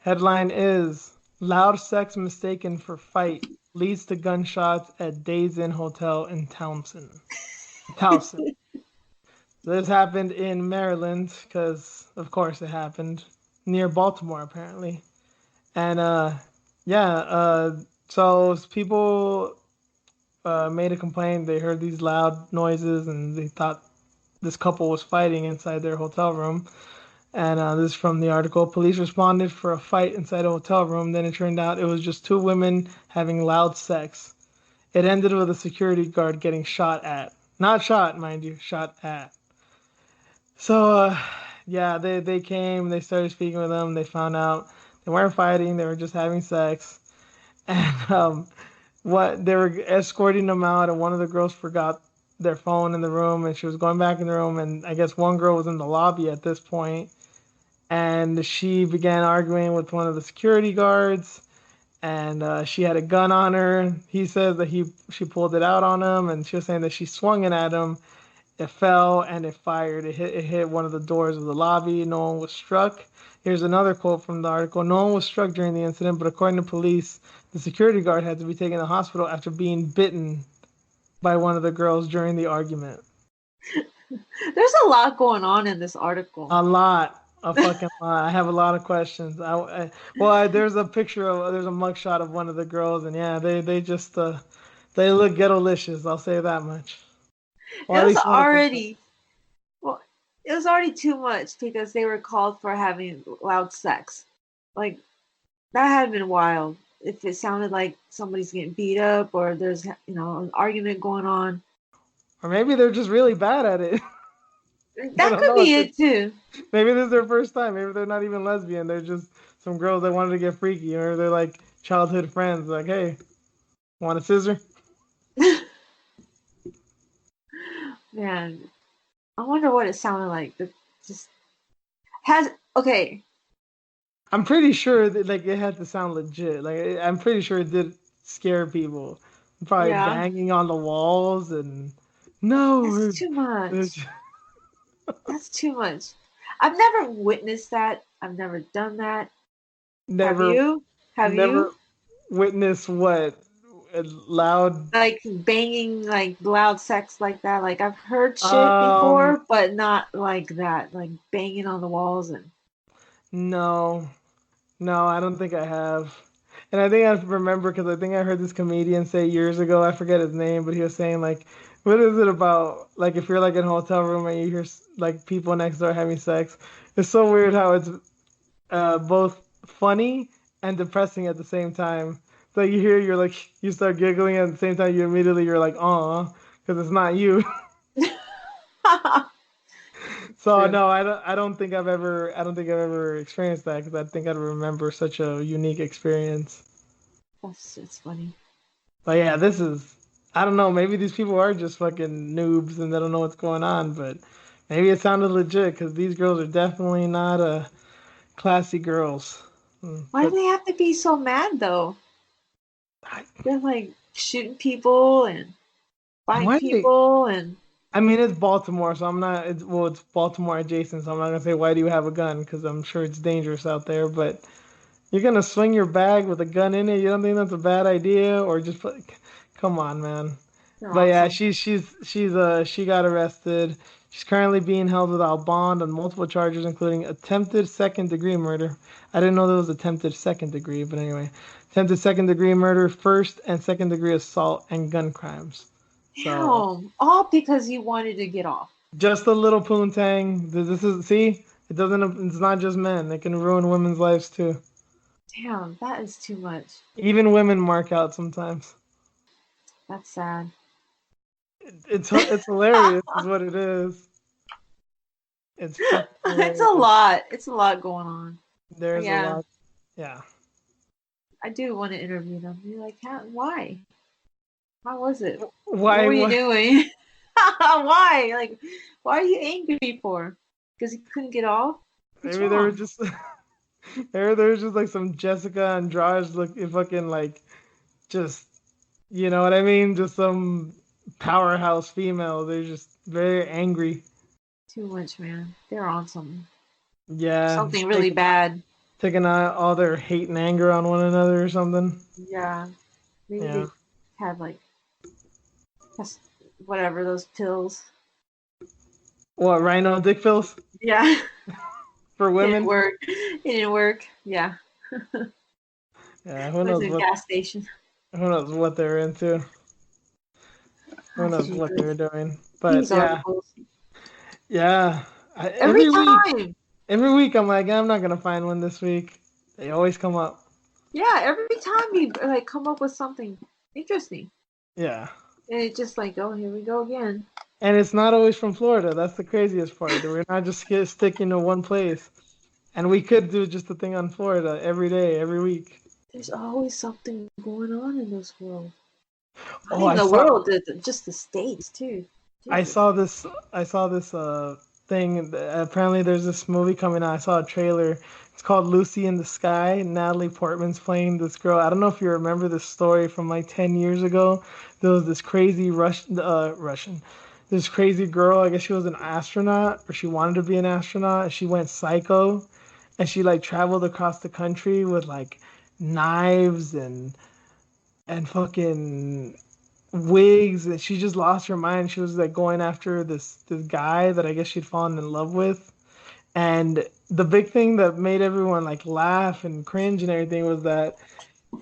Headline is Loud Sex Mistaken for Fight Leads to Gunshots at Days Inn Hotel in Towson. This happened in Maryland because, of course, it happened near Baltimore, apparently. And so people made a complaint. They heard these loud noises and they thought this couple was fighting inside their hotel room. And this is from the article. Police responded for a fight inside a hotel room. Then it turned out it was just two women having loud sex. It ended with a security guard getting shot at. Not shot, mind you, shot at. So, yeah, they came, they started speaking with them. They found out they weren't fighting, they were just having sex. And what they were escorting them out, and one of the girls forgot their phone in the room, and she was going back in the room. And I guess one girl was in the lobby at this point, and she began arguing with one of the security guards, and she had a gun on her. He says that she pulled it out on him, and she was saying that she swung it at him. It fell and it fired. It hit one of the doors of the lobby. No one was struck. Here's another quote from the article. No one was struck during the incident, but according to police, the security guard had to be taken to the hospital after being bitten by one of the girls during the argument. There's a lot going on in this article. A lot. A fucking lot. I have a lot of questions. There's a mugshot of one of the girls, and yeah, they just they look ghetto-licious. I'll say that much. Or It at was least one of them. already well, it was already too much because they were called for having loud sex. Like that had been wild. If it sounded like somebody's getting beat up or there's an argument going on. Or maybe they're just really bad at it. I That don't could know be what they. it too. Maybe this is their first time. Maybe they're not even lesbian. They're just some girls that wanted to get freaky, or they're like childhood friends. Like, hey, want a scissor? Man, I wonder what it sounded like. Just has okay. I'm pretty sure that like it had to sound legit. Like I'm pretty sure it did scare people. Probably Yeah, banging on the walls and no, that's too much. it's That's too much. I've never witnessed that. I've never done that. Have never, you? Have never you? witnessed what a loud. Like banging, like loud sex like that. Like I've heard shit Um, before, but not like that. Like banging on the walls and no, no, I don't think I have. And I think I remember because I think I heard this comedian say years ago. I forget his name, but he was saying like, "What is it about? Like if you're like in a hotel room and you hear like people next door having sex, it's so weird how it's both funny and depressing at the same time. So you hear you're like you start giggling at the same time you immediately you're like "aw" because it's not you. So true. no, I don't think I've ever experienced that because I think I'd remember such a unique experience. That's it's funny. But yeah, this is I don't know. Maybe these people are just fucking noobs and they don't know what's going on. But maybe it sounded legit because these girls are definitely not classy girls. Why do But they have to be so mad though? I, They're like shooting people and fighting why do they? people and I mean, it's Baltimore, so I'm not. It's Baltimore adjacent, so I'm not gonna say why do you have a gun because I'm sure it's dangerous out there. But you're gonna swing your bag with a gun in it. You don't think that's a bad idea, or just come on, man. they're But yeah, awesome. she got arrested. She's currently being held without bond on multiple charges, including attempted second degree murder. I didn't know there was attempted second degree, but anyway, attempted second degree murder, first and second degree assault, and gun crimes. So Damn. All because you wanted to get off. just a little poontang. This is see, it doesn't. It's not just men. It can ruin women's lives too. Damn, that is too much. Even women mark out sometimes. That's sad. It's hilarious, is what it is. It's fucking It's a hilarious. lot. It's a lot going on. But There's a yeah, lot. Yeah. I do want to interview them. Be like, why? How was it? What Why? were you Why? doing? Why? Like, why are you angry for? Because you couldn't get off? What's Maybe there were wrong? just there was just like some Jessica Andrade look fucking like just you know what I mean? Just some powerhouse female. They're just very angry. Too much, man. They're on Yeah, something really bad. taking out all their hate and anger on one another or something. Yeah. Maybe Yeah. they had like whatever those pills. What, rhino dick pills Yeah. for It didn't women? work. It didn't work. Yeah. Yeah, Was a gas station. who knows what they're into? Who Oh, knows what Jesus. they're doing? But These yeah, articles. yeah. Every time. Every week I'm like, I'm not gonna find one this week. They always come up. Yeah, every time you like come up with something interesting. Yeah. And it's just like, oh, here we go again. And it's not always from Florida. That's the craziest part. We're not just sticking to one place. And we could do just a thing on Florida every day, every week. There's always something going on in this world. Not Oh, even the world, just the states too. I Jesus. saw this I saw this thing. Apparently there's this movie coming out. I saw a trailer. It's called Lucy in the Sky. Natalie Portman's playing this girl. I don't know if you remember this story from like 10 years ago. There was this crazy Russian. This crazy girl, I guess she was an astronaut or she wanted to be an astronaut. She went psycho and she like traveled across the country with like knives and fucking wigs and she just lost her mind. She was like going after this guy that I guess she'd fallen in love with. And the big thing that made everyone like laugh and cringe and everything was that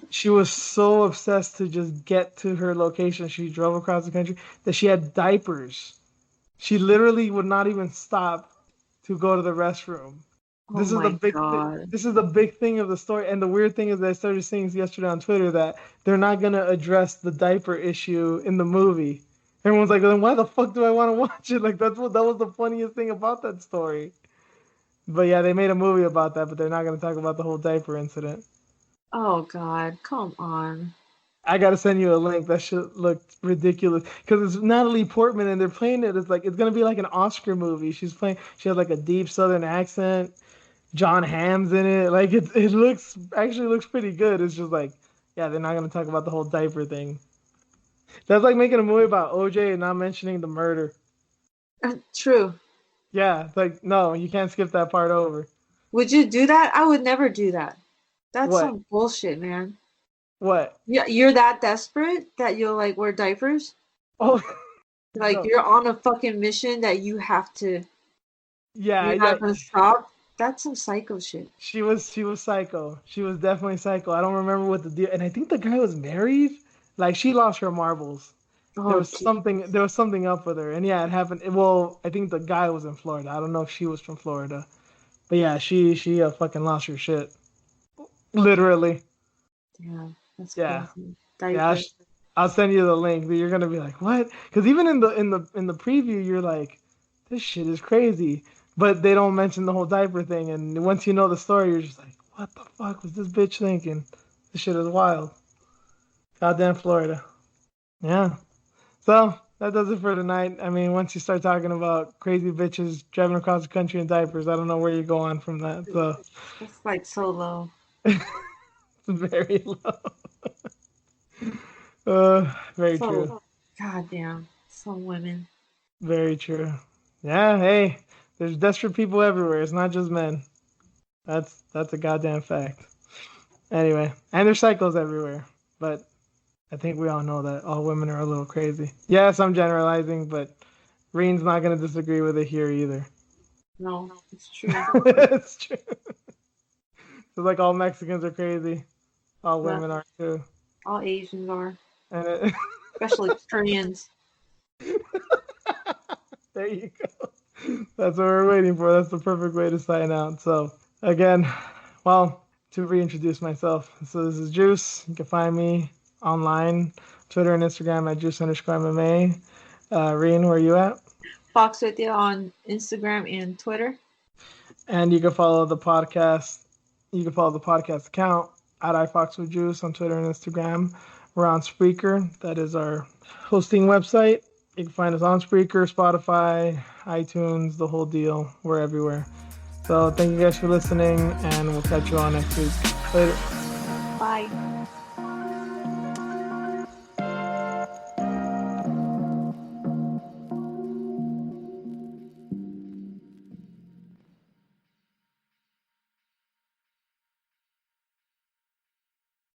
she was so obsessed to just get to her location. She drove across the country that she had diapers. She literally would not even stop to go to the restroom. Oh my god. This is the big thing of the story. And the weird thing is that I started seeing yesterday on Twitter that they're not gonna address the diaper issue in the movie. Everyone's like, then why the fuck do I want to watch it? Like that was the funniest thing about that story. But yeah, they made a movie about that, but they're not gonna talk about the whole diaper incident. Oh God, come on. I gotta send you a link. That shit looked ridiculous because it's Natalie Portman and they're playing it. It's like it's gonna be like an Oscar movie. She's playing. She has like a deep Southern accent. John Hamm's in it. Like it looks actually looks pretty good. It's just like yeah, they're not gonna talk about the whole diaper thing. That's like making a movie about OJ and not mentioning the murder. True. Yeah, it's like no, you can't skip that part over. Would you do that? I would never do that. That's What? some bullshit, man. What? Yeah, you're that desperate that you'll like wear diapers? Oh Like no. you're on a fucking mission that you have to. Yeah, You're yeah. not gonna stop. That's some psycho shit. She was psycho. She was definitely psycho. I don't remember what the deal. And I think the guy was married. Like she lost her marbles. Oh, gee. There was something up with her. And yeah, it happened. Well, I think the guy was in Florida. I don't know if she was from Florida. But yeah, she fucking lost her shit. Literally. Yeah, that's Yeah. crazy. Yeah, Diaper. I'll send you the link. But you're gonna be like, what? Because even in the preview, you're like, this shit is crazy. But they don't mention the whole diaper thing. And once you know the story, you're just like, what the fuck was this bitch thinking? This shit is wild. Goddamn Florida. Yeah. So that does it for tonight. I mean, once you start talking about crazy bitches driving across the country in diapers, I don't know where you go on from that. So That's like so low. it's very low. Very So true. goddamn. Some women. Very true. Yeah, hey, there's desperate people everywhere. It's not just men. That's a goddamn fact. Anyway, and there's psychos everywhere. But I think we all know that all women are a little crazy. Yes, I'm generalizing, but Reen's not gonna disagree with it here either. No, it's true. It's true. It's like all Mexicans are crazy. All Yeah, women are too. all Asians are, And it, especially Koreans. there you go. That's what we're waiting for. That's the perfect way to sign out. So again, well, to reintroduce myself. So this is Juice. You can find me online, Twitter and Instagram at Juice_MMA. Reen, where are you at? Fox with you on Instagram and Twitter. And you can follow the podcast. You can follow the podcast account at iFoxWithJuice on Twitter and Instagram. We're on Spreaker. That is our hosting website. You can find us on Spreaker, Spotify, iTunes, the whole deal. We're everywhere. So thank you guys for listening, and we'll catch you all next week. Later. Bye.